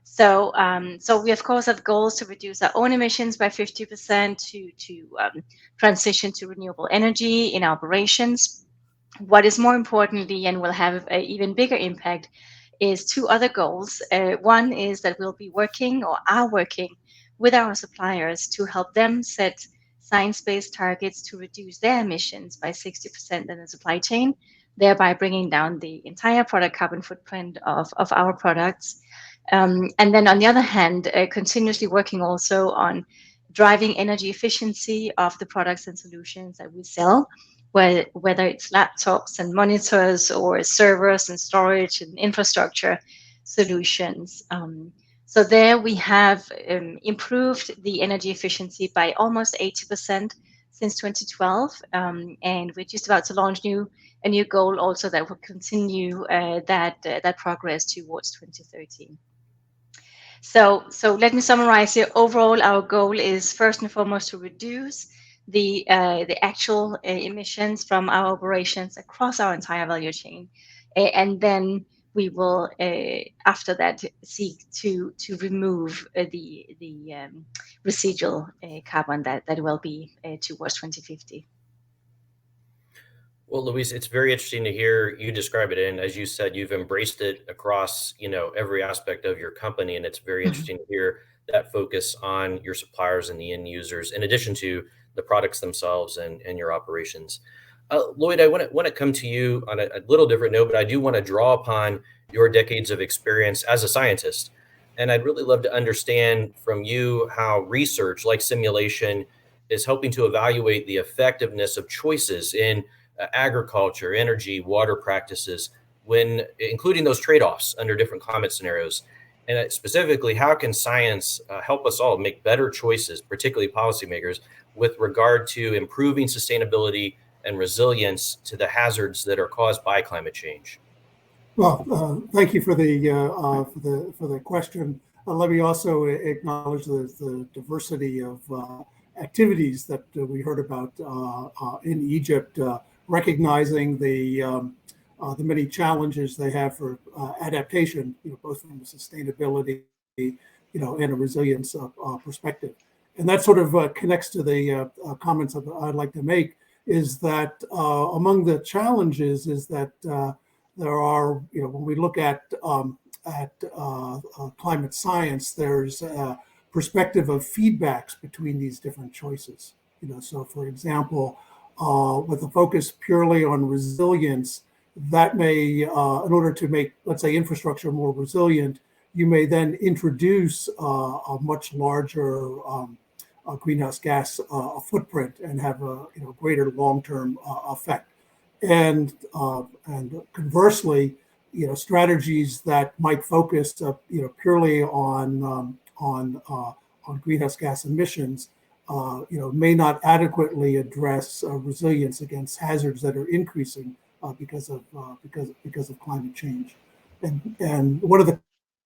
So we of course have goals to reduce our own emissions by 50%, to transition to renewable energy in our operations. What is more importantly, and will have an even bigger impact, is two other goals. One is that we'll be working, or are working, with our suppliers to help them set science-based targets to reduce their emissions by 60% in the supply chain, thereby bringing down the entire product carbon footprint of our products. And then on the other hand, continuously working also on driving energy efficiency of the products and solutions that we sell, whether it's laptops and monitors or servers and storage and infrastructure solutions. So there we have improved the energy efficiency by almost 80% since 2012, and we're just about to launch a new goal also that will continue that progress towards 2030. So let me summarize here. Overall, our goal is first and foremost to reduce the actual emissions from our operations across our entire value chain, and then we will after that seek to remove the residual carbon that will be towards 2050. Well, Luis, it's very interesting to hear you describe it. And as you said, you've embraced it across, every aspect of your company. And it's very interesting to hear that focus on your suppliers and the end users, in addition to the products themselves and your operations. Lloyd, I want to come to you on a little different note, but I do want to draw upon your decades of experience as a scientist. And I'd really love to understand from you how research like simulation is helping to evaluate the effectiveness of choices in agriculture, energy, water practices, when including those trade-offs under different climate scenarios. And specifically, how can science help us all make better choices, particularly policymakers, with regard to improving sustainability and resilience to the hazards that are caused by climate change? Well, thank you for the question. Let me also acknowledge the diversity of activities that we heard about in Egypt, recognizing the many challenges they have for adaptation, both from a sustainability, and a resilience perspective. And that sort of connects to the comments I'd like to make, is that among the challenges is that there are, when we look at climate science, there's a perspective of feedbacks between these different choices. So for example, with a focus purely on resilience, that may, in order to make, let's say, infrastructure more resilient, you may then introduce a much larger greenhouse gas footprint and have a greater long-term effect. And conversely, strategies that might focus purely on greenhouse gas emissions, may not adequately address resilience against hazards that are increasing because of climate change. And one of the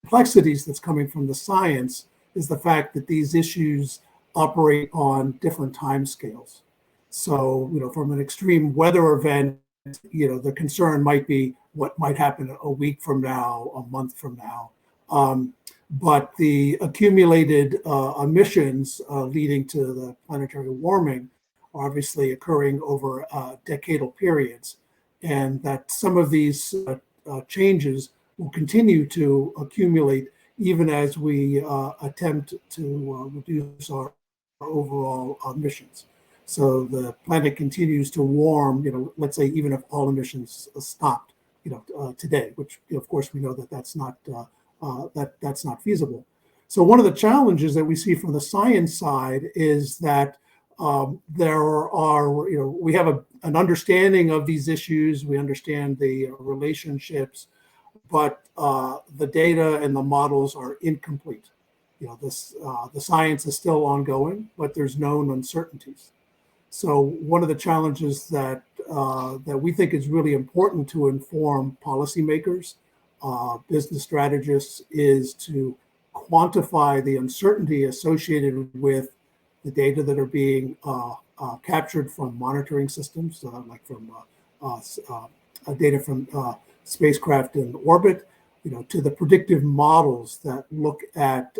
complexities that's coming from the science is the fact that these issues operate on different timescales. So, from an extreme weather event the concern might be what might happen a week from now, a month from now. But the accumulated emissions leading to the planetary warming are obviously occurring over decadal periods, and that some of these changes will continue to accumulate even as we attempt to reduce our overall emissions. So the planet continues to warm, let's say even if all emissions stopped, today, which of course we know that that's not feasible. So one of the challenges that we see from the science side is that we have an understanding of these issues, we understand the relationships, but the data and the models are incomplete. The science is still ongoing, but there's known uncertainties. So one of the challenges that we think is really important to inform policymakers, business strategists, is to quantify the uncertainty associated with the data that are being captured from monitoring systems, like from data from spacecraft in orbit, to the predictive models that look at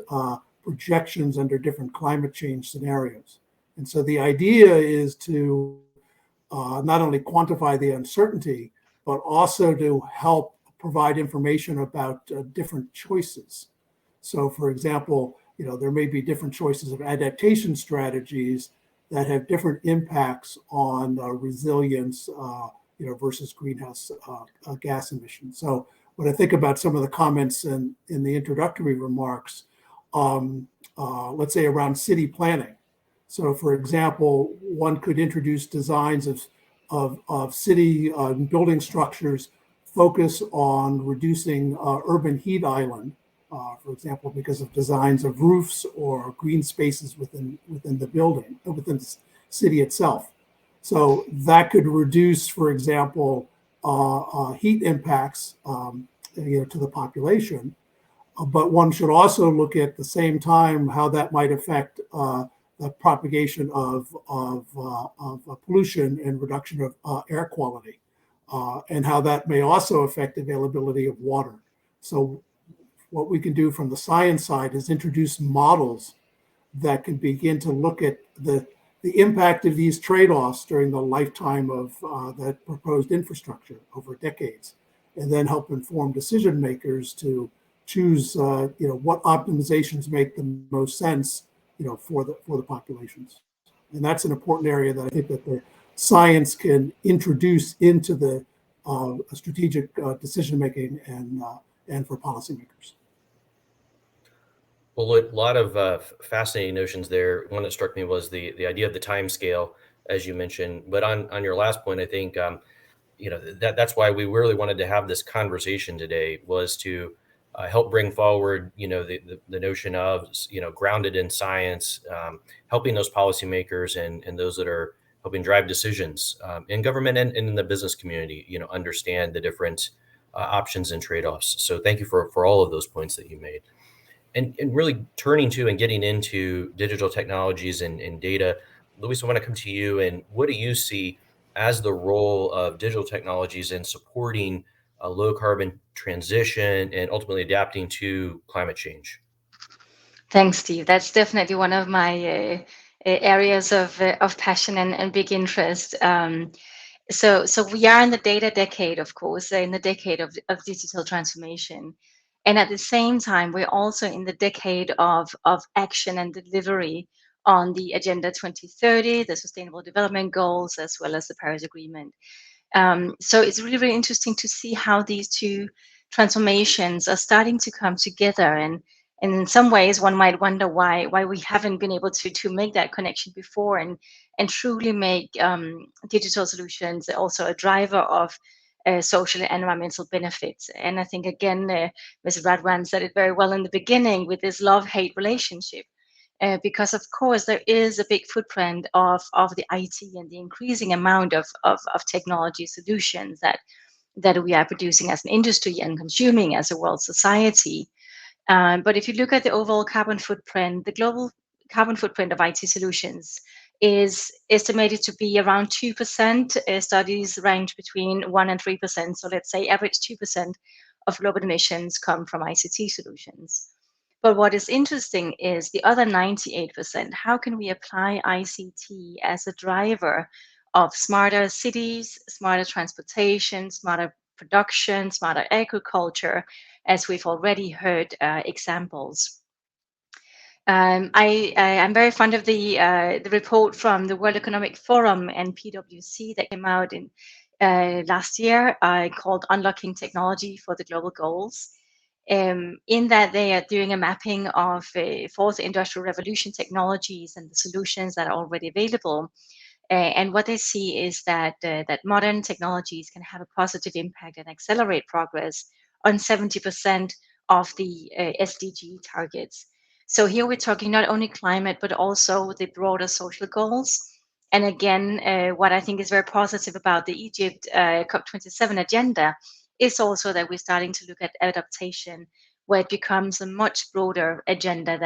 projections under different climate change scenarios. And so the idea is to not only quantify the uncertainty, but also to help provide information about different choices. So for example, there may be different choices of adaptation strategies that have different impacts on resilience, versus greenhouse gas emissions. So when I think about some of the comments in the introductory remarks, let's say around city planning. So for example, one could introduce designs of city building structures focus on reducing urban heat island, for example, because of designs of roofs or green spaces within the building, within the city itself. So that could reduce, for example, heat impacts to the population. But one should also look at the same time how that might affect the propagation of pollution and reduction of air quality, and how that may also affect availability of water. So what we can do from the science side is introduce models that can begin to look at the impact of these trade-offs during the lifetime of that proposed infrastructure over decades, and then help inform decision makers to choose what optimizations make the most sense for the populations. And that's an important area that I think that the science can introduce into the strategic decision making and for policymakers. Well, a lot of fascinating notions there. One that struck me was the idea of the time scale, as you mentioned. But on your last point, I think that's why we really wanted to have this conversation today, was to help bring forward the notion of grounded in science, helping those policymakers and those that are helping drive decisions in government and in the business community understand the different options and trade-offs. So thank you for all of those points that you made. And really turning to and getting into digital technologies and data, Luis, I want to come to you. And what do you see as the role of digital technologies in supporting a low carbon transition and ultimately adapting to climate change? Thanks, Steve. That's definitely one of my areas of passion and big interest. So we are in the data decade, of course, in the decade of digital transformation. And at the same time, we're also in the decade of action and delivery on the Agenda 2030, the Sustainable Development Goals, as well as the Paris Agreement. So it's really, really interesting to see how these two transformations are starting to come together. And in some ways, one might wonder why we haven't been able to make that connection before and truly make digital solutions also a driver of social and environmental benefits. And I think, again, Ms. Radwan said it very well in the beginning with this love-hate relationship. Because of course there is a big footprint of the IT and the increasing amount of technology solutions that we are producing as an industry and consuming as a world society. But if you look at the overall carbon footprint, the global carbon footprint of IT solutions is estimated to be around 2%. Studies range between 1% and 3%. So let's say average 2% of global emissions come from ICT solutions. But what is interesting is the other 98%. How can we apply ICT as a driver of smarter cities, smarter transportation, smarter production, smarter agriculture, as we've already heard examples? I'm very fond of the report from the World Economic Forum and PwC that came out in last year called Unlocking Technology for the Global Goals. In that they are doing a mapping of fourth industrial revolution technologies and the solutions that are already available. And what they see is that modern technologies can have a positive impact and accelerate progress on 70% of the SDG targets. So here we're talking not only climate, but also the broader social goals. And again, what I think is very positive about the Egypt COP27 agenda is also that we're starting to look at adaptation, where it becomes a much broader agenda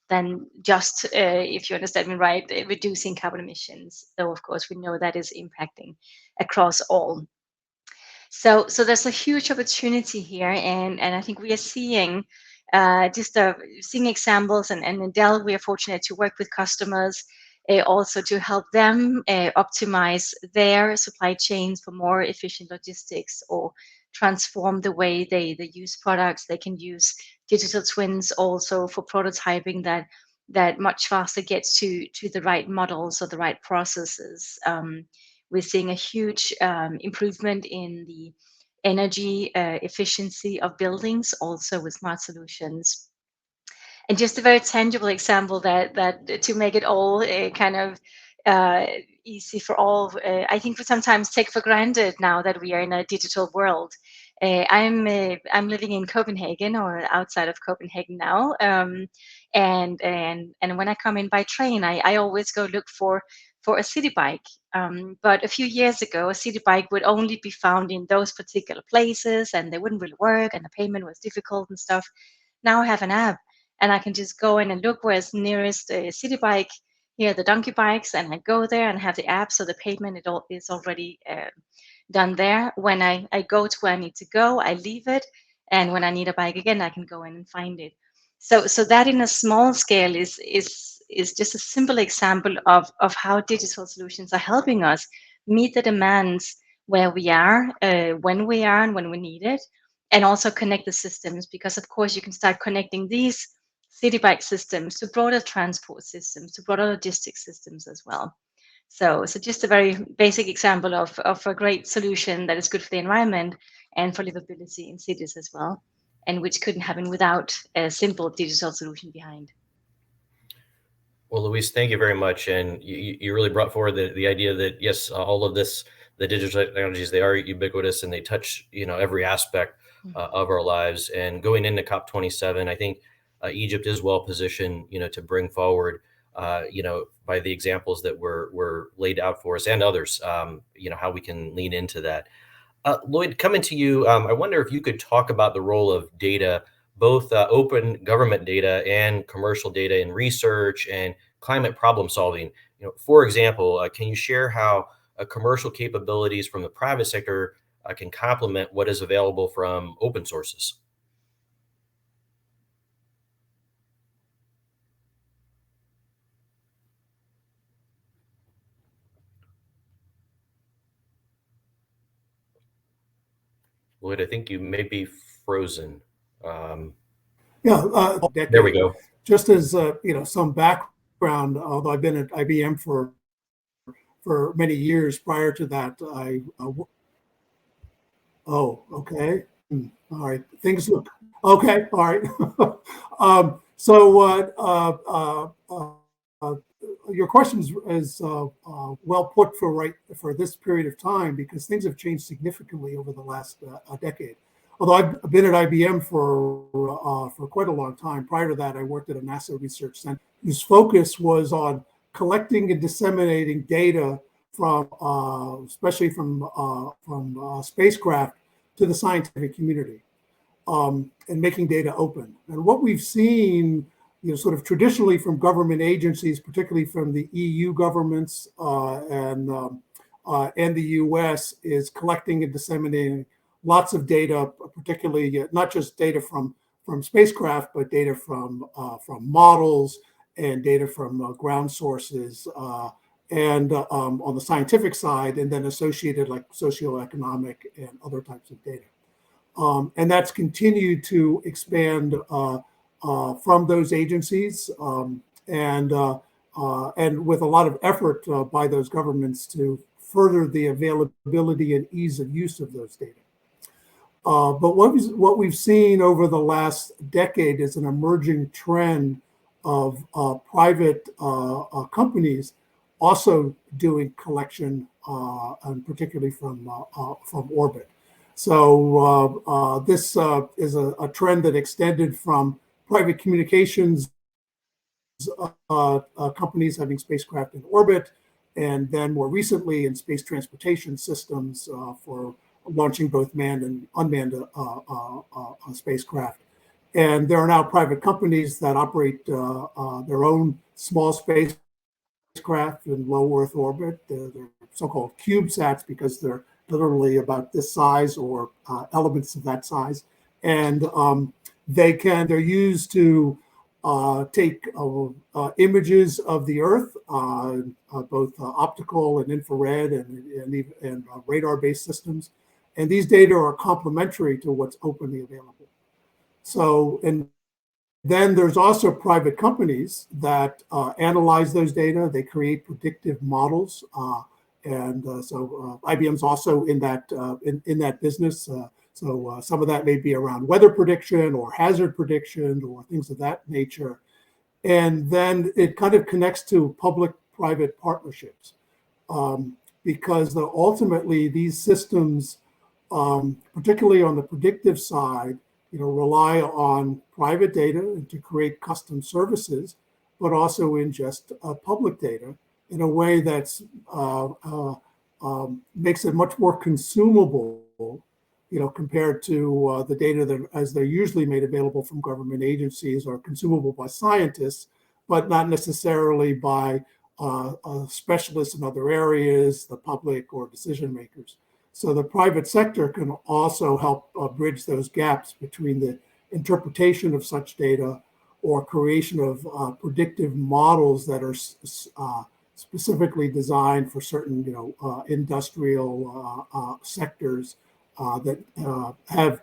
than just, if you understand me right, reducing carbon emissions. Though, of course, we know that is impacting across all. So there's a huge opportunity here, and I think we are seeing seeing examples, and in Dell, we are fortunate to work with customers also to help them optimize their supply chains for more efficient logistics or transform the way they use products. They can use digital twins also for prototyping that much faster gets to the right models or the right processes. We're seeing a huge improvement in the energy efficiency of buildings, also with smart solutions. And just a very tangible example that to make it all kind of easy for all, I think we sometimes take for granted now that we are in a digital world. I'm living in Copenhagen, or outside of Copenhagen now, and when I come in by train, I always go look for a city bike. But a few years ago, a city bike would only be found in those particular places, and they wouldn't really work, and the payment was difficult and stuff. Now I have an app, and I can just go in and look where's nearest city bike. Here are the donkey bikes, and I go there and have the app, so the payment is already done there. When I go to where I need to go, I leave it, and when I need a bike again, I can go in and find it. So that in a small scale is just a simple example of how digital solutions are helping us meet the demands where we are, when we are, and when we need it, and also connect the systems, because of course you can start connecting these city bike systems to broader transport systems, to broader logistics systems as well. So just a very basic example of a great solution that is good for the environment and for livability in cities as well, and which couldn't happen without a simple digital solution behind. Well, Luis, thank you very much. And you really brought forward the idea that, yes, all of this, the digital technologies, they are ubiquitous and they touch, every aspect of our lives. And going into COP27, I think Egypt is well positioned, to bring forward, by the examples that were laid out for us and others, how we can lean into that. Lloyd, coming to you, I wonder if you could talk about the role of data, both open government data and commercial data in research and climate problem solving. For example, can you share how commercial capabilities from the private sector can complement what is available from open sources? Lloyd, I think you may be frozen. There we go. Just as some background, although I've been at IBM for many years prior to that, okay. All right, things look okay. All right. Your question is well put for this period of time, because things have changed significantly over the last decade. Although I've been at IBM for quite a long time. Prior to that, I worked at a NASA research center whose focus was on collecting and disseminating data from, especially from spacecraft, to the scientific community, and making data open. And what we've seen sort of traditionally from government agencies, particularly from the EU governments and the US, is collecting and disseminating lots of data, particularly not just data from spacecraft, but data from models and data from ground sources, and on the scientific side, and then associated like socioeconomic and other types of data. And that's continued to expand from those agencies, and with a lot of effort by those governments to further the availability and ease of use of those data. But what we've seen over the last decade is an emerging trend of private companies also doing collection, and particularly from orbit. So this is a trend that extended from private communications companies having spacecraft in orbit, and then more recently in space transportation systems for launching both manned and unmanned spacecraft. And there are now private companies that operate their own small spacecraft in low Earth orbit. They're so-called CubeSats because they're literally about this size or elements of that size. And they're used to take images of the Earth, both optical and infrared and radar-based systems. And these data are complementary to what's openly available. So, and then there's also private companies that analyze those data. They create predictive models. So IBM's also in that business. So some of that may be around weather prediction or hazard prediction or things of that nature. And then it kind of connects to public-private partnerships, because ultimately these systems, particularly on the predictive side, rely on private data to create custom services, but also ingest public data in a way that's makes it much more consumable, compared to the data that, as they're usually made available from government agencies, are consumable by scientists, but not necessarily by specialists in other areas, the public or decision makers. So the private sector can also help bridge those gaps between the interpretation of such data or creation of predictive models that are specifically designed for certain, industrial sectors that have,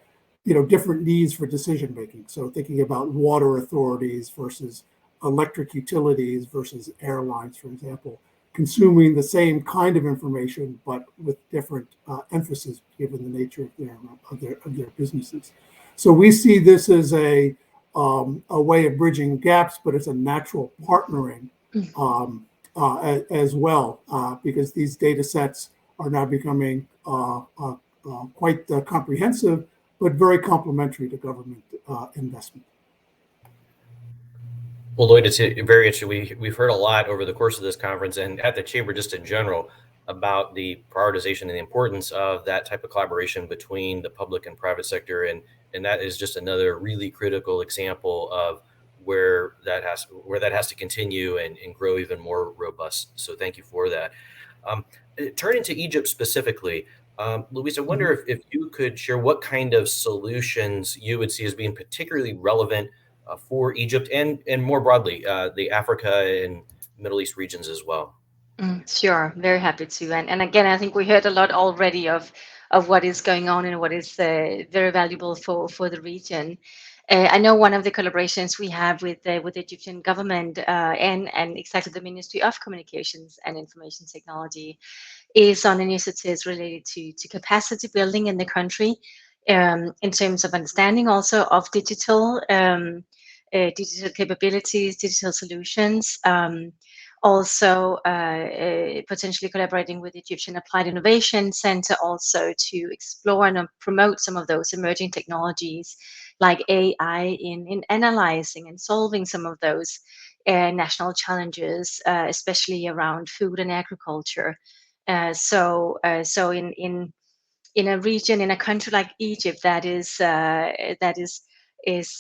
different needs for decision making. So thinking about water authorities versus electric utilities versus airlines, for example, consuming the same kind of information but with different emphasis given the nature of their businesses. So we see this as a way of bridging gaps, but it's a natural partnering as well, because these data sets are now becoming quite comprehensive, but very complementary to government investment. Well, Lloyd, it's very interesting. We've heard a lot over the course of this conference and at the Chamber just in general about the prioritization and the importance of that type of collaboration between the public and private sector. And that is just another really critical example of where that has to continue and grow even more robust. So thank you for that. Turning to Egypt specifically, Luis, I wonder if you could share what kind of solutions you would see as being particularly relevant for Egypt and more broadly, the Africa and Middle East regions as well. Sure, very happy to. And again, I think we heard a lot already of what is going on and what is very valuable for the region. I know one of the collaborations we have with the Egyptian government and exactly the Ministry of Communications and Information Technology is on initiatives related to capacity building in the country, in terms of understanding also of digital capabilities, digital solutions. Also potentially collaborating with the Egyptian Applied Innovation Center also to explore and promote some of those emerging technologies like AI in analyzing and solving some of those national challenges, especially around food and agriculture. So in a region, in a country like Egypt that is is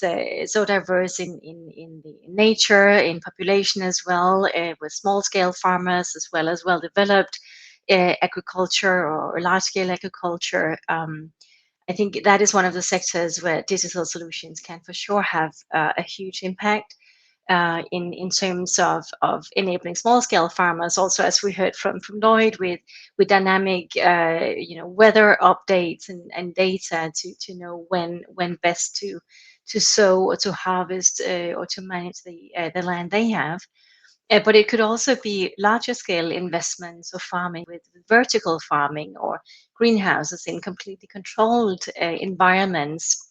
so diverse in the nature, in population as well, with small scale farmers as well developed agriculture or large scale agriculture. I think that is one of the sectors where digital solutions can for sure have a huge impact in terms of enabling small scale farmers. Also, as we heard from Lloyd, with dynamic weather updates and data to know when best to sow or to harvest or to manage the land they have. But it could also be larger scale investments of farming with vertical farming or greenhouses in completely controlled environments.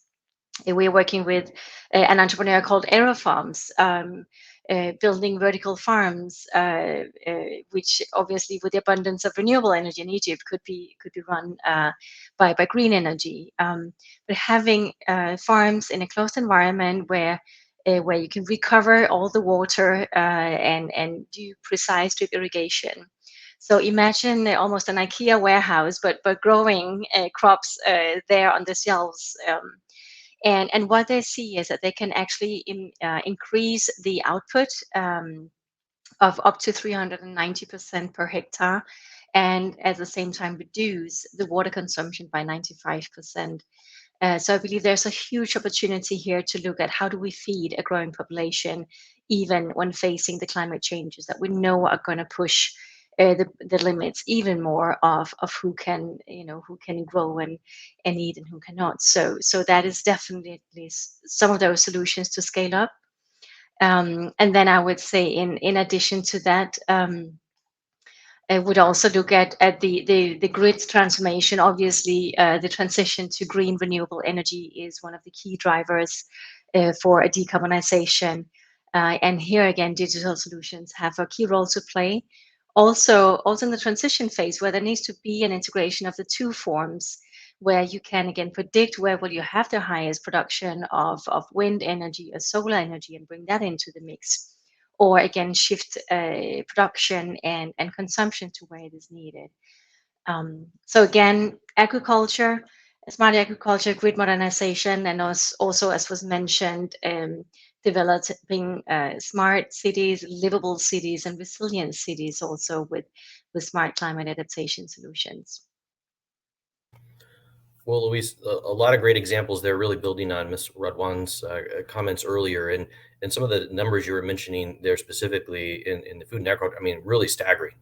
We're working with an entrepreneur called Aero Farms, building vertical farms, which obviously, with the abundance of renewable energy in Egypt, could be run by green energy. But having farms in a closed environment where you can recover all the water and do precise drip irrigation. So imagine almost an IKEA warehouse, but growing crops there on the shelves. And what they see is that they can actually increase the output of up to 390% per hectare, and at the same time reduce the water consumption by 95%. So I believe there's a huge opportunity here to look at how do we feed a growing population, even when facing the climate changes that we know are going to push the limits even more of who can grow and eat and who cannot. So that is definitely some of those solutions to scale up. And then I would say in addition to that. I would also look at the grid transformation. Obviously, the transition to green renewable energy is one of the key drivers for a decarbonization. And here again, digital solutions have a key role to play. Also in the transition phase, where there needs to be an integration of the two forms, where you can again predict where will you have the highest production of wind energy or solar energy and bring that into the mix. Or again, shift production and consumption to where it is needed. So again, agriculture, smart agriculture, grid modernization, and also, as was mentioned, developing smart cities, livable cities, and resilient cities also with smart climate adaptation solutions. Well, Luis, a lot of great examples there, really building on Ms. Radwan's comments earlier. And some of the numbers you were mentioning there specifically in the food and agriculture, I mean, really staggering.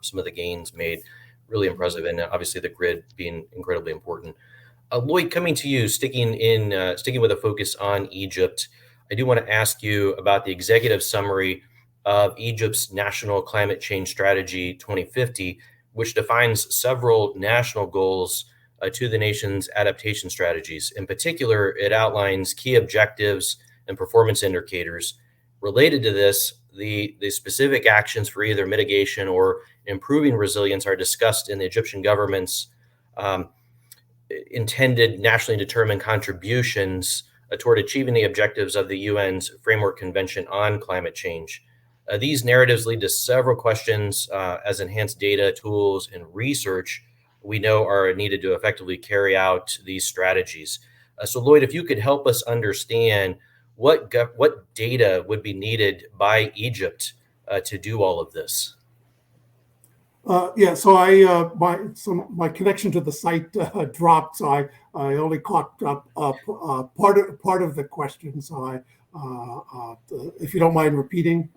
Some of the gains made really impressive, and obviously the grid being incredibly important. Lloyd, coming to you, sticking with a focus on Egypt, I do want to ask you about the executive summary of Egypt's National Climate Change Strategy 2050, which defines several national goals to the nation's adaptation strategies. In particular, it outlines key objectives and performance indicators. Related to this, the specific actions for either mitigation or improving resilience are discussed in the Egyptian government's intended nationally determined contributions toward achieving the objectives of the UN's Framework Convention on Climate Change. These narratives lead to several questions as enhanced data, tools, and research we know are needed to effectively carry out these strategies. So Lloyd, if you could help us understand what data would be needed by Egypt to do all of this. Yeah, so my connection to the site dropped, so I only caught up part of the question. So if you don't mind repeating.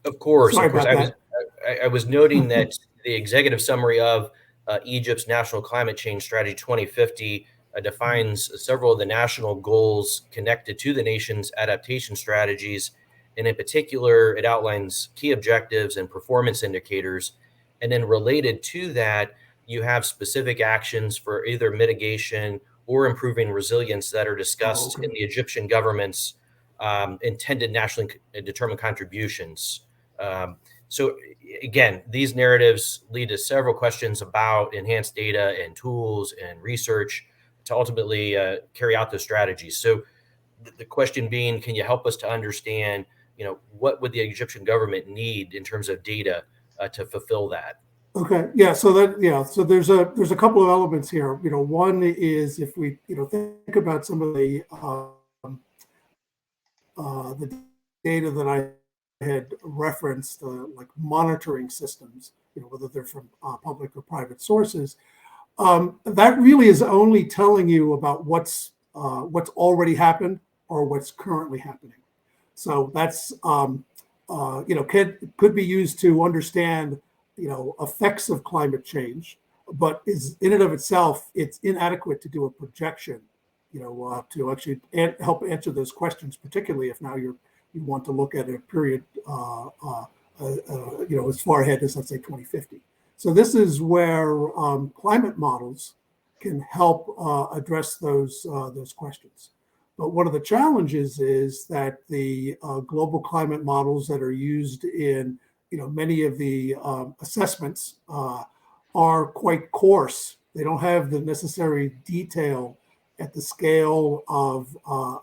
Of course, sorry of course. about that. I was noting that the executive summary of Egypt's National Climate Change Strategy 2050 defines several of the national goals connected to the nation's adaptation strategies. And in particular, it outlines key objectives and performance indicators. And then related to that, you have specific actions for either mitigation or improving resilience that are discussed in the Egyptian government's intended nationally determined contributions. So again, these narratives lead to several questions about enhanced data and tools and research to ultimately carry out those strategies. So the question being, can you help us to understand, what would the Egyptian government need in terms of data to fulfill that? Okay, yeah. So there's a couple of elements here. One is if we think about some of the the data that I had referenced, like monitoring systems, whether they're from public or private sources, that really is only telling you about what's already happened or what's currently happening. So that's could be used to understand effects of climate change, but is in and of itself it's inadequate to do a projection, to actually help answer those questions, particularly if now you want to look at a period as far ahead as, let's say, 2050. So this is where climate models can help address those questions. But one of the challenges is that the global climate models that are used in many of the assessments are quite coarse. They don't have the necessary detail at the scale of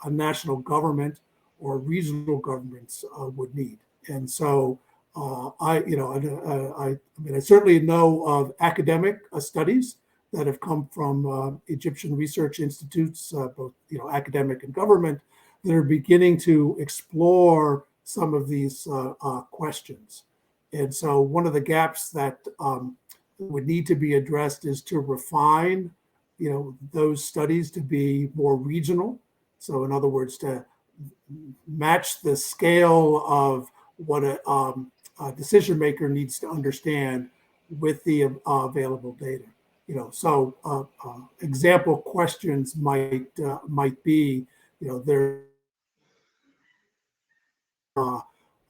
a national government or regional governments would need. And so I certainly know of academic studies that have come from Egyptian research institutes, both academic and government, that are beginning to explore some of these questions. And so one of the gaps that would need to be addressed is to refine, those studies to be more regional. So in other words, to match the scale of what a decision maker needs to understand with the available data. So example questions might be, there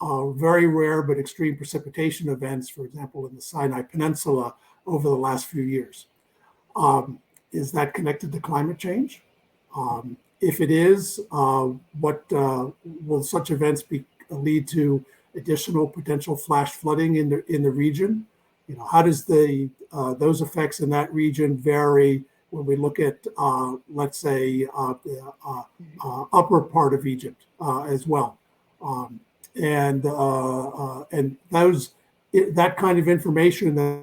are very rare but extreme precipitation events, for example, in the Sinai Peninsula over the last few years. Is that connected to climate change? If it is, what will such events lead to additional potential flash flooding in the region? How does those effects in that region vary when we look at, let's say, the upper part of Egypt as well? And that kind of information that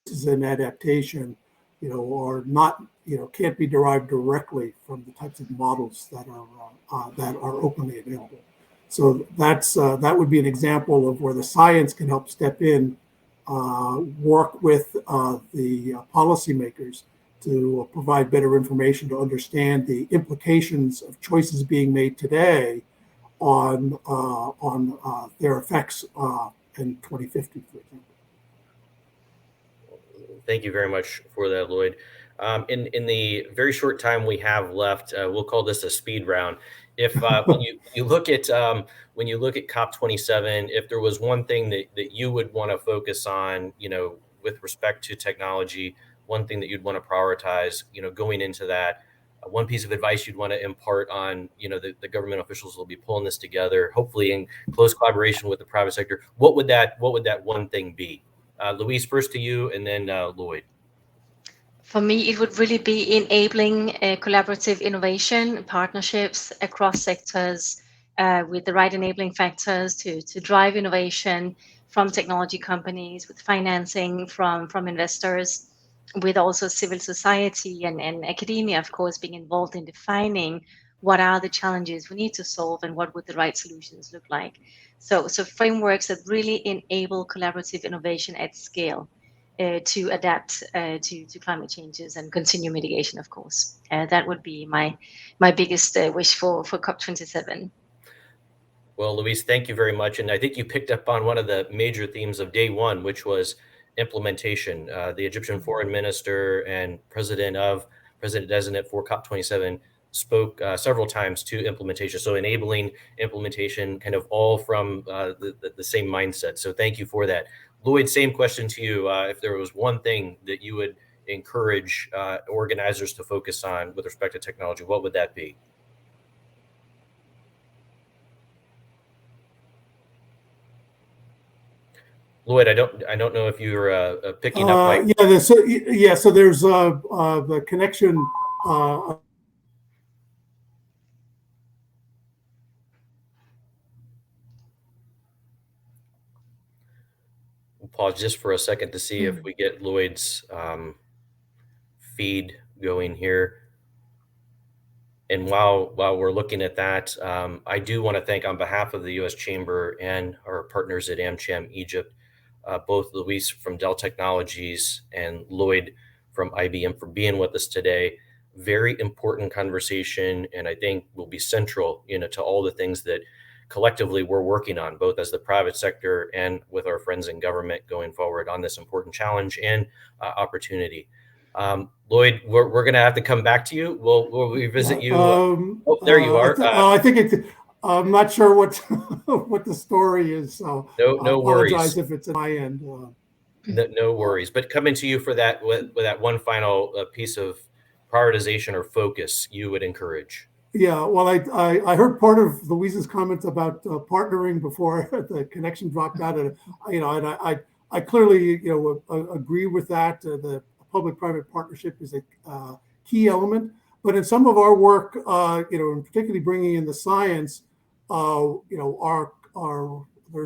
is an adaptation, are not, can't be derived directly from the types of models that are openly available. So that would be an example of where the science can help step in, work with the policymakers to provide better information to understand the implications of choices being made today on their effects in 2050, for example. Thank you very much for that, Lloyd. In the very short time we have left, we'll call this a speed round. If when you look at COP27, if there was one thing that you would want to focus on, with respect to technology, one thing that you'd want to prioritize, going into that, one piece of advice you'd want to impart on, the government officials will be pulling this together, hopefully in close collaboration with the private sector. What would that one thing be? Louise, first to you, and then Lloyd. For me, it would really be enabling collaborative innovation, partnerships across sectors with the right enabling factors to drive innovation from technology companies, with financing from investors, with also civil society and academia, of course, being involved in defining what are the challenges we need to solve and what would the right solutions look like. So frameworks that really enable collaborative innovation at scale. To adapt to climate changes and continue mitigation, of course. That would be my biggest wish for COP27. Well, Louise, thank you very much. And I think you picked up on one of the major themes of day one, which was implementation. The Egyptian foreign minister and president designate for COP27 spoke several times to implementation. So enabling implementation, kind of all from the same mindset. So thank you for that. Lloyd, same question to you. If there was one thing that you would encourage organizers to focus on with respect to technology, what would that be? Lloyd, I don't know if you're picking up. So there's the connection. We'll pause just for a second to see if we get Lloyd's feed going here. And while we're looking at that, I do want to thank on behalf of the U.S. Chamber and our partners at AmCham Egypt, both Luis from Dell Technologies and Lloyd from IBM for being with us today. Very important conversation, and I think will be central, to all the things that collectively we're working on, both as the private sector and with our friends in government going forward on this important challenge and opportunity. Lloyd, we're going to have to come back to you. We'll revisit you. Oh, there you are. I think it's. I'm not sure what what the story is, so no I apologize worries if it's at my end. No worries. But coming to you for that, with that one final piece of prioritization or focus, you would encourage. Yeah, well, I heard part of Louise's comments about partnering before the connection dropped out, and I clearly agree with that. The public-private partnership is a key element, but in some of our work, and particularly bringing in the science, there's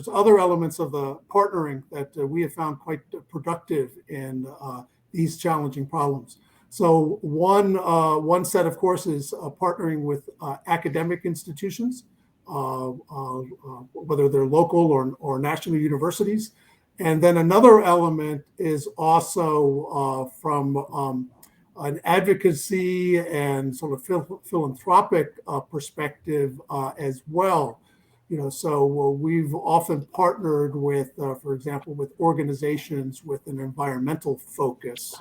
other elements of the partnering that we have found quite productive in these challenging problems. So one set, of course, is partnering with academic institutions, whether they're local or national universities. And then another element is also from an advocacy and sort of philanthropic perspective as well. So we've often partnered with, for example, with organizations with an environmental focus.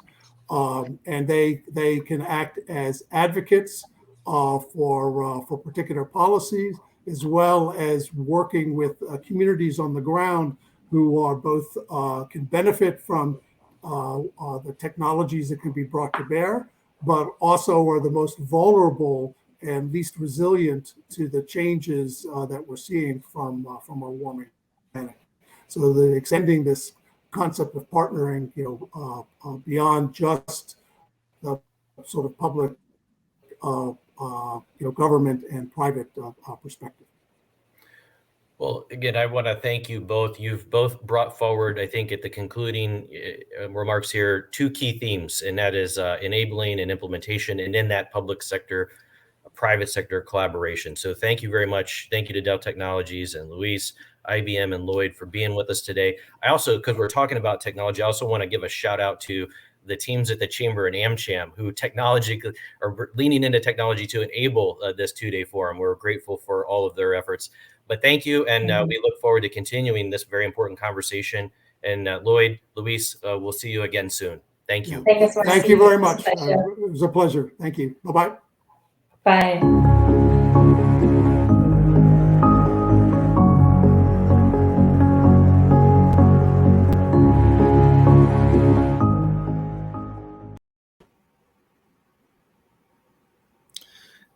And they can act as advocates for particular policies, as well as working with communities on the ground who are both can benefit from the technologies that can be brought to bear, but also are the most vulnerable and least resilient to the changes that we're seeing from our warming planet. So the extending this concept of partnering, beyond just the sort of public, government and private perspective. Well, again, I want to thank you both. You've both brought forward, I think, at the concluding remarks here, two key themes, and that is enabling and implementation, and in that public sector, private sector collaboration. So thank you very much. Thank you to Dell Technologies and Luis, IBM, and Lloyd for being with us today. I also, because we're talking about technology, I also want to give a shout out to the teams at the Chamber and AmCham who are leaning into technology to enable this two-day forum. We're grateful for all of their efforts. But thank you, and we look forward to continuing this very important conversation. And Lloyd, Luis, we'll see you again soon. Thank you. Thank you so much. Thank you very much. It was a pleasure. Thank you. Bye-bye. Bye.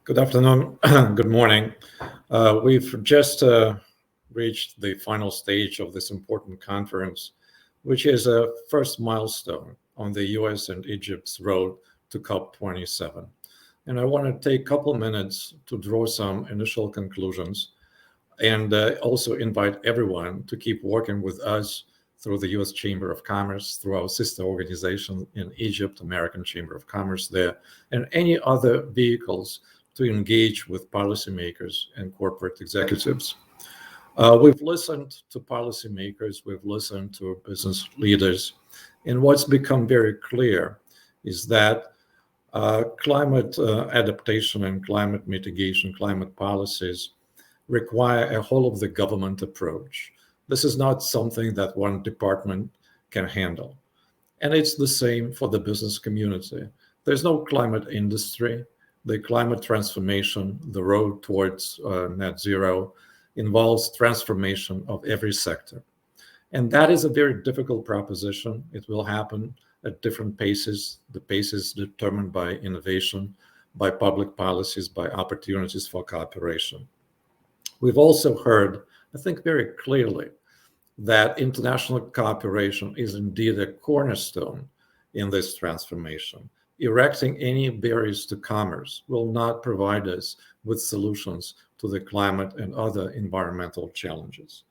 Good afternoon. Good morning. We've just reached the final stage of this important conference, which is a first milestone on the US and Egypt's road to COP27. And I want to take a couple minutes to draw some initial conclusions and also invite everyone to keep working with us through the US Chamber of Commerce, through our sister organization in Egypt, American Chamber of Commerce there, and any other vehicles to engage with policymakers and corporate executives. We've listened to policymakers, we've listened to business leaders, and what's become very clear is that climate adaptation and climate mitigation, climate policies require a whole of the government approach. This is not something that one department can handle. And it's the same for the business community. There's no climate industry. The climate transformation, the road towards net zero, involves transformation of every sector. And that is a very difficult proposition. It will happen at different paces. The pace is determined by innovation, by public policies, by opportunities for cooperation. We've also heard, I think very clearly, that international cooperation is indeed a cornerstone in this transformation. Erecting any barriers to commerce will not provide us with solutions to the climate and other environmental challenges.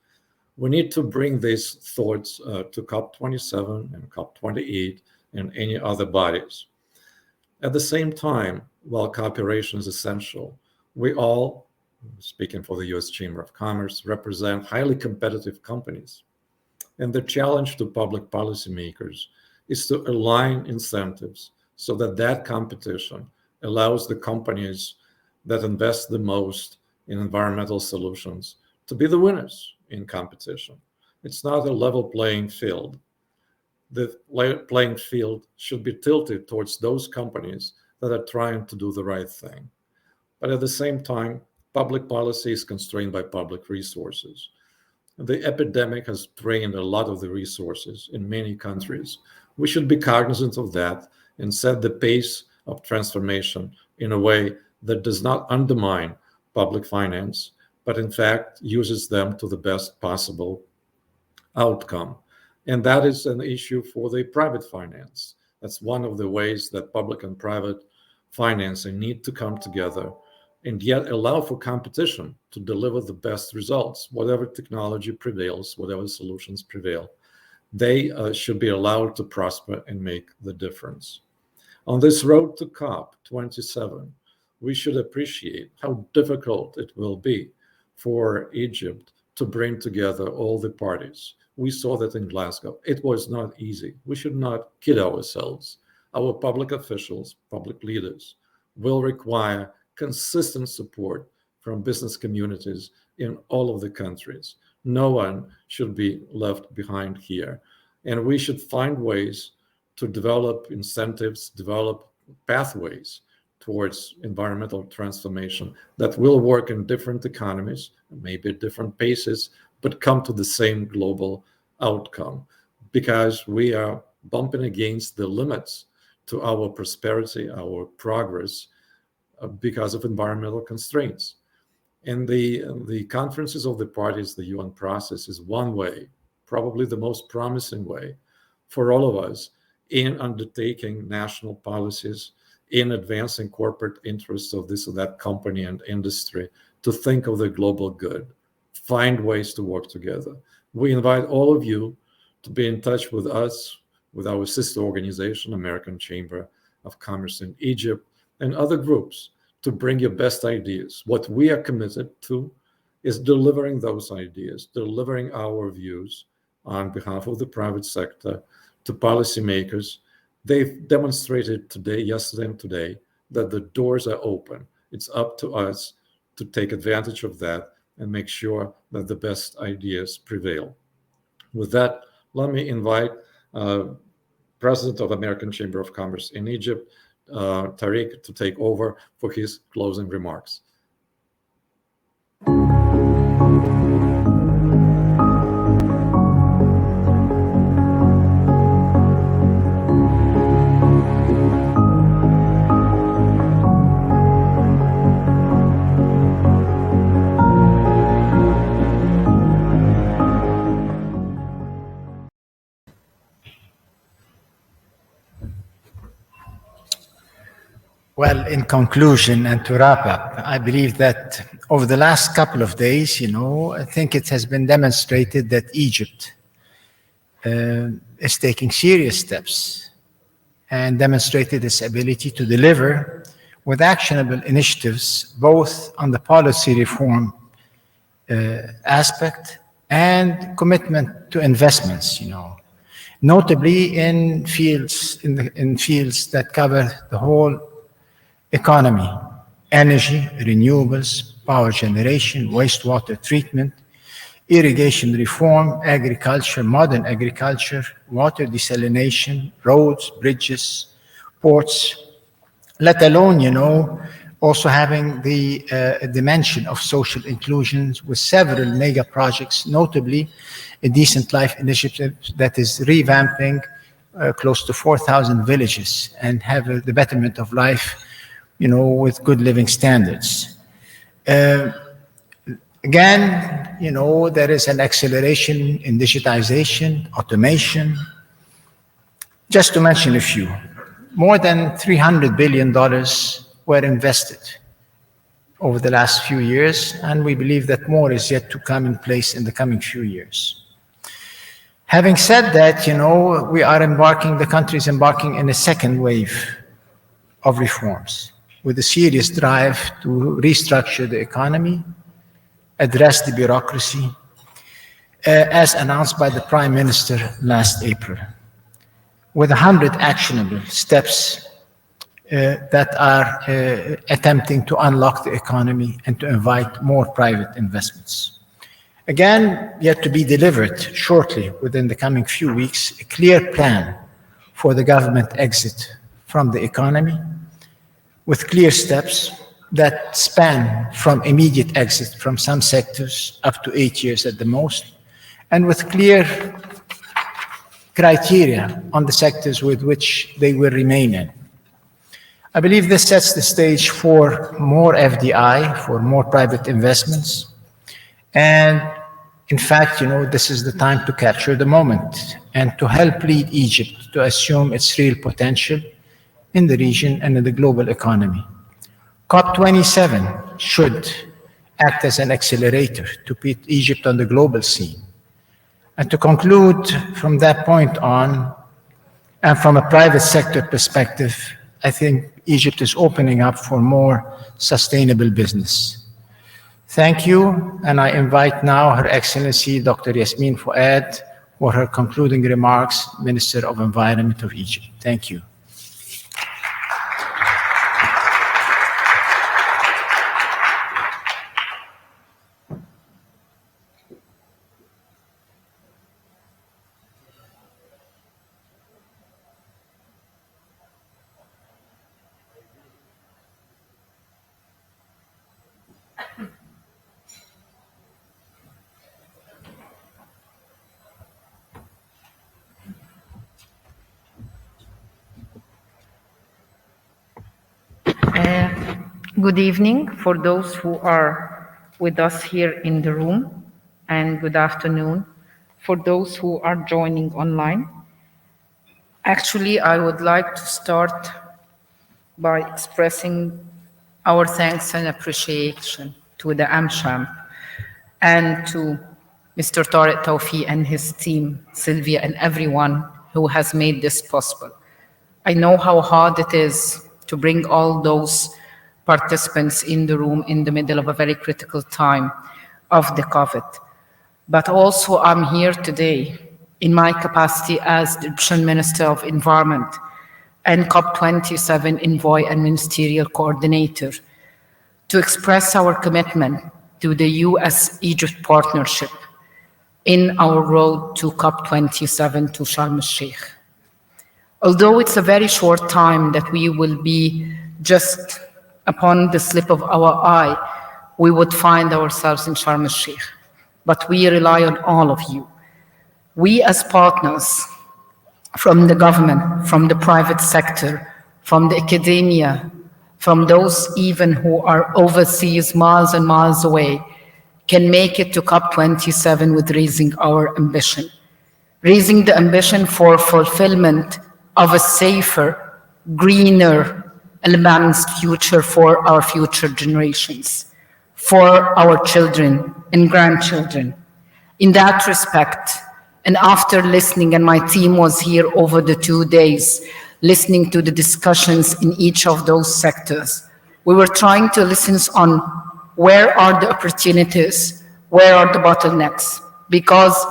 We need to bring these thoughts to COP27 and COP28 and any other bodies. At the same time, while cooperation is essential, we all, speaking for the U.S. Chamber of Commerce, represent highly competitive companies. And the challenge to public policymakers is to align incentives so that that competition allows the companies that invest the most in environmental solutions to be the winners in competition. It's not a level playing field. The playing field should be tilted towards those companies that are trying to do the right thing. But at the same time, public policy is constrained by public resources. The epidemic has drained a lot of the resources in many countries. We should be cognizant of that and set the pace of transformation in a way that does not undermine public finance, but in fact uses them to the best possible outcome. And that is an issue for the private finance. That's one of the ways that public and private financing need to come together and yet allow for competition to deliver the best results. Whatever technology prevails, whatever solutions prevail, they should be allowed to prosper and make the difference. On this road to COP27, we should appreciate how difficult it will be for Egypt to bring together all the parties. We saw that in Glasgow. It was not easy. We should not kid ourselves. Our public officials, public leaders, will require consistent support from business communities in all of the countries. No one should be left behind here. And we should find ways to develop incentives, develop pathways towards environmental transformation that will work in different economies, maybe at different paces, but come to the same global outcome, because we are bumping against the limits to our prosperity, our progress, because of environmental constraints. And the conferences of the parties, the UN process, is one way, probably the most promising way for all of us in undertaking national policies, in advancing corporate interests of this or that company and industry, to think of the global good, find ways to work together. We invite all of you to be in touch with us, with our sister organization, American Chamber of Commerce in Egypt, and other groups, to bring your best ideas. What we are committed to is delivering those ideas, delivering our views on behalf of the private sector to policymakers. They've demonstrated today, yesterday and today, that the doors are open. It's up to us to take advantage of that and make sure that the best ideas prevail. With that, let me invite President of American Chamber of Commerce in Egypt, Tariq, to take over for his closing remarks. Well, in conclusion and to wrap up, I believe that over the last couple of days, I think it has been demonstrated that Egypt is taking serious steps and demonstrated its ability to deliver with actionable initiatives, both on the policy reform aspect and commitment to investments, notably in fields that cover the whole economy: energy, renewables, power generation, wastewater treatment, irrigation reform, agriculture, modern agriculture, water desalination, roads, bridges, ports, let alone, also having the dimension of social inclusion with several mega projects, notably a Decent Life initiative that is revamping close to 4,000 villages and have the betterment of life with good living standards. Again, there is an acceleration in digitization, automation. Just to mention a few, more than $300 billion were invested over the last few years, and we believe that more is yet to come in place in the coming few years. Having said that, the country is embarking in a second wave of reforms with a serious drive to restructure the economy, address the bureaucracy, as announced by the Prime Minister last April, with 100 actionable steps that are attempting to unlock the economy and to invite more private investments. Again, yet to be delivered shortly within the coming few weeks, a clear plan for the government exit from the economy with clear steps that span from immediate exit from some sectors up to 8 years at the most, and with clear criteria on the sectors with which they will remain in. I believe this sets the stage for more FDI, for more private investments. And in fact, this is the time to capture the moment and to help lead Egypt to assume its real potential in the region and in the global economy. COP27 should act as an accelerator to put Egypt on the global scene. And to conclude from that point on, and from a private sector perspective, I think Egypt is opening up for more sustainable business. Thank you, and I invite now Her Excellency Dr. Yasmin Fouad for her concluding remarks, Minister of Environment of Egypt. Thank you. Good evening for those who are with us here in the room, and good afternoon for those who are joining online. Actually, I would like to start by expressing our thanks and appreciation to the AmSham and to Mr. Tariq Tawfi and his team, Sylvia, and everyone who has made this possible. I know how hard it is to bring all those participants in the room in the middle of a very critical time of the COVID. But also I'm here today in my capacity as the Egyptian Minister of Environment and COP27 Envoy and Ministerial Coordinator to express our commitment to the US-Egypt partnership in our road to COP27 to Sharm el-Sheikh. Although it's a very short time that we will be just upon the slip of our eye, we would find ourselves in Sharm el-Sheikh. But we rely on all of you. We as partners from the government, from the private sector, from the academia, from those even who are overseas miles and miles away, can make it to COP27 with raising our ambition. Raising the ambition for fulfillment of a safer, greener, and balanced future for our future generations, for our children and grandchildren. In that respect, and after listening, and my team was here over the 2 days, listening to the discussions in each of those sectors, we were trying to listen on where are the opportunities, where are the bottlenecks? Because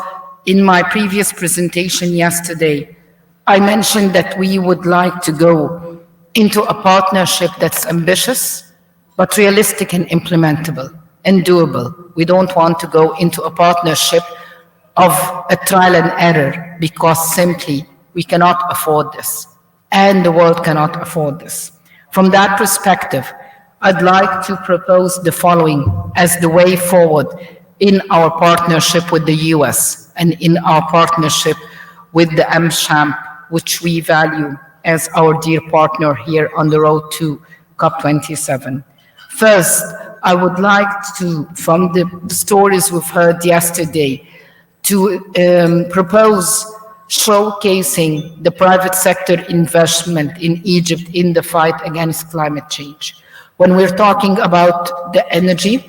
in my previous presentation yesterday, I mentioned that we would like to go into a partnership that's ambitious, but realistic and implementable and doable. We don't want to go into a partnership of a trial and error because simply we cannot afford this and the world cannot afford this. From that perspective, I'd like to propose the following as the way forward in our partnership with the US and in our partnership with the AmSham, which we value as our dear partner here on the road to COP27. First, I would like to, from the stories we've heard yesterday, to propose showcasing the private sector investment in Egypt in the fight against climate change. When we're talking about the energy,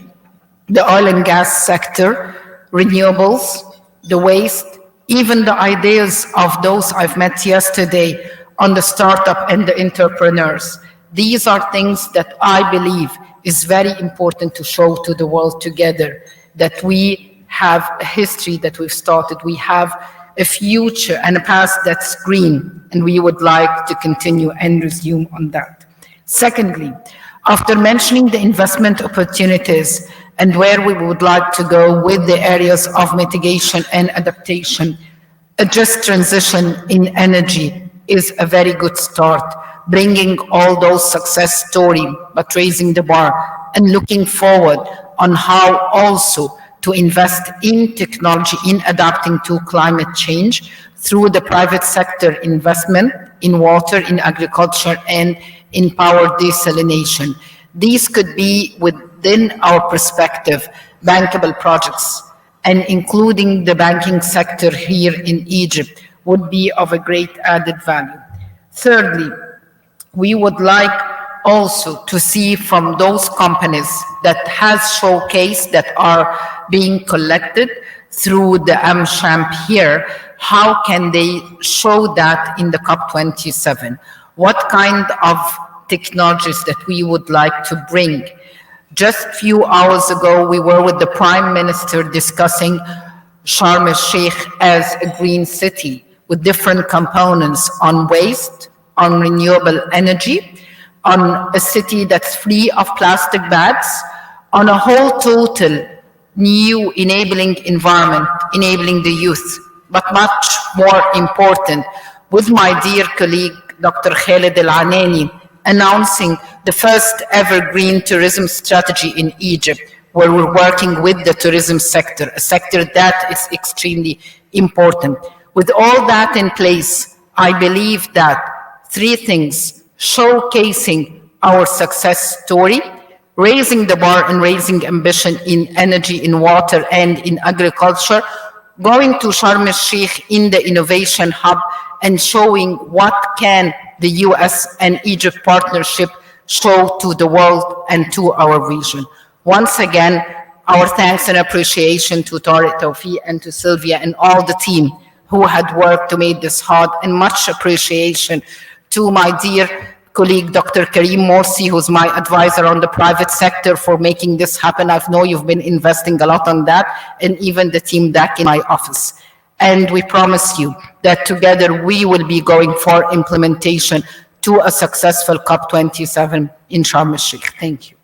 the oil and gas sector, renewables, the waste, even the ideas of those I've met yesterday on the startup and the entrepreneurs, These are things that I believe is very important to show to the world together, that we have a history that we've started. We have a future and a past that's green, and we would like to continue and resume on that. Secondly, after mentioning the investment opportunities and where we would like to go with the areas of mitigation and adaptation, a just transition in energy is a very good start, bringing all those success stories, but raising the bar and looking forward on how also to invest in technology, in adapting to climate change through the private sector investment in water, in agriculture, and in power desalination. These could be, within our perspective, bankable projects, and including the banking sector here in Egypt would be of a great added value. Thirdly, we would like also to see from those companies that has showcased, that are being collected through the AmChamp here, how can they show that in the COP27? What kind of technologies that we would like to bring? Just a few hours ago, we were with the Prime Minister discussing Sharm el-Sheikh as a green city with different components on waste, on renewable energy, on a city that's free of plastic bags, on a whole total new enabling environment, enabling the youth. But much more important, with my dear colleague, Dr. Khaled El-Anani, announcing the first ever green tourism strategy in Egypt, where we're working with the tourism sector, a sector that is extremely important. With all that in place, I believe that three things: showcasing our success story, raising the bar and raising ambition in energy, in water, and in agriculture, going to Sharm el-Sheikh in the innovation hub and showing what can the US and Egypt partnership show to the world and to our region. Once again, our thanks and appreciation to Tariq Tawfiq and to Sylvia and all the team who had worked to make this hard, and much appreciation to my dear colleague, Dr. Karim Morsi, who's my advisor on the private sector, for making this happen. I know you've been investing a lot on that, and even the team back in my office. And we promise you that together we will be going for implementation to a successful COP27 in Sharm el-Sheikh. Thank you.